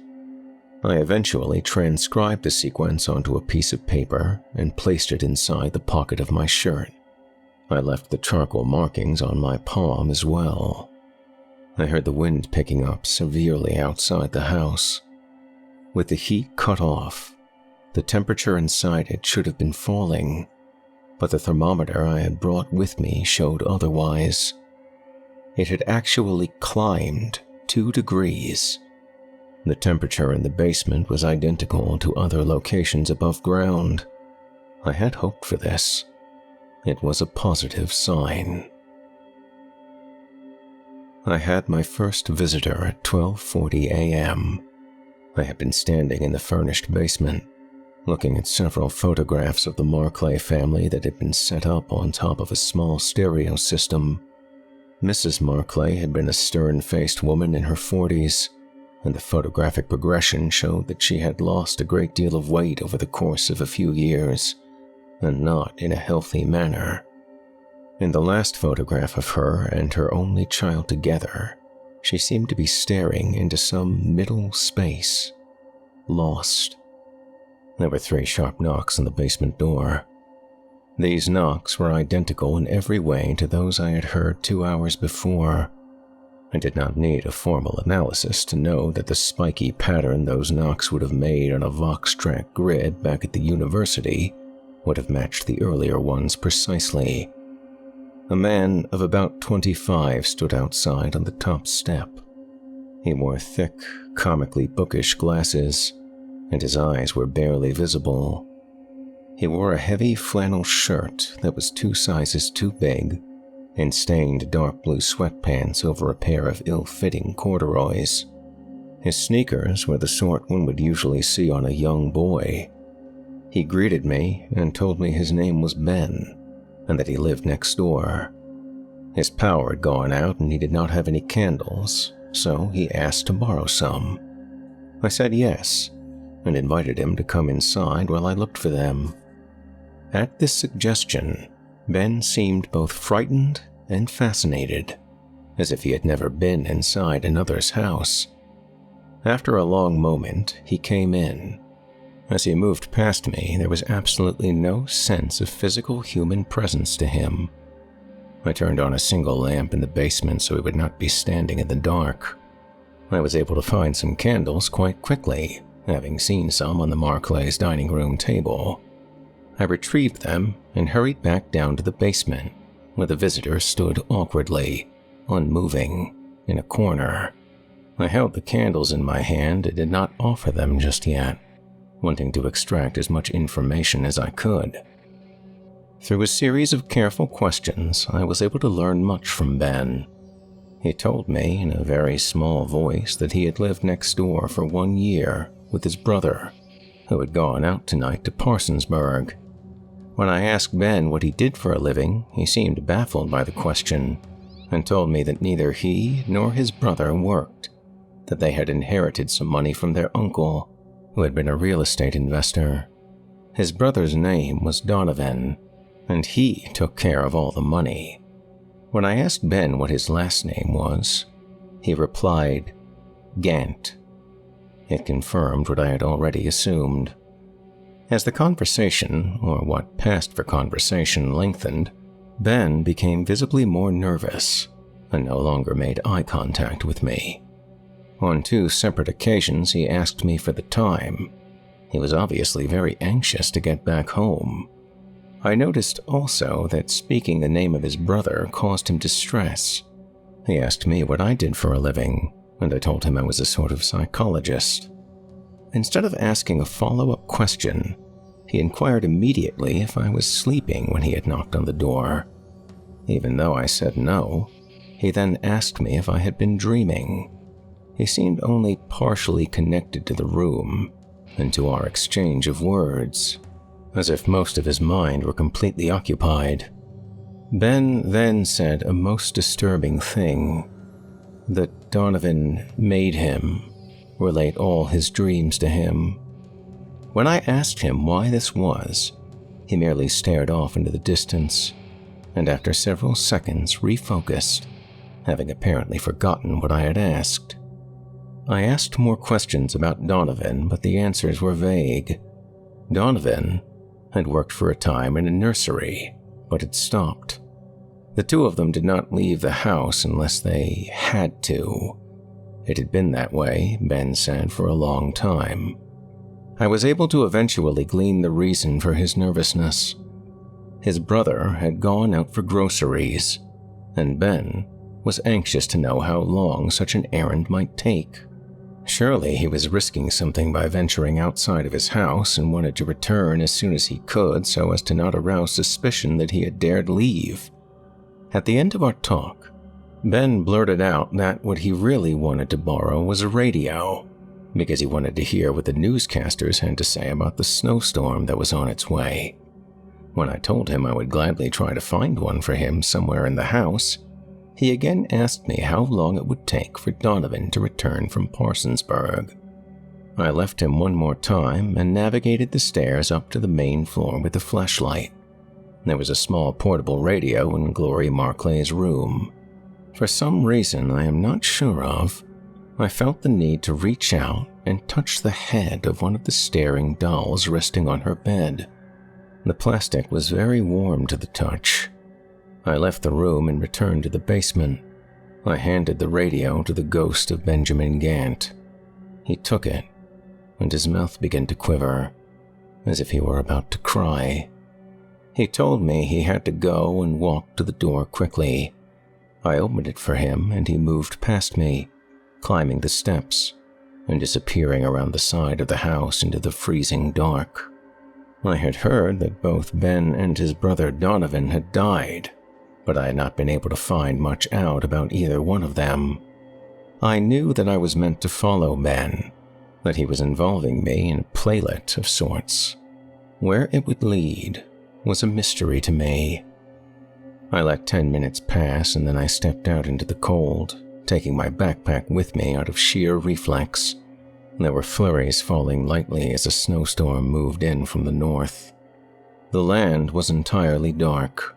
I eventually transcribed the sequence onto a piece of paper and placed it inside the pocket of my shirt. I left the charcoal markings on my palm as well. I heard the wind picking up severely outside the house. With the heat cut off, the temperature inside it should have been falling, but the thermometer I had brought with me showed otherwise. It had actually climbed 2 degrees. The temperature in the basement was identical to other locations above ground. I had hoped for this. It was a positive sign. I had my first visitor at 12:40 a.m. I had been standing in the furnished basement, looking at several photographs of the Marclay family that had been set up on top of a small stereo system. Mrs. Marclay had been a stern-faced woman in her 40s, and the photographic progression showed that she had lost a great deal of weight over the course of a few years, and not in a healthy manner. In the last photograph of her and her only child together, she seemed to be staring into some middle space, lost. There were 3 sharp knocks on the basement door. These knocks were identical in every way to those I had heard 2 hours before. I did not need a formal analysis to know that the spiky pattern those knocks would have made on a Vox-Track grid back at the university would have matched the earlier ones precisely. A man of about 25 stood outside on the top step. He wore thick, comically bookish glasses, and his eyes were barely visible. He wore a heavy flannel shirt that was 2 sizes too big, and stained dark blue sweatpants over a pair of ill-fitting corduroys. His sneakers were the sort one would usually see on a young boy. He greeted me and told me his name was Ben, and that he lived next door. His power had gone out and he did not have any candles, so he asked to borrow some. I said yes, and invited him to come inside while I looked for them. At this suggestion, Ben seemed both frightened and fascinated, as if he had never been inside another's house. After a long moment, he came in, As he moved past me, there was absolutely no sense of physical human presence to him. I turned on a single lamp in the basement so he would not be standing in the dark. I was able to find some candles quite quickly, having seen some on the Marclay's dining room table. I retrieved them and hurried back down to the basement, where the visitor stood awkwardly, unmoving, in a corner. I held the candles in my hand and did not offer them just yet, wanting to extract as much information as I could. Through a series of careful questions, I was able to learn much from Ben. He told me in a very small voice that he had lived next door for 1 year with his brother, who had gone out tonight to Parsonsburg. When I asked Ben what he did for a living, he seemed baffled by the question and told me that neither he nor his brother worked, that they had inherited some money from their uncle, who had been a real estate investor. His brother's name was Donovan, and he took care of all the money. When I asked Ben what his last name was, he replied, Gant. It confirmed what I had already assumed. As the conversation, or what passed for conversation, lengthened, Ben became visibly more nervous and no longer made eye contact with me. On 2 separate occasions, he asked me for the time. He was obviously very anxious to get back home. I noticed also that speaking the name of his brother caused him distress. He asked me what I did for a living, and I told him I was a sort of psychologist. Instead of asking a follow-up question, he inquired immediately if I was sleeping when he had knocked on the door. Even though I said no, he then asked me if I had been dreaming. He seemed only partially connected to the room and to our exchange of words, as if most of his mind were completely occupied. Ben then said a most disturbing thing, that Donovan made him relate all his dreams to him. When I asked him why this was, he merely stared off into the distance, and after several seconds refocused, having apparently forgotten what I had asked. I asked more questions about Donovan, but the answers were vague. Donovan had worked for a time in a nursery, but had stopped. The 2 of them did not leave the house unless they had to. It had been that way, Ben said, for a long time. I was able to eventually glean the reason for his nervousness. His brother had gone out for groceries, and Ben was anxious to know how long such an errand might take. Surely he was risking something by venturing outside of his house and wanted to return as soon as he could so as to not arouse suspicion that he had dared leave. At the end of our talk, Ben blurted out that what he really wanted to borrow was a radio, because he wanted to hear what the newscasters had to say about the snowstorm that was on its way. When I told him I would gladly try to find one for him somewhere in the house, he again asked me how long it would take for Donovan to return from Parsonsburg. I left him one more time and navigated the stairs up to the main floor with a flashlight. There was a small portable radio in Glory Marclay's room. For some reason I am not sure of, I felt the need to reach out and touch the head of one of the staring dolls resting on her bed. The plastic was very warm to the touch. I left the room and returned to the basement. I handed the radio to the ghost of Benjamin Gant. He took it, and his mouth began to quiver, as if he were about to cry. He told me he had to go and walked to the door quickly. I opened it for him, and he moved past me, climbing the steps and disappearing around the side of the house into the freezing dark. I had heard that both Ben and his brother Donovan had died, but I had not been able to find much out about either one of them. I knew that I was meant to follow Ben, that he was involving me in a playlet of sorts. Where it would lead was a mystery to me. I let 10 minutes pass and then I stepped out into the cold, taking my backpack with me out of sheer reflex. There were flurries falling lightly as a snowstorm moved in from the north. The land was entirely dark.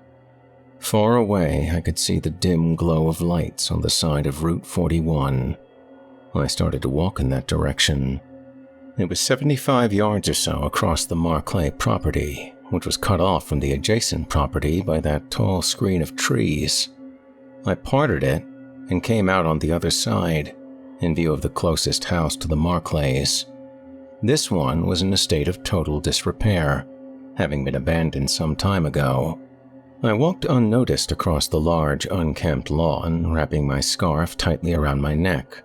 Far away, I could see the dim glow of lights on the side of Route 41. I started to walk in that direction. It was 75 yards or so across the Marclay property, which was cut off from the adjacent property by that tall screen of trees. I parted it and came out on the other side, in view of the closest house to the Marclays. This one was in a state of total disrepair, having been abandoned some time ago. I walked unnoticed across the large, unkempt lawn, wrapping my scarf tightly around my neck.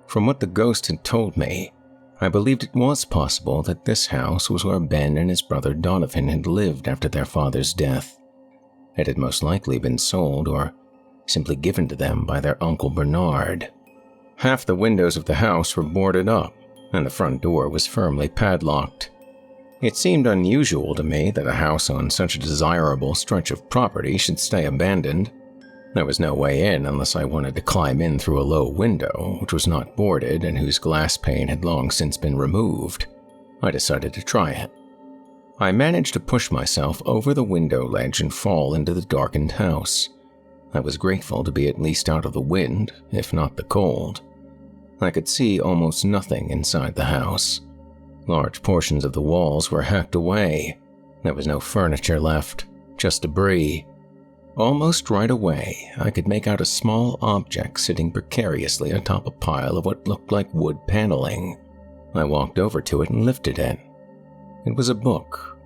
From what the ghost had told me, I believed it was possible that this house was where Ben and his brother Donovan had lived after their father's death. It had most likely been sold or simply given to them by their Uncle Bernard. Half the windows of the house were boarded up, and the front door was firmly padlocked. It seemed unusual to me that a house on such a desirable stretch of property should stay abandoned. There was no way in unless I wanted to climb in through a low window, which was not boarded and whose glass pane had long since been removed. I decided to try it. I managed to push myself over the window ledge and fall into the darkened house. I was grateful to be at least out of the wind, if not the cold. I could see almost nothing inside the house. Large portions of the walls were hacked away. There was no furniture left, just debris. Almost right away, I could make out a small object sitting precariously atop a pile of what looked like wood paneling. I walked over to it and lifted it. It was a book,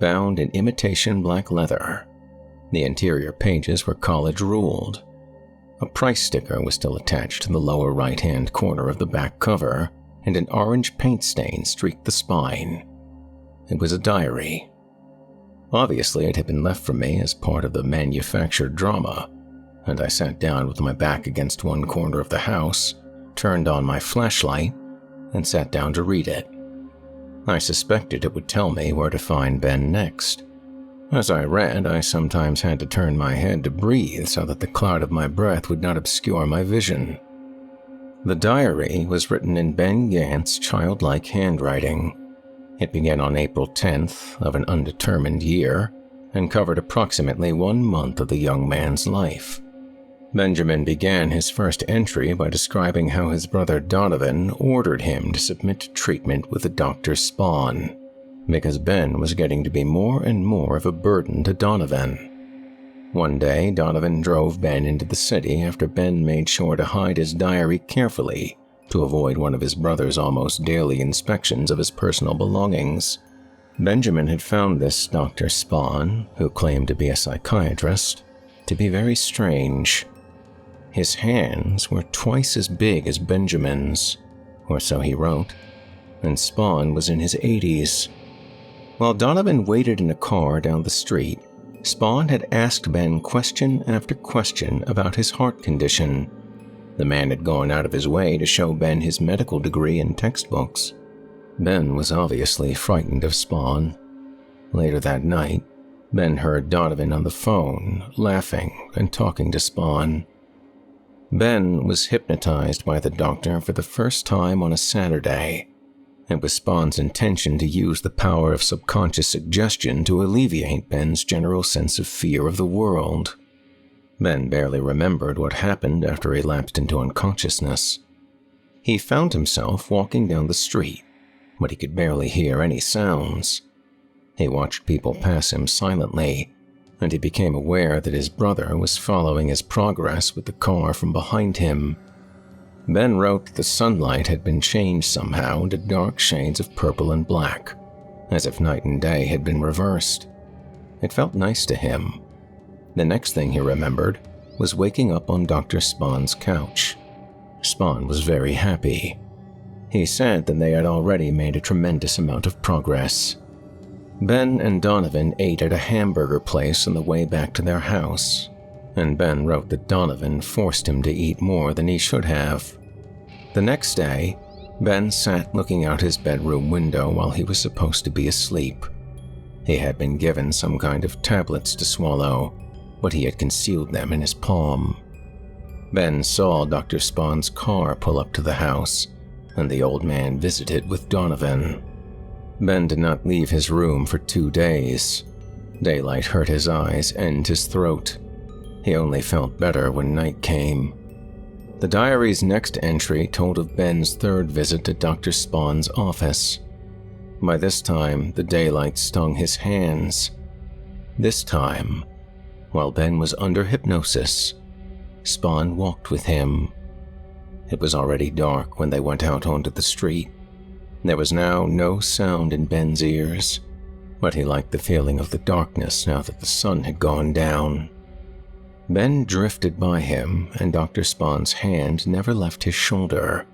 bound in imitation black leather. The interior pages were college-ruled. A price sticker was still attached to the lower right-hand corner of the back cover, and an orange paint stain streaked the spine. It was a diary. Obviously, it had been left for me as part of the manufactured drama, and I sat down with my back against one corner of the house, turned on my flashlight, and sat down to read it. I suspected it would tell me where to find Ben next. As I read, I sometimes had to turn my head to breathe so that the cloud of my breath would not obscure my vision. The diary was written in Ben Gant's childlike handwriting. It began on April 10th of an undetermined year and covered approximately 1 month of the young man's life. Benjamin began his first entry by describing how his brother Donovan ordered him to submit to treatment with Dr. Spawn, because Ben was getting to be more and more of a burden to Donovan. One day, Donovan drove Ben into the city after Ben made sure to hide his diary carefully to avoid one of his brother's almost daily inspections of his personal belongings. Benjamin had found this Dr. Spawn, who claimed to be a psychiatrist, to be very strange. His hands were twice as big as Benjamin's, or so he wrote, and Spawn was in his 80s. While Donovan waited in a car down the street, Spawn had asked Ben question after question about his heart condition. The man had gone out of his way to show Ben his medical degree and textbooks. Ben was obviously frightened of Spawn. Later that night, Ben heard Donovan on the phone, laughing and talking to Spawn. Ben was hypnotized by the doctor for the first time on a Saturday. It was Spawn's intention to use the power of subconscious suggestion to alleviate Ben's general sense of fear of the world. Ben barely remembered what happened after he lapsed into unconsciousness. He found himself walking down the street, but he could barely hear any sounds. He watched people pass him silently, and he became aware that his brother was following his progress with the car from behind him. Ben wrote that the sunlight had been changed somehow to dark shades of purple and black, as if night and day had been reversed. It felt nice to him. The next thing he remembered was waking up on Dr. Spawn's couch. Spawn was very happy. He said that they had already made a tremendous amount of progress. Ben and Donovan ate at a hamburger place on the way back to their house, and Ben wrote that Donovan forced him to eat more than he should have. The next day, Ben sat looking out his bedroom window while he was supposed to be asleep. He had been given some kind of tablets to swallow, but he had concealed them in his palm. Ben saw Dr. Spawn's car pull up to the house, and the old man visited with Donovan. Ben did not leave his room for 2 days. Daylight hurt his eyes and his throat. He only felt better when night came. The diary's next entry told of Ben's third visit to Dr. Spawn's office. By this time, the daylight stung his hands. This time, while Ben was under hypnosis, Spawn walked with him. It was already dark when they went out onto the street. There was now no sound in Ben's ears, but he liked the feeling of the darkness now that the sun had gone down. Ben drifted by him, and Dr. Spawn's hand never left his shoulder.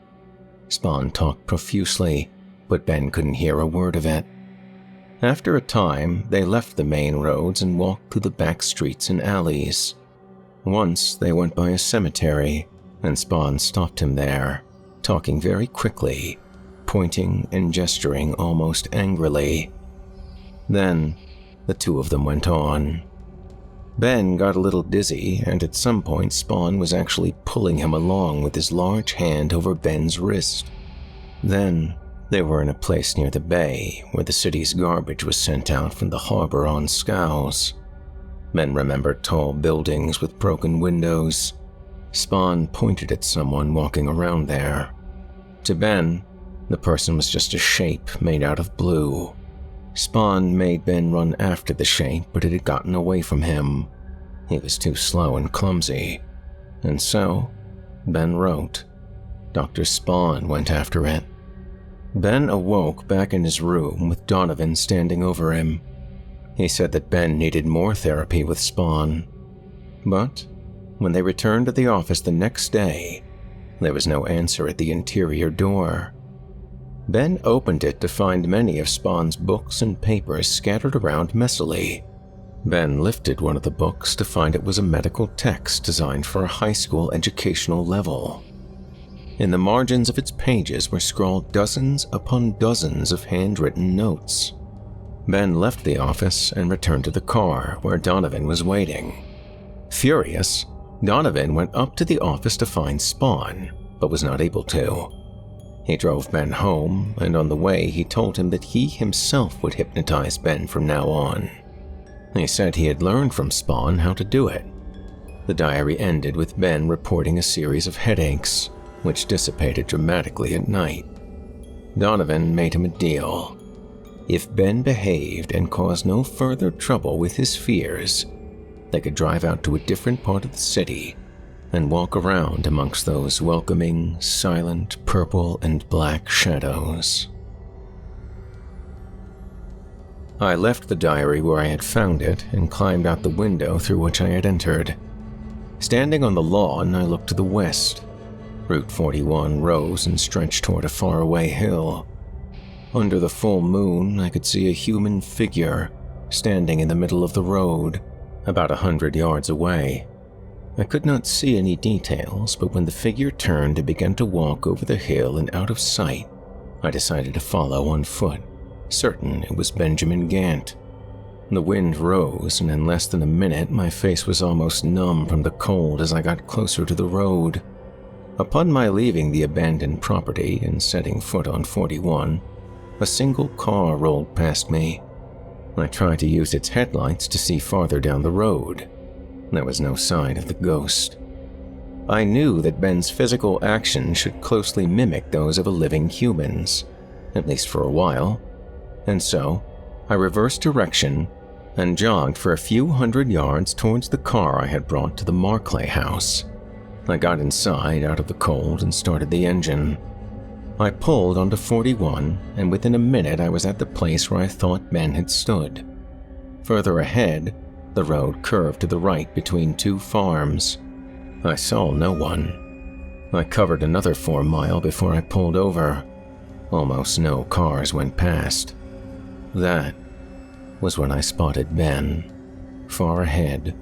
Spawn talked profusely, but Ben couldn't hear a word of it. After a time, they left the main roads and walked through the back streets and alleys. Once they went by a cemetery, and Spawn stopped him there, talking very quickly, pointing and gesturing almost angrily. Then, the two of them went on. Ben got a little dizzy, and at some point Spawn was actually pulling him along with his large hand over Ben's wrist. Then, they were in a place near the bay where the city's garbage was sent out from the harbor on scows. Ben remembered tall buildings with broken windows. Spawn pointed at someone walking around there. To Ben, the person was just a shape made out of blue. Spawn made Ben run after the shape, but it had gotten away from him. He was too slow and clumsy. And so, Ben wrote. Dr. Spawn went after it. Ben awoke back in his room with Donovan standing over him. He said that Ben needed more therapy with Spawn. But when they returned to the office the next day, there was no answer at the interior door. Ben opened it to find many of Spawn's books and papers scattered around messily. Ben lifted one of the books to find it was a medical text designed for a high school educational level. In the margins of its pages were scrawled dozens upon dozens of handwritten notes. Ben left the office and returned to the car where Donovan was waiting. Furious, Donovan went up to the office to find Spawn, but was not able to. He drove Ben home, and on the way he told him that he himself would hypnotize Ben from now on. He said he had learned from Spawn how to do it. The diary ended with Ben reporting a series of headaches, which dissipated dramatically at night. Donovan made him a deal. If Ben behaved and caused no further trouble with his fears, they could drive out to a different part of the city and walk around amongst those welcoming, silent purple and black shadows. I left the diary where I had found it and climbed out the window through which I had entered. Standing on the lawn, I looked to the west. Route 41 rose and stretched toward a faraway hill. Under the full moon, I could see a human figure standing in the middle of the road, about 100 yards away. I could not see any details, but when the figure turned and began to walk over the hill and out of sight, I decided to follow on foot, certain it was Benjamin Gant. The wind rose, and in less than a minute my face was almost numb from the cold as I got closer to the road. Upon my leaving the abandoned property and setting foot on 41, a single car rolled past me. I tried to use its headlights to see farther down the road. There was no sign of the ghost. I knew that Ben's physical actions should closely mimic those of a living human's, at least for a while, and so I reversed direction and jogged for a few hundred yards towards the car I had brought to the Marclay house. I got inside out of the cold and started the engine. I pulled onto 41, and within a minute I was at the place where I thought Ben had stood. Further ahead, the road curved to the right between two farms. I saw no one. I covered another 4 miles before I pulled over. Almost no cars went past. That was when I spotted Ben, far ahead,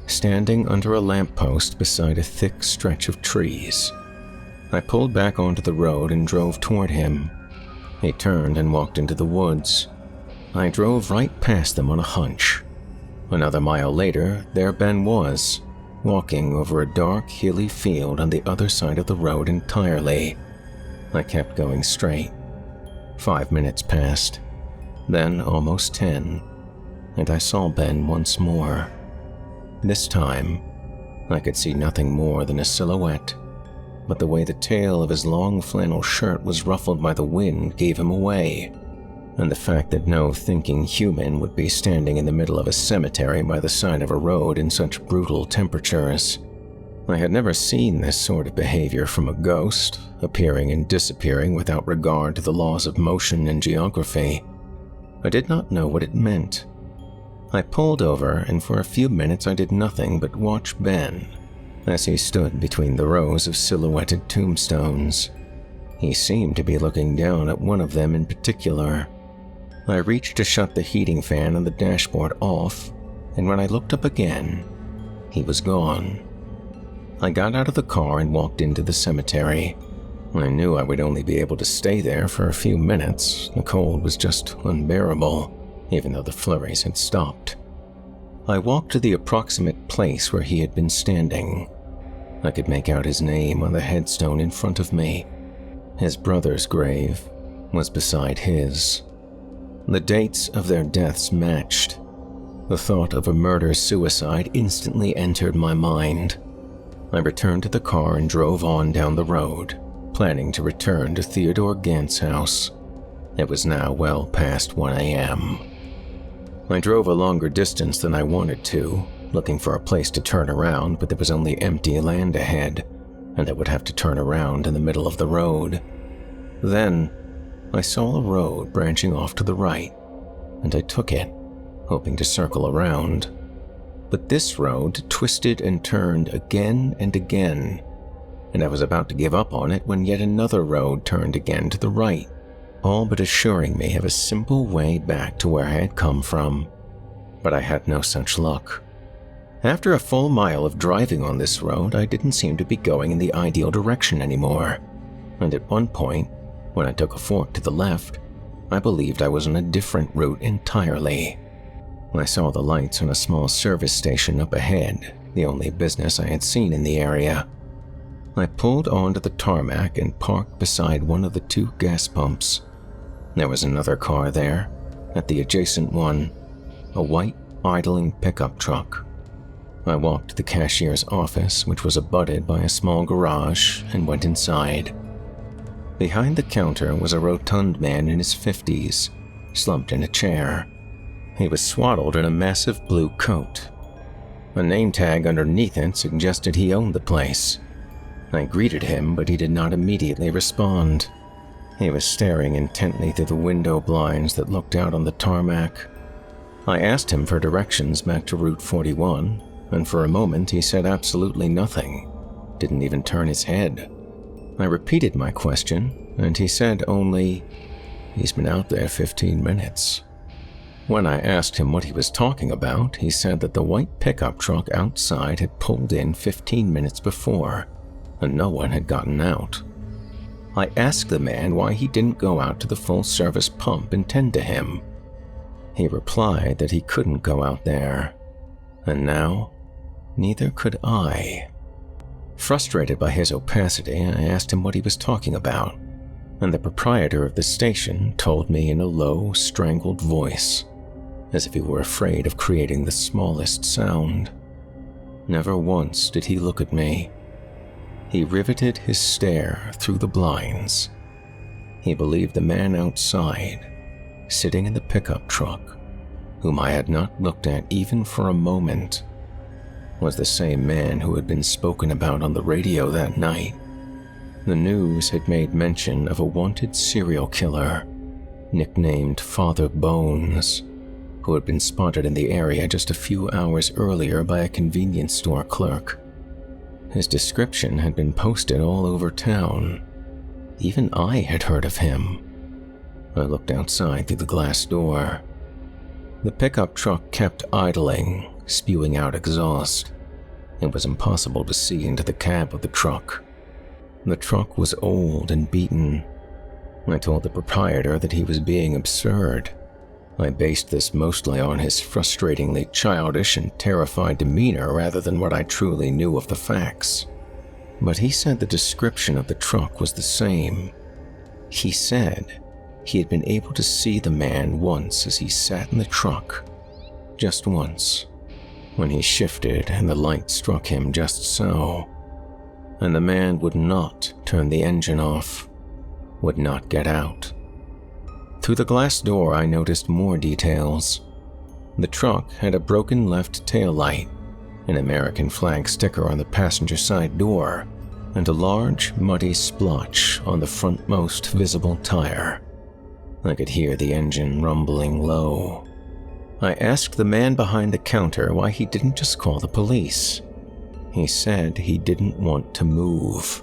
standing under a lamppost beside a thick stretch of trees. I pulled back onto the road and drove toward him. He turned and walked into the woods. I drove right past them on a hunch. Another mile later, there Ben was, walking over a dark, hilly field on the other side of the road entirely. I kept going straight. 5 minutes passed, then almost 10, and I saw Ben once more. This time, I could see nothing more than a silhouette, but the way the tail of his long flannel shirt was ruffled by the wind gave him away, and the fact that no thinking human would be standing in the middle of a cemetery by the side of a road in such brutal temperatures. I had never seen this sort of behavior from a ghost, appearing and disappearing without regard to the laws of motion and geography. I did not know what it meant. I pulled over, and for a few minutes I did nothing but watch Ben as he stood between the rows of silhouetted tombstones. He seemed to be looking down at one of them in particular. I reached to shut the heating fan on the dashboard off, and when I looked up again, he was gone. I got out of the car and walked into the cemetery. I knew I would only be able to stay there for a few minutes. The cold was just unbearable, even though the flurries had stopped. I walked to the approximate place where he had been standing. I could make out his name on the headstone in front of me. His brother's grave was beside his. The dates of their deaths matched. The thought of a murder-suicide instantly entered my mind. I returned to the car and drove on down the road, planning to return to Theodore Gant's house. It was now well past 1 a.m. I drove a longer distance than I wanted to, looking for a place to turn around, but there was only empty land ahead, and I would have to turn around in the middle of the road. Then, I saw a road branching off to the right, and I took it, hoping to circle around. But this road twisted and turned again and again, and I was about to give up on it when yet another road turned again to the right, all but assuring me of a simple way back to where I had come from. But I had no such luck. After a full mile of driving on this road, I didn't seem to be going in the ideal direction anymore, and at one point, when I took a fork to the left, I believed I was on a different route entirely. I saw the lights on a small service station up ahead, the only business I had seen in the area. I pulled onto the tarmac and parked beside one of the 2 gas pumps. There was another car there, at the adjacent one, a white, idling pickup truck. I walked to the cashier's office, which was abutted by a small garage, and went inside. Behind the counter was a rotund man in his 50s, slumped in a chair. He was swaddled in a massive blue coat. A name tag underneath it suggested he owned the place. I greeted him, but he did not immediately respond. He was staring intently through the window blinds that looked out on the tarmac. I asked him for directions back to Route 41, and for a moment he said absolutely nothing, didn't even turn his head. I repeated my question, and he said only, "He's been out there 15 minutes. When I asked him what he was talking about, he said that the white pickup truck outside had pulled in 15 minutes before, and no one had gotten out. I asked the man why he didn't go out to the full-service pump and tend to him. He replied that he couldn't go out there, and now, neither could I. Frustrated by his opacity, I asked him what he was talking about, and the proprietor of the station told me in a low, strangled voice, as if he were afraid of creating the smallest sound. Never once did he look at me. He riveted his stare through the blinds. He believed the man outside, sitting in the pickup truck, whom I had not looked at even for a moment, was the same man who had been spoken about on the radio that night. The news had made mention of a wanted serial killer, nicknamed Father Bones, who had been spotted in the area just a few hours earlier by a convenience store clerk. His description had been posted all over town. Even I had heard of him. I looked outside through the glass door. The pickup truck kept idling, spewing out exhaust. It was impossible to see into the cab of the truck. The truck was old and beaten. I told the proprietor that he was being absurd. I based this mostly on his frustratingly childish and terrified demeanor rather than what I truly knew of the facts. But he said the description of the truck was the same. He said he had been able to see the man once as he sat in the truck, just once, when he shifted and the light struck him just so. and the man would not turn the engine off, would not get out. Through the glass door, I noticed more details. The truck had a broken left taillight, an American flag sticker on the passenger side door, and a large, muddy splotch on the frontmost visible tire. I could hear the engine rumbling low. I asked the man behind the counter why he didn't just call the police. He said he didn't want to move.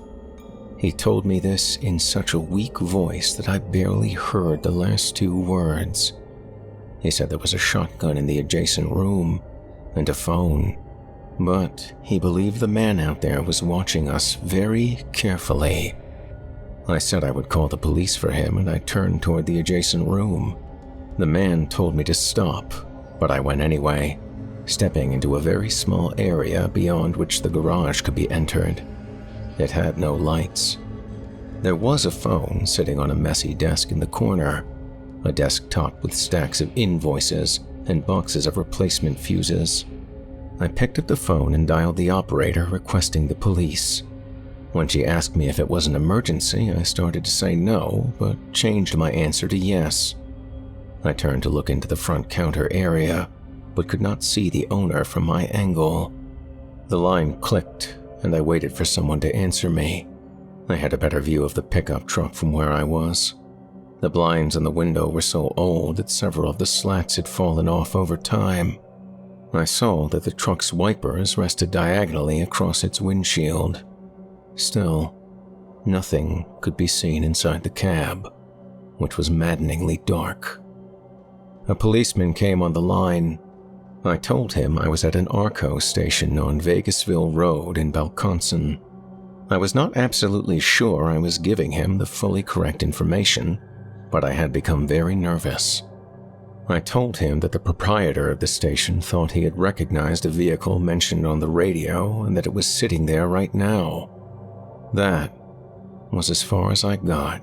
He told me this in such a weak voice that I barely heard the last two words. He said there was a shotgun in the adjacent room and a phone, but he believed the man out there was watching us very carefully. I said I would call the police for him, and I turned toward the adjacent room. The man told me to stop, but I went anyway, stepping into a very small area beyond which the garage could be entered. It had no lights. There was a phone sitting on a messy desk in the corner, a desk topped with stacks of invoices and boxes of replacement fuses. I picked up the phone and dialed the operator, requesting the police. When she asked me if it was an emergency, I started to say no, but changed my answer to yes. I turned to look into the front counter area, but could not see the owner from my angle. The line clicked, and I waited for someone to answer me. I had a better view of the pickup truck from where I was. The blinds on the window were so old that several of the slats had fallen off over time. I saw that the truck's wipers rested diagonally across its windshield. Still, nothing could be seen inside the cab, which was maddeningly dark. A policeman came on the line. I told him I was at an ARCO station on Vegasville Road in Belconson. I was not absolutely sure I was giving him the fully correct information, but I had become very nervous. I told him that the proprietor of the station thought he had recognized a vehicle mentioned on the radio and that it was sitting there right now. That was as far as I got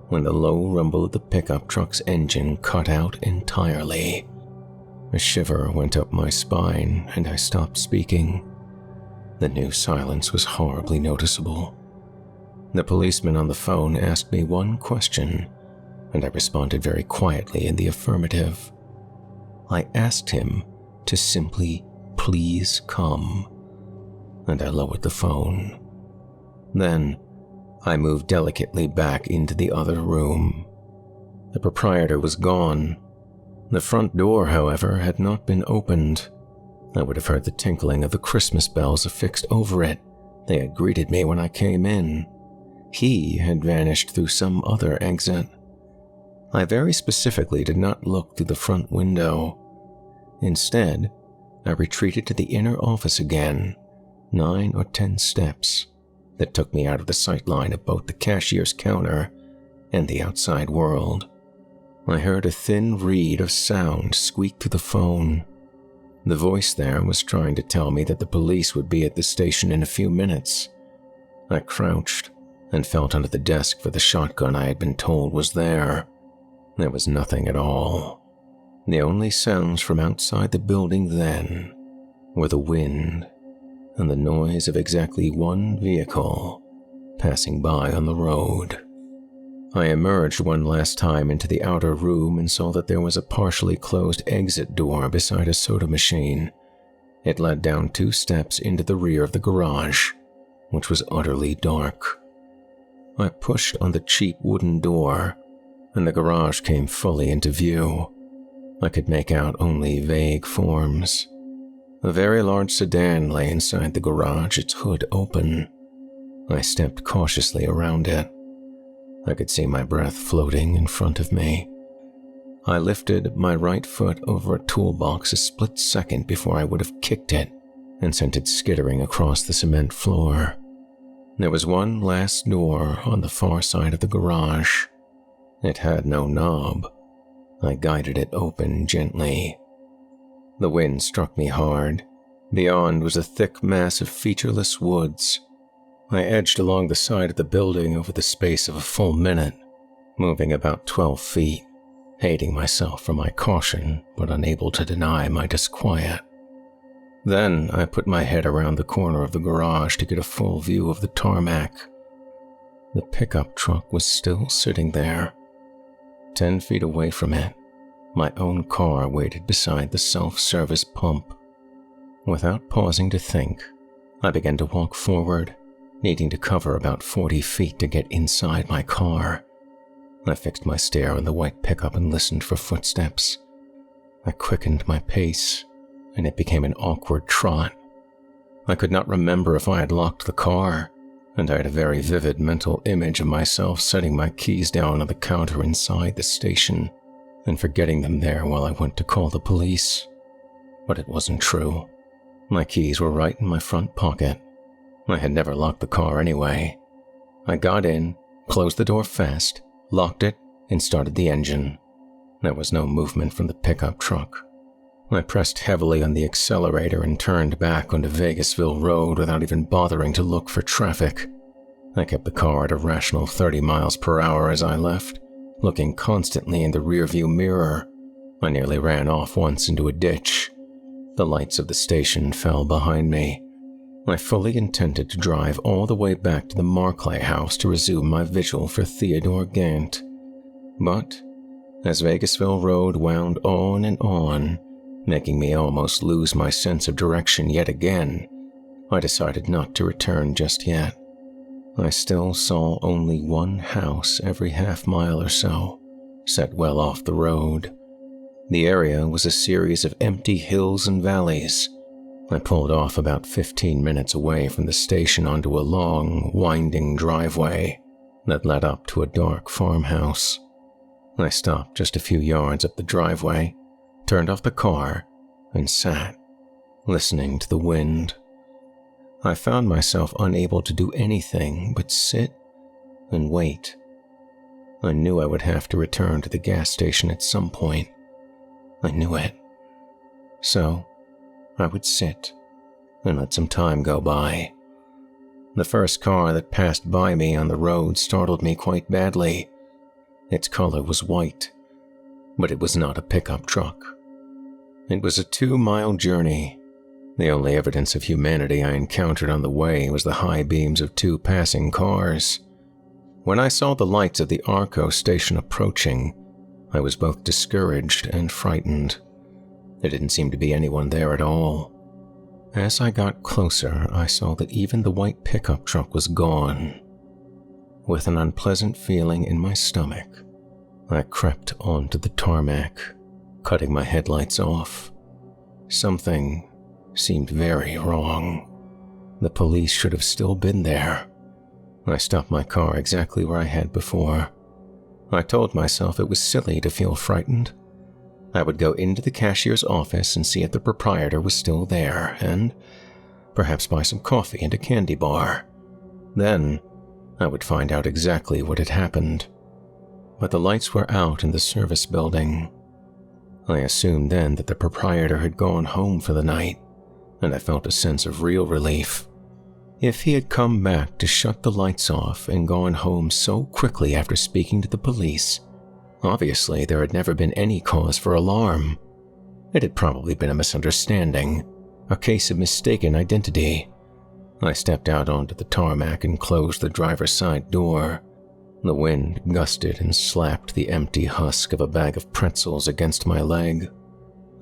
when the low rumble of the pickup truck's engine cut out entirely. A shiver went up my spine and I stopped speaking. The new silence was horribly noticeable. The policeman on the phone asked me one question, and I responded very quietly in the affirmative. I asked him to simply please come, and I lowered the phone. Then, I moved delicately back into the other room. The proprietor was gone. The front door, however, had not been opened. I would have heard the tinkling of the Christmas bells affixed over it. They had greeted me when I came in. He had vanished through some other exit. I very specifically did not look through the front window. Instead, I retreated to the inner office again, 9 or 10 steps that took me out of the sight line of both the cashier's counter and the outside world. I heard a thin reed of sound squeak through the phone. The voice there was trying to tell me that the police would be at the station in a few minutes. I crouched and felt under the desk for the shotgun I had been told was there. There was nothing at all. The only sounds from outside the building then were the wind and the noise of exactly one vehicle passing by on the road. I emerged one last time into the outer room and saw that there was a partially closed exit door beside a soda machine. It led down 2 steps into the rear of the garage, which was utterly dark. I pushed on the cheap wooden door, and the garage came fully into view. I could make out only vague forms. A very large sedan lay inside the garage, its hood open. I stepped cautiously around it. I could see my breath floating in front of me. I lifted my right foot over a toolbox a split second before I would have kicked it and sent it skittering across the cement floor. There was one last door on the far side of the garage. It had no knob. I guided it open gently. The wind struck me hard. Beyond was a thick mass of featureless woods. I edged along the side of the building over the space of a full minute, moving about 12 feet, hating myself for my caution, but unable to deny my disquiet. Then I put my head around the corner of the garage to get a full view of the tarmac. The pickup truck was still sitting there. 10 feet away from it, my own car waited beside the self-service pump. Without pausing to think, I began to walk forward, needing to cover about 40 feet to get inside my car. I fixed my stare on the white pickup and listened for footsteps. I quickened my pace, and it became an awkward trot. I could not remember if I had locked the car, and I had a very vivid mental image of myself setting my keys down on the counter inside the station and forgetting them there while I went to call the police. But it wasn't true. My keys were right in my front pocket. I had never locked the car anyway. I got in, closed the door fast, locked it, and started the engine. There was no movement from the pickup truck. I pressed heavily on the accelerator and turned back onto Vegasville Road without even bothering to look for traffic. I kept the car at a rational 30 miles per hour as I left, looking constantly in the rearview mirror. I nearly ran off once into a ditch. The lights of the station fell behind me. I fully intended to drive all the way back to the Marclay house to resume my vigil for Theodore Gant. But as Vegasville Road wound on, making me almost lose my sense of direction yet again, I decided not to return just yet. I still saw only one house every half-mile or so, set well off the road. The area was a series of empty hills and valleys. I pulled off about 15 minutes away from the station onto a long, winding driveway that led up to a dark farmhouse. I stopped just a few yards up the driveway, turned off the car, and sat, listening to the wind. I found myself unable to do anything but sit and wait. I knew I would have to return to the gas station at some point. I knew it. So, I would sit and let some time go by. The first car that passed by me on the road startled me quite badly. Its color was white, but it was not a pickup truck. It was a 2-mile journey. The only evidence of humanity I encountered on the way was the high beams of 2 passing cars. When I saw the lights of the Arco station approaching, I was both discouraged and frightened. There didn't seem to be anyone there at all. As I got closer, I saw that even the white pickup truck was gone. With an unpleasant feeling in my stomach, I crept onto the tarmac, cutting my headlights off. Something seemed very wrong. The police should have still been there. I stopped my car exactly where I had before. I told myself it was silly to feel frightened. I would go into the cashier's office and see if the proprietor was still there, and perhaps buy some coffee and a candy bar. Then, I would find out exactly what had happened. But the lights were out in the service building. I assumed then that the proprietor had gone home for the night, and I felt a sense of real relief. If he had come back to shut the lights off and gone home so quickly after speaking to the police, obviously there had never been any cause for alarm. It had probably been a misunderstanding, a case of mistaken identity. I stepped out onto the tarmac and closed the driver's side door. The wind gusted and slapped the empty husk of a bag of pretzels against my leg.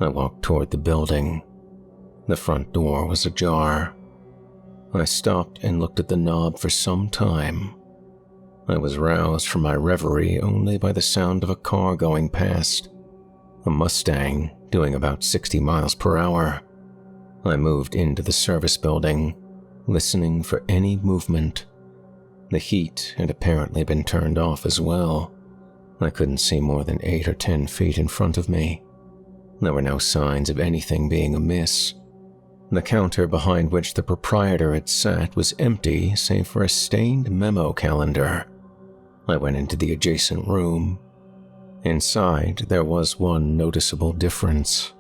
I walked toward the building. The front door was ajar. I stopped and looked at the knob for some time. I was roused from my reverie only by the sound of a car going past. A Mustang doing about 60 miles per hour. I moved into the service building, listening for any movement. The heat had apparently been turned off as well. I couldn't see more than 8 or 10 feet in front of me. There were no signs of anything being amiss. The counter behind which the proprietor had sat was empty save for a stained memo calendar. I went into the adjacent room. Inside, there was one noticeable difference.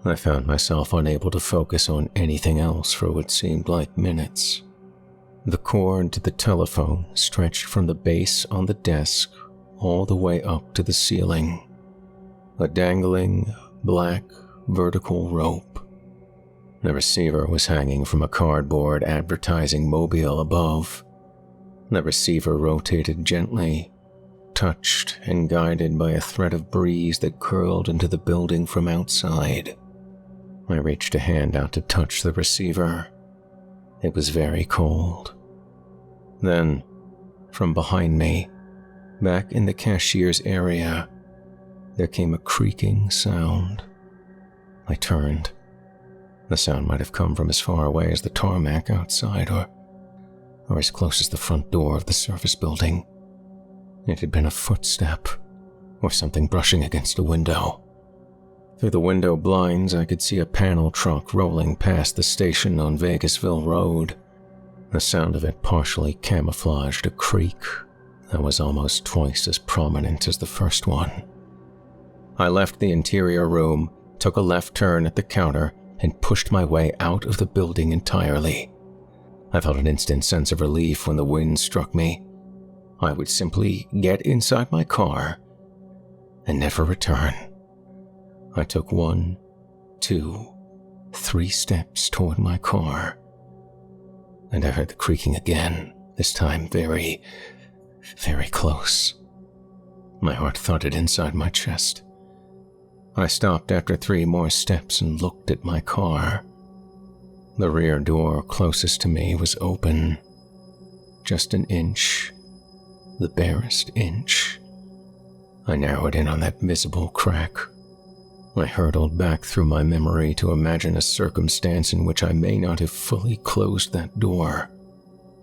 I found myself unable to focus on anything else for what seemed like minutes. The cord to the telephone stretched from the base on the desk all the way up to the ceiling. A dangling, black, vertical rope. The receiver was hanging from a cardboard advertising mobile above. The receiver rotated gently, touched and guided by a thread of breeze that curled into the building from outside. I reached a hand out to touch the receiver. It was very cold. Then, from behind me, back in the cashier's area, there came a creaking sound. I turned. The sound might have come from as far away as the tarmac outside or as close as the front door of the service building. It had been a footstep or something brushing against a window. Through the window blinds, I could see a panel truck rolling past the station on Vegasville Road. The sound of it partially camouflaged a creak that was almost twice as prominent as the first one. I left the interior room, took a left turn at the counter, and pushed my way out of the building entirely. I felt an instant sense of relief when the wind struck me. I would simply get inside my car and never return. I took 1, 2, 3 steps toward my car, and I heard the creaking again, this time very, very close. My heart thudded inside my chest. I stopped after 3 more steps and looked at my car. The rear door closest to me was open. Just an inch, the barest inch. I narrowed in on that visible crack. I hurtled back through my memory to imagine a circumstance in which I may not have fully closed that door.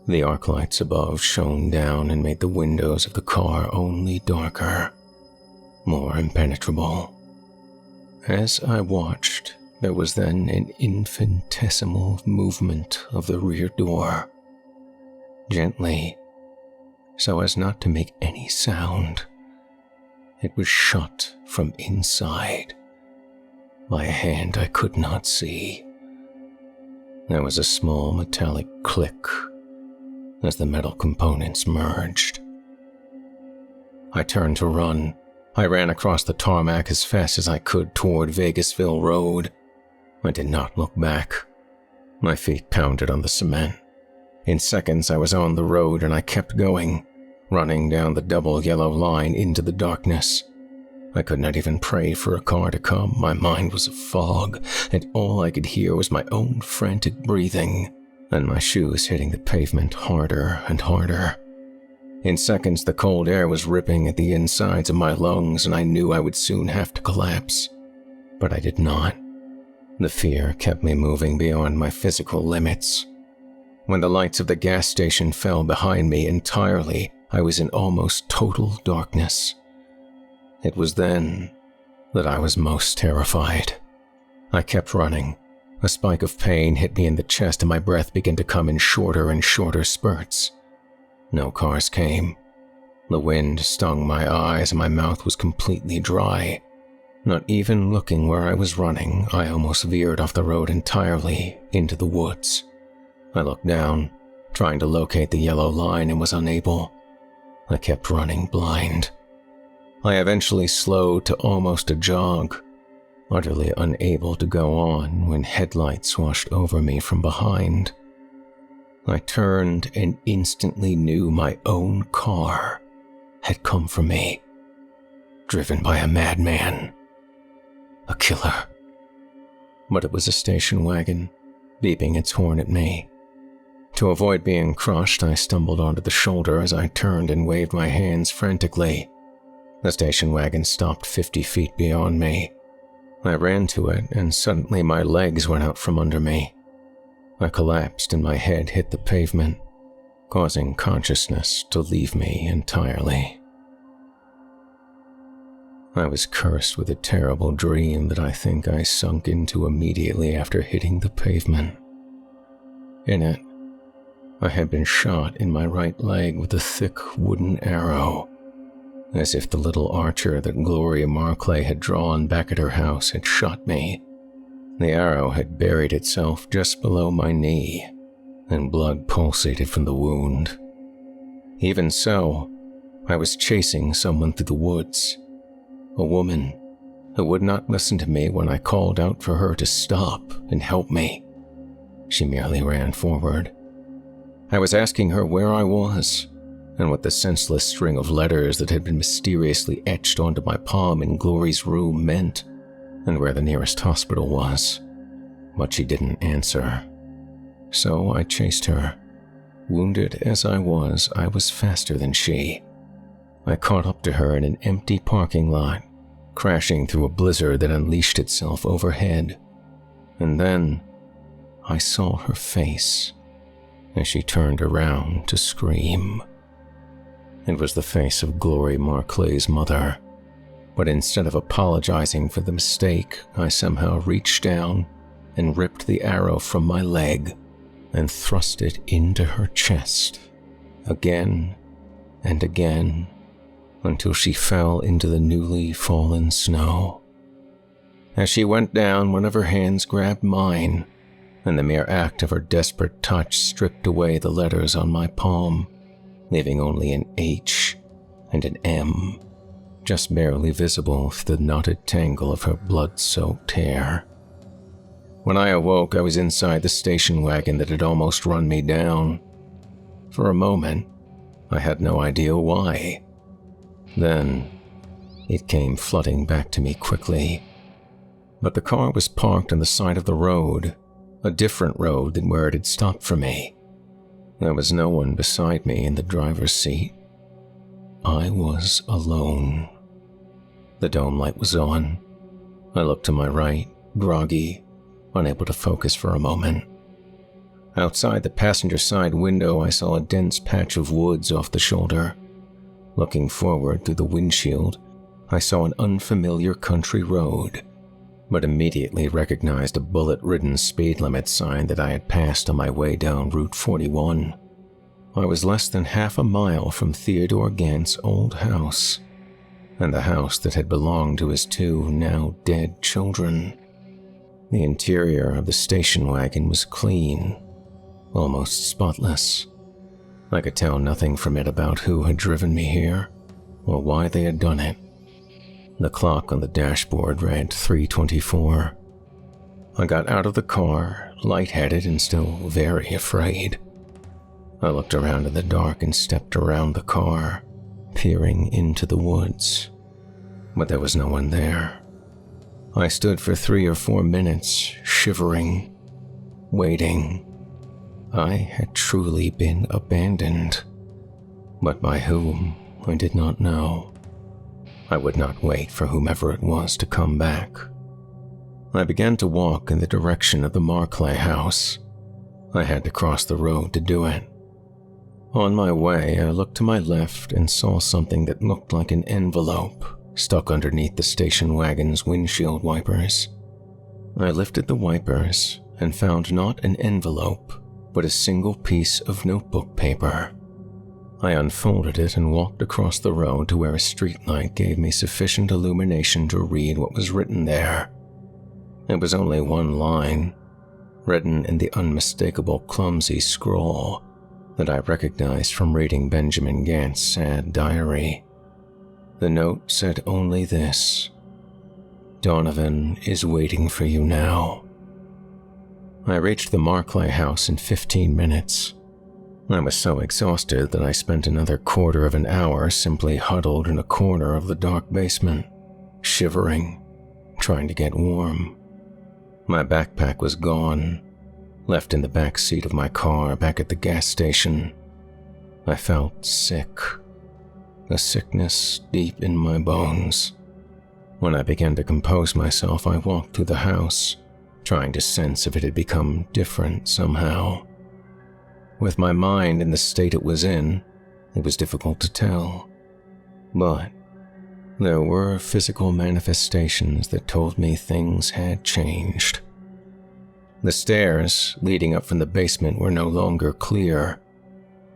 The arc lights above shone down and made the windows of the car only darker, more impenetrable. As I watched, there was then an infinitesimal movement of the rear door. Gently, so as not to make any sound, it was shut from inside by a hand I could not see. There was a small metallic click as the metal components merged. I turned to run. I ran across the tarmac as fast as I could toward Vegasville Road. I did not look back. My feet pounded on the cement. In seconds, I was on the road and I kept going, running down the double yellow line into the darkness. I could not even pray for a car to come. My mind was a fog, and all I could hear was my own frantic breathing, and my shoes hitting the pavement harder and harder. In seconds, the cold air was ripping at the insides of my lungs, and I knew I would soon have to collapse. But I did not. The fear kept me moving beyond my physical limits. When the lights of the gas station fell behind me entirely, I was in almost total darkness. It was then that I was most terrified. I kept running. A spike of pain hit me in the chest and my breath began to come in shorter and shorter spurts. No cars came. The wind stung my eyes and my mouth was completely dry. Not even looking where I was running, I almost veered off the road entirely into the woods. I looked down, trying to locate the yellow line, and was unable. I kept running blind. I eventually slowed to almost a jog, utterly unable to go on when headlights washed over me from behind. I turned and instantly knew my own car had come for me, driven by a madman, a killer. But it was a station wagon, beeping its horn at me. To avoid being crushed, I stumbled onto the shoulder as I turned and waved my hands frantically. The station wagon stopped 50 feet beyond me. I ran to it, and suddenly my legs went out from under me. I collapsed and my head hit the pavement, causing consciousness to leave me entirely. I was cursed with a terrible dream that I think I sunk into immediately after hitting the pavement. In it, I had been shot in my right leg with a thick wooden arrow, as if the little archer that Gloria Marclay had drawn back at her house had shot me. The arrow had buried itself just below my knee, and blood pulsated from the wound. Even so, I was chasing someone through the woods, a woman who would not listen to me when I called out for her to stop and help me. She merely ran forward. I was asking her where I was, and what the senseless string of letters that had been mysteriously etched onto my palm in Glory's room meant, and where the nearest hospital was. But she didn't answer. So I chased her. Wounded as I was faster than she. I caught up to her in an empty parking lot, crashing through a blizzard that unleashed itself overhead. And then I saw her face as she turned around to scream. It was the face of Glory Marclay's mother, but instead of apologizing for the mistake, I somehow reached down and ripped the arrow from my leg and thrust it into her chest, again and again, until she fell into the newly fallen snow. As she went down, one of her hands grabbed mine, and the mere act of her desperate touch stripped away the letters on my palm, leaving only an H and an M, just barely visible through the knotted tangle of her blood-soaked hair. When I awoke, I was inside the station wagon that had almost run me down. For a moment, I had no idea why. Then, it came flooding back to me quickly. But the car was parked on the side of the road, a different road than where it had stopped for me. There was no one beside me in the driver's seat. I was alone. The dome light was on. I looked to my right, groggy, unable to focus for a moment. Outside the passenger side window, I saw a dense patch of woods off the shoulder. Looking forward through the windshield, I saw an unfamiliar country road, but immediately recognized a bullet-ridden speed limit sign that I had passed on my way down Route 41. I was less than half a mile from Theodore Gant's old house, and the house that had belonged to his two now dead children. The interior of the station wagon was clean, almost spotless. I could tell nothing from it about who had driven me here, or why they had done it. The clock on the dashboard read 3:24. I got out of the car, lightheaded and still very afraid. I looked around in the dark and stepped around the car, peering into the woods. But there was no one there. I stood for 3 or 4 minutes, shivering, waiting. I had truly been abandoned, but by whom I did not know. I would not wait for whomever it was to come back. I began to walk in the direction of the Marclay house. I had to cross the road to do it. On my way, I looked to my left and saw something that looked like an envelope stuck underneath the station wagon's windshield wipers. I lifted the wipers and found not an envelope, but a single piece of notebook paper. I unfolded it and walked across the road to where a streetlight gave me sufficient illumination to read what was written there. It was only one line, written in the unmistakable clumsy scrawl that I recognized from reading Benjamin Gant's sad diary. The note said only this: "Donovan is waiting for you now." I reached the Marclay house in 15 minutes. I was so exhausted that I spent another quarter of an hour simply huddled in a corner of the dark basement, shivering, trying to get warm. My backpack was gone, left in the back seat of my car back at the gas station. I felt sick, a sickness deep in my bones. When I began to compose myself, I walked through the house, trying to sense if it had become different somehow. With my mind in the state it was in, it was difficult to tell. But there were physical manifestations that told me things had changed. The stairs leading up from the basement were no longer clear.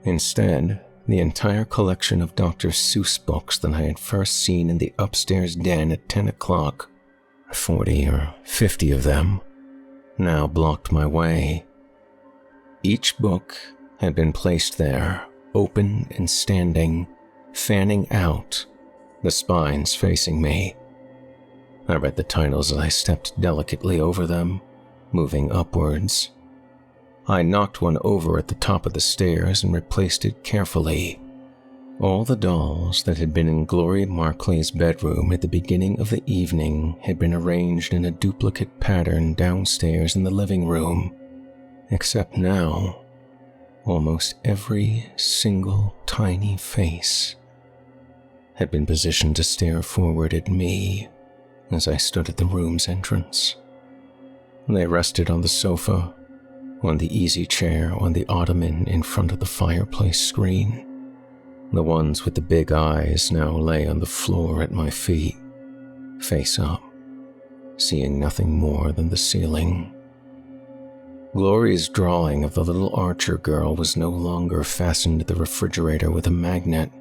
Instead, the entire collection of Dr. Seuss books that I had first seen in the upstairs den at 10 o'clock, 40 or 50 of them, now blocked my way. Each book had been placed there, open and standing, fanning out, the spines facing me. I read the titles as I stepped delicately over them, moving upwards. I knocked one over at the top of the stairs and replaced it carefully. All the dolls that had been in Glory Marclay's bedroom at the beginning of the evening had been arranged in a duplicate pattern downstairs in the living room, except now, almost every single tiny face had been positioned to stare forward at me as I stood at the room's entrance. They rested on the sofa, on the easy chair, on the ottoman in front of the fireplace screen. The ones with the big eyes now lay on the floor at my feet, face up, seeing nothing more than the ceiling. Glory's drawing of the little Archer girl was no longer fastened to the refrigerator with a magnet.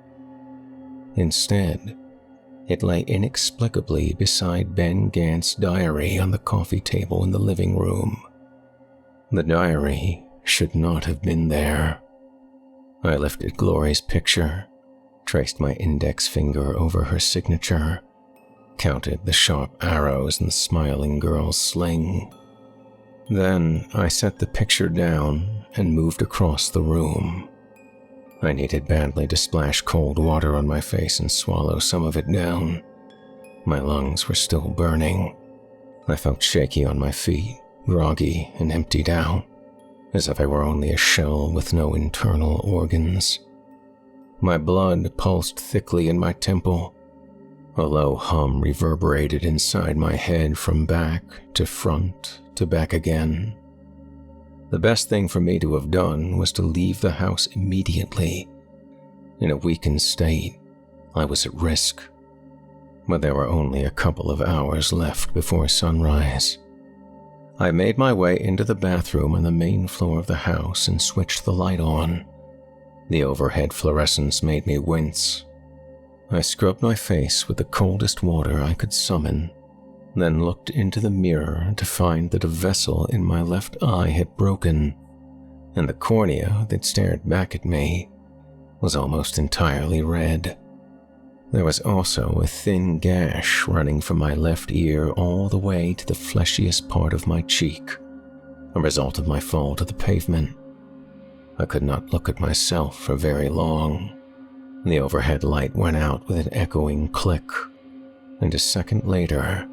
Instead, it lay inexplicably beside Ben Gant's diary on the coffee table in the living room. The diary should not have been there. I lifted Glory's picture, traced my index finger over her signature, counted the sharp arrows in the smiling girl's sling. Then I set the picture down and moved across the room. I needed badly to splash cold water on my face and swallow some of it down. My lungs were still burning. I felt shaky on my feet, groggy and emptied out, as if I were only a shell with no internal organs. My blood pulsed thickly in my temple. A low hum reverberated inside my head from back to front to back again. The best thing for me to have done was to leave the house immediately. In a weakened state, I was at risk. But there were only a couple of hours left before sunrise. I made my way into the bathroom on the main floor of the house and switched the light on. The overhead fluorescence made me wince. I scrubbed my face with the coldest water I could summon, then looked into the mirror to find that a vessel in my left eye had broken, and the cornea that stared back at me was almost entirely red. There was also a thin gash running from my left ear all the way to the fleshiest part of my cheek, a result of my fall to the pavement. I could not look at myself for very long. The overhead light went out with an echoing click, and a second later,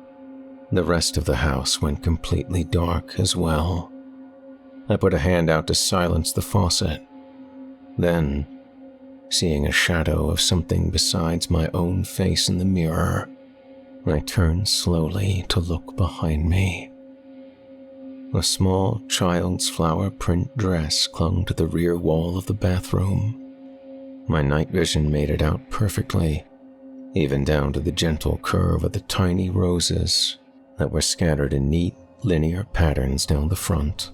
the rest of the house went completely dark as well. I put a hand out to silence the faucet. Then, seeing a shadow of something besides my own face in the mirror, I turned slowly to look behind me. A small child's flower print dress clung to the rear wall of the bathroom. My night vision made it out perfectly, even down to the gentle curve of the tiny roses that were scattered in neat, linear patterns down the front.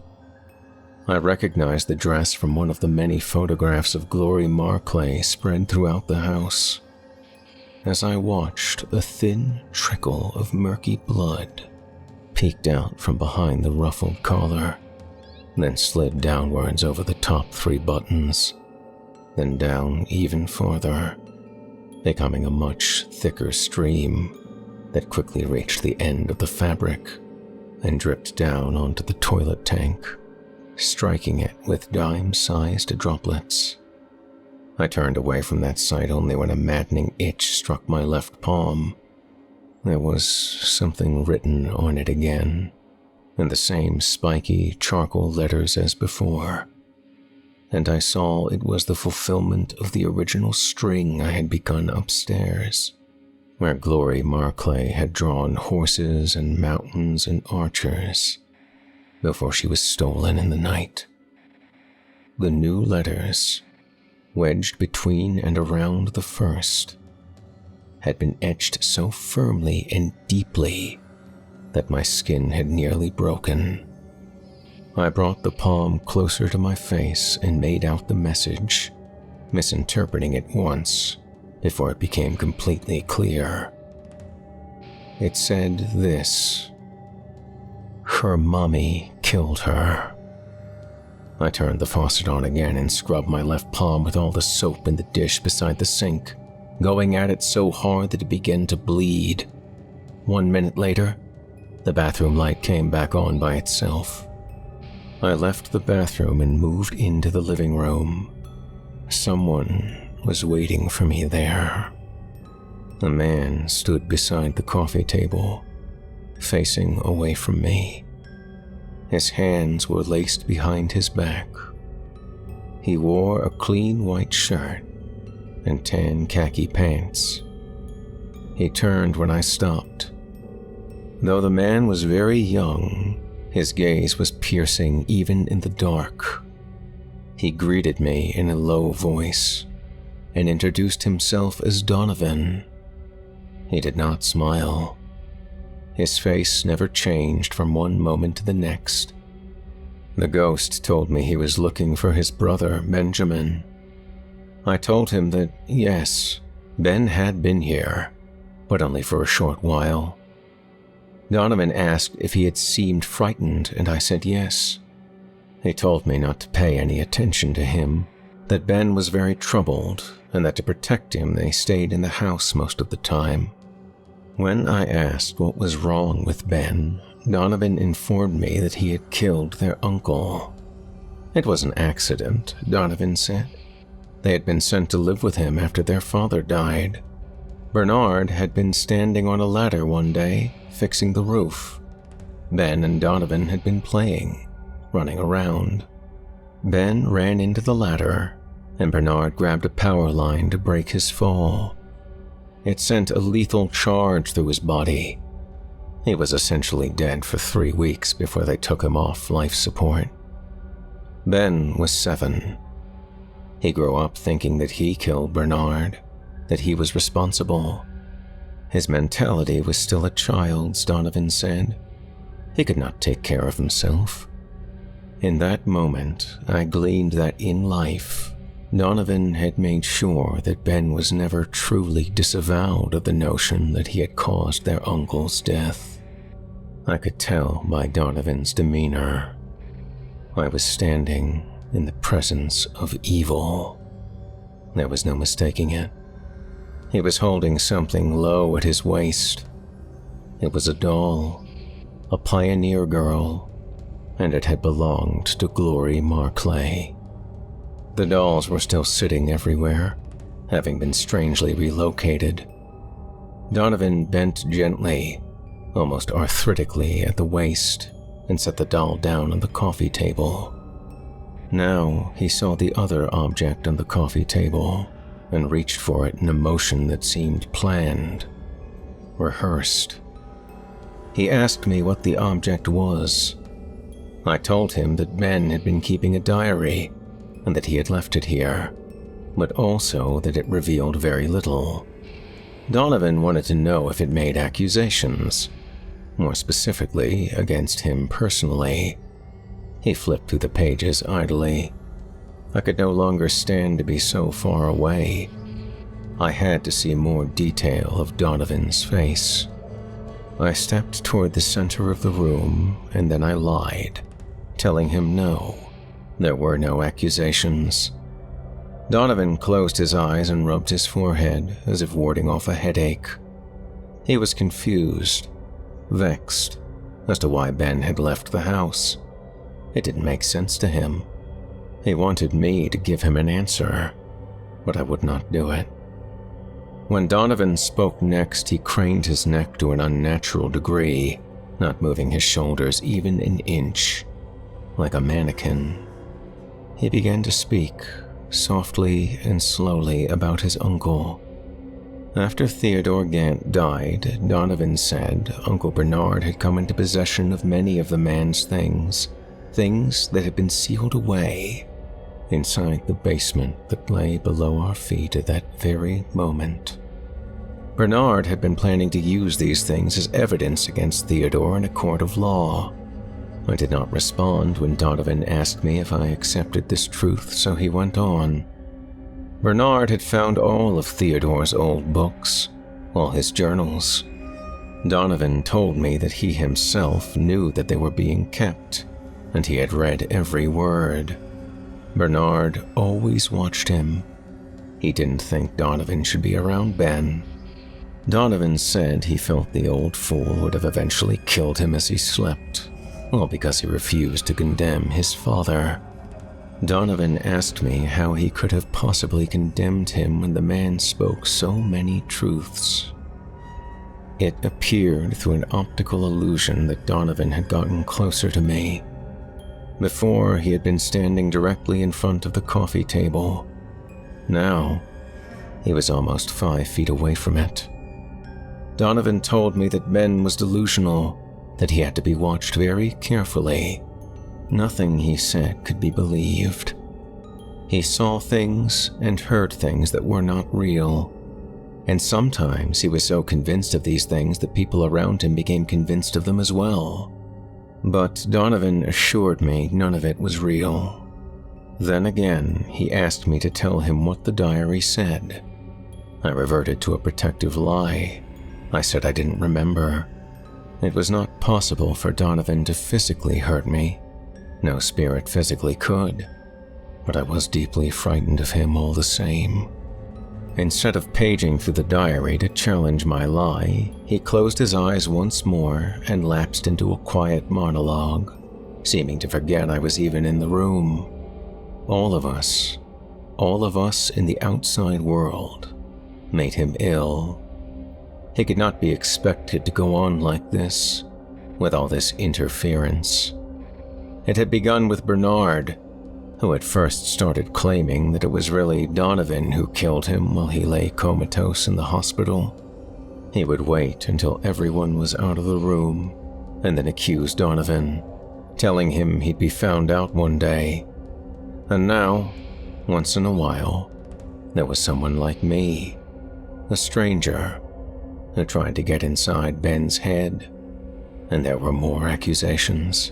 I recognized the dress from one of the many photographs of Glory Marclay spread throughout the house. As I watched, a thin trickle of murky blood peeked out from behind the ruffled collar, then slid downwards over the top 3 buttons, then down even farther, becoming a much thicker stream that quickly reached the end of the fabric and dripped down onto the toilet tank, striking it with dime-sized droplets. I turned away from that sight only when a maddening itch struck my left palm. There was something written on it again, in the same spiky charcoal letters as before, and I saw it was the fulfillment of the original string I had begun upstairs, where Glory Marclay had drawn horses and mountains and archers before she was stolen in the night. The new letters, wedged between and around the first, had been etched so firmly and deeply that my skin had nearly broken. I brought the palm closer to my face and made out the message, misinterpreting it once before it became completely clear. It said this: "Her mommy killed her." I turned the faucet on again and scrubbed my left palm with all the soap in the dish beside the sink, going at it so hard that it began to bleed. 1 minute later, the bathroom light came back on by itself. I left the bathroom and moved into the living room. Someone was waiting for me there. A man stood beside the coffee table, facing away from me. His hands were laced behind his back. He wore a clean white shirt and tan khaki pants. He turned when I stopped. Though the man was very young, his gaze was piercing even in the dark. He greeted me in a low voice and introduced himself as Donovan. He did not smile. His face never changed from one moment to the next. The ghost told me he was looking for his brother, Benjamin. I told him that, yes, Ben had been here, but only for a short while. Donovan asked if he had seemed frightened, and I said yes. He told me not to pay any attention to him, that Ben was very troubled, and that to protect him they stayed in the house most of the time. When I asked what was wrong with Ben, Donovan informed me that he had killed their uncle. It was an accident, Donovan said. They had been sent to live with him after their father died. Bernard had been standing on a ladder one day, fixing the roof. Ben and Donovan had been playing, running around. Ben ran into the ladder, and Bernard grabbed a power line to break his fall. It sent a lethal charge through his body. He was essentially dead for 3 weeks before they took him off life support. Ben was 7. He grew up thinking that he killed Bernard, that he was responsible. His mentality was still a child's, Donovan said. He could not take care of himself. In that moment, I gleaned that in life, Donovan had made sure that Ben was never truly disavowed of the notion that he had caused their uncle's death. I could tell by Donovan's demeanor. I was standing in the presence of evil. There was no mistaking it. He was holding something low at his waist. It was a doll, a pioneer girl, and it had belonged to Glory Marclay. The dolls were still sitting everywhere, having been strangely relocated. Donovan bent gently, almost arthritically at the waist, and set the doll down on the coffee table. Now he saw the other object on the coffee table and reached for it in a motion that seemed planned, rehearsed. He asked me what the object was. I told him that Ben had been keeping a diary and that he had left it here, but also that it revealed very little. Donovan wanted to know if it made accusations, more specifically against him personally. He flipped through the pages idly. I could no longer stand to be so far away. I had to see more detail of Donovan's face. I stepped toward the center of the room, and then I lied, telling him no, there were no accusations. Donovan closed his eyes and rubbed his forehead as if warding off a headache. He was confused, vexed, as to why Ben had left the house. It didn't make sense to him. He wanted me to give him an answer, but I would not do it. When Donovan spoke next, he craned his neck to an unnatural degree, not moving his shoulders even an inch, like a mannequin. He began to speak, softly and slowly, about his uncle. After Theodore Gant died, Donovan said Uncle Bernard had come into possession of many of the man's things that had been sealed away inside the basement that lay below our feet at that very moment. Bernard had been planning to use these things as evidence against Theodore in a court of law. I did not respond when Donovan asked me if I accepted this truth, so he went on. Bernard had found all of Theodore's old books, all his journals. Donovan told me that he himself knew that they were being kept, and he had read every word. Bernard always watched him. He didn't think Donovan should be around Ben. Donovan said he felt the old fool would have eventually killed him as he slept, all because he refused to condemn his father. Donovan asked me how he could have possibly condemned him when the man spoke so many truths. It appeared through an optical illusion that Donovan had gotten closer to me. Before, he had been standing directly in front of the coffee table. Now, he was almost 5 feet away from it. Donovan told me that Ben was delusional, that he had to be watched very carefully. Nothing he said could be believed. He saw things and heard things that were not real, and sometimes he was so convinced of these things that people around him became convinced of them as well. But Donovan assured me none of it was real. Then again, he asked me to tell him what the diary said. I reverted to a protective lie. I said I didn't remember. It was not possible for Donovan to physically hurt me. No spirit physically could. But I was deeply frightened of him all the same. Instead of paging through the diary to challenge my lie, he closed his eyes once more and lapsed into a quiet monologue, seeming to forget I was even in the room. All of us in the outside world, made him ill. He could not be expected to go on like this, with all this interference. It had begun with Bernard, who at first started claiming that it was really Donovan who killed him while he lay comatose in the hospital. He would wait until everyone was out of the room and then accuse Donovan, telling him he'd be found out one day. And now, once in a while, there was someone like me, a stranger, who tried to get inside Ben's head, and there were more accusations.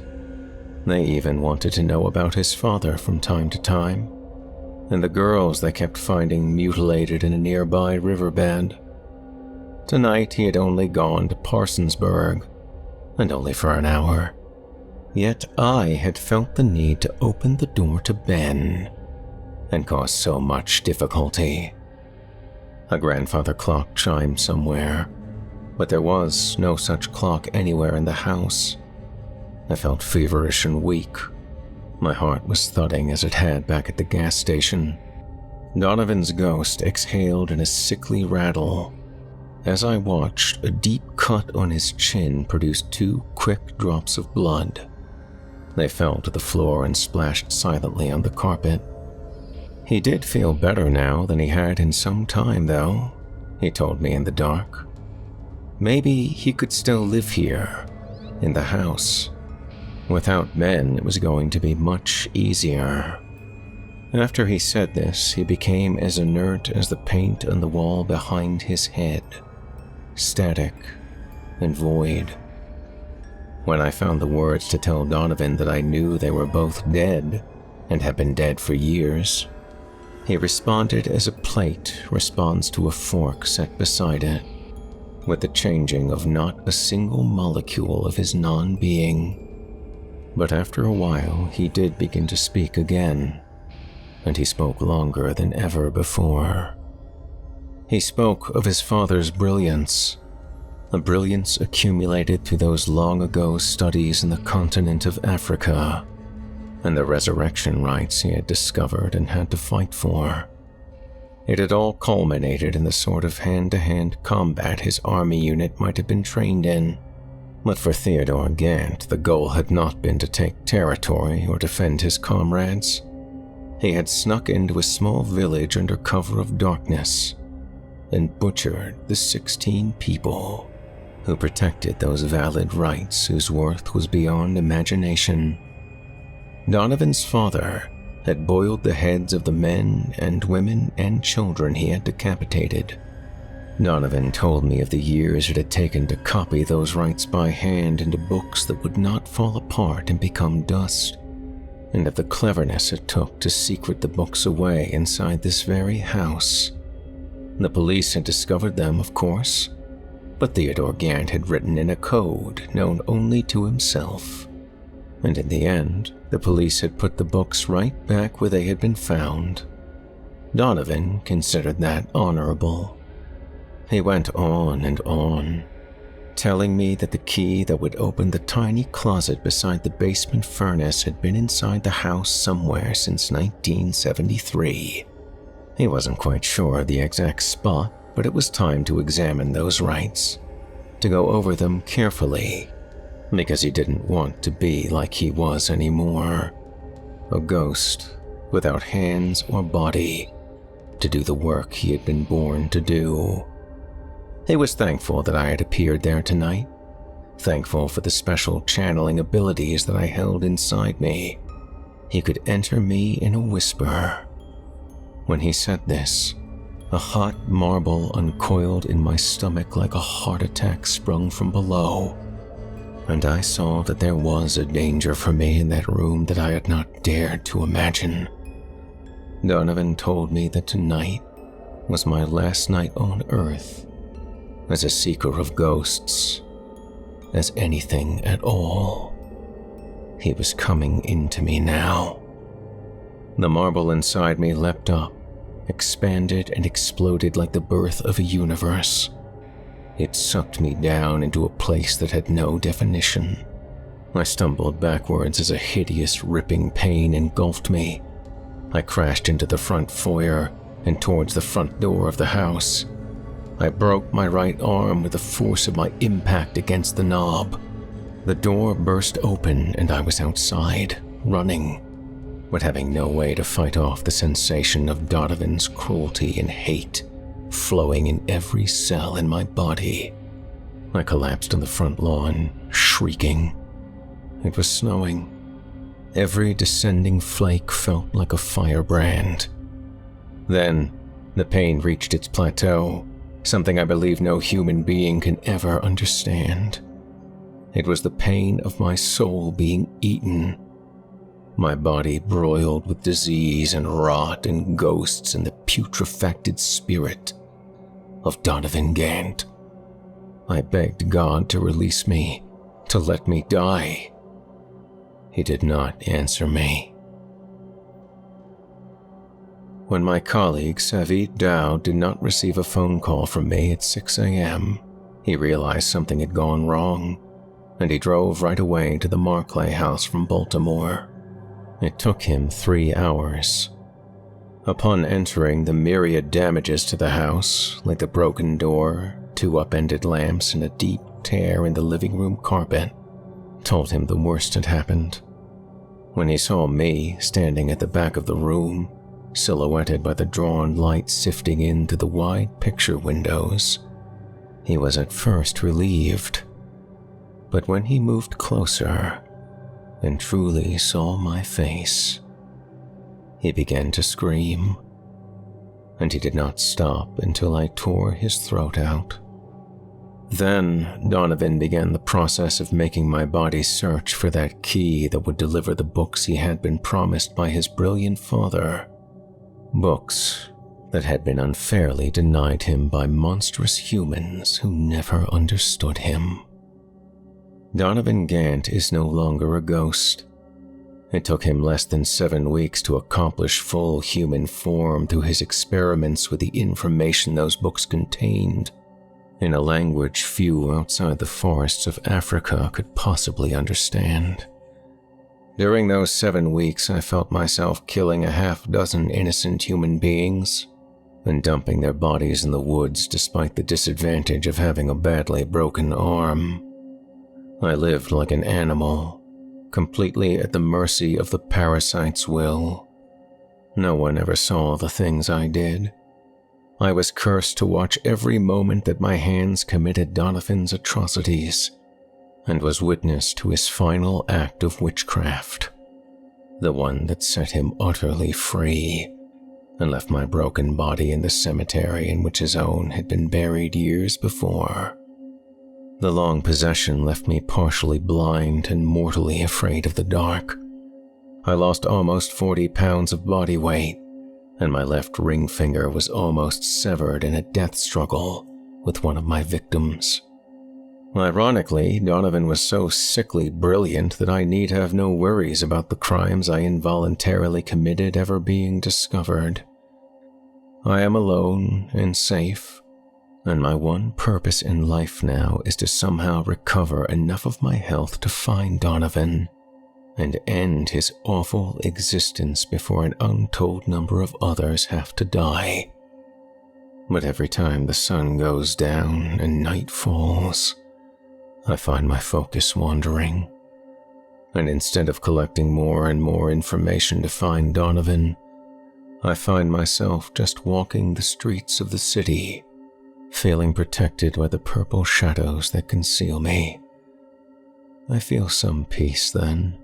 They even wanted to know about his father from time to time, and the girls they kept finding mutilated in a nearby riverbed. Tonight he had only gone to Parsonsburg, and only for an hour. Yet I had felt the need to open the door to Ben, and caused so much difficulty. A grandfather clock chimed somewhere, but there was no such clock anywhere in the house. I felt feverish and weak. My heart was thudding as it had back at the gas station. Donovan's ghost exhaled in a sickly rattle. As I watched, a deep cut on his chin produced 2 quick drops of blood. They fell to the floor and splashed silently on the carpet. He did feel better now than he had in some time, though, he told me in the dark. Maybe he could still live here, in the house. Without Ben, it was going to be much easier. After he said this, he became as inert as the paint on the wall behind his head, static and void. When I found the words to tell Donovan that I knew they were both dead and had been dead for years, he responded as a plate responds to a fork set beside it, with the changing of not a single molecule of his non-being. But after a while, he did begin to speak again, and he spoke longer than ever before. He spoke of his father's brilliance, a brilliance accumulated through those long-ago studies in the continent of Africa, and the resurrection rites he had discovered and had to fight for. It had all culminated in the sort of hand-to-hand combat his army unit might have been trained in. But for Theodore Gant, the goal had not been to take territory or defend his comrades. He had snuck into a small village under cover of darkness and butchered the 16 people who protected those valid rights whose worth was beyond imagination. Donovan's father had boiled the heads of the men and women and children he had decapitated. Donovan told me of the years it had taken to copy those rites by hand into books that would not fall apart and become dust, and of the cleverness it took to secret the books away inside this very house. The police had discovered them, of course, but Theodore Gant had written in a code known only to himself. And in the end, the police had put the books right back where they had been found. Donovan considered that honorable. He went on and on. telling me that the key that would open the tiny closet beside the basement furnace had been inside the house somewhere since 1973. He wasn't quite sure of the exact spot, but it was time to examine those rights, to go over them carefully, because he didn't want to be like he was anymore. A ghost without hands or body to do the work he had been born to do. He was thankful that I had appeared there tonight, thankful for the special channeling abilities that I held inside me. He could enter me in a whisper. When he said this, a hot marble uncoiled in my stomach like a heart attack sprung from below, and I saw that there was a danger for me in that room that I had not dared to imagine. Donovan told me that tonight was my last night on Earth as a seeker of ghosts, as anything at all. He was coming into me now. The marble inside me leapt up, expanded and exploded like the birth of a universe. It sucked me down into a place that had no definition. I stumbled backwards as a hideous, ripping pain engulfed me. I crashed into the front foyer and towards the front door of the house. I broke my right arm with the force of my impact against the knob. The door burst open and I was outside, running, but having no way to fight off the sensation of Donovan's cruelty and hate flowing in every cell in my body. I collapsed on the front lawn, shrieking. It was snowing. Every descending flake felt like a firebrand. Then, the pain reached its plateau, something I believe no human being can ever understand. It was the pain of my soul being eaten. My body broiled with disease and rot and ghosts and the putrefacted spirit of Donovan Gant. I begged God to release me, to let me die. He did not answer me. When my colleague Savit Dow did not receive a phone call from me at 6 a.m., he realized something had gone wrong, and he drove right away to the Markley house from Baltimore. It took him 3 hours. Upon entering, the myriad damages to the house, like the broken door, 2 upended lamps, and a deep tear in the living room carpet, told him the worst had happened. When he saw me standing at the back of the room, silhouetted by the drawn light sifting in through the wide picture windows, he was at first relieved. But when he moved closer and truly saw my face, he began to scream, and he did not stop until I tore his throat out. Then Donovan began the process of making my body search for that key that would deliver the books he had been promised by his brilliant father. Books that had been unfairly denied him by monstrous humans who never understood him. Donovan Gant is no longer a ghost. It took him less than 7 weeks to accomplish full human form through his experiments with the information those books contained, in a language few outside the forests of Africa could possibly understand. During those 7 weeks, I felt myself killing a half-dozen innocent human beings and dumping their bodies in the woods despite the disadvantage of having a badly broken arm. I lived like an animal, completely at the mercy of the parasite's will. No one ever saw the things I did. I was cursed to watch every moment that my hands committed Donovan's atrocities, and was witness to his final act of witchcraft, the one that set him utterly free and left my broken body in the cemetery in which his own had been buried years before. The long possession left me partially blind and mortally afraid of the dark. I lost almost 40 pounds of body weight, and my left ring finger was almost severed in a death struggle with one of my victims. Ironically, Donovan was so sickly brilliant that I need have no worries about the crimes I involuntarily committed ever being discovered. I am alone and safe, and my one purpose in life now is to somehow recover enough of my health to find Donovan and end his awful existence before an untold number of others have to die. But every time the sun goes down and night falls, I find my focus wandering, and instead of collecting more and more information to find Donovan, I find myself just walking the streets of the city, feeling protected by the purple shadows that conceal me. I feel some peace then,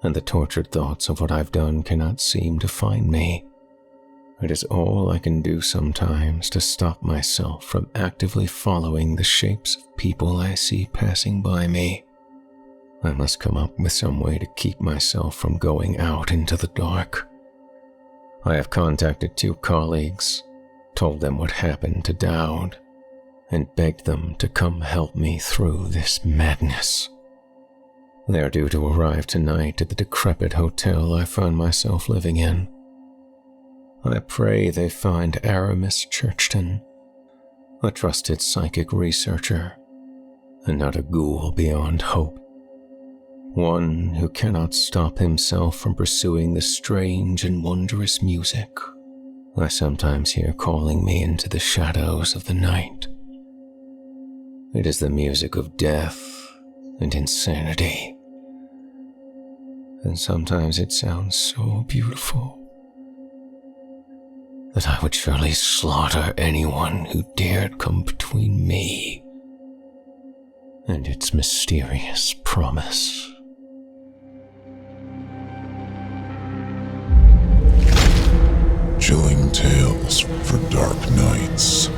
and the tortured thoughts of what I've done cannot seem to find me. It is all I can do sometimes to stop myself from actively following the shapes of people I see passing by me. I must come up with some way to keep myself from going out into the dark. I have contacted 2 colleagues, told them what happened to Dowd, and begged them to come help me through this madness. They are due to arrive tonight at the decrepit hotel I find myself living in. I pray they find Aramis Churchton, a trusted psychic researcher, and not a ghoul beyond hope. One who cannot stop himself from pursuing the strange and wondrous music I sometimes hear calling me into the shadows of the night. It is the music of death and insanity, and sometimes it sounds so beautiful that I would surely slaughter anyone who dared come between me and its mysterious promise. Chilling tales for dark nights.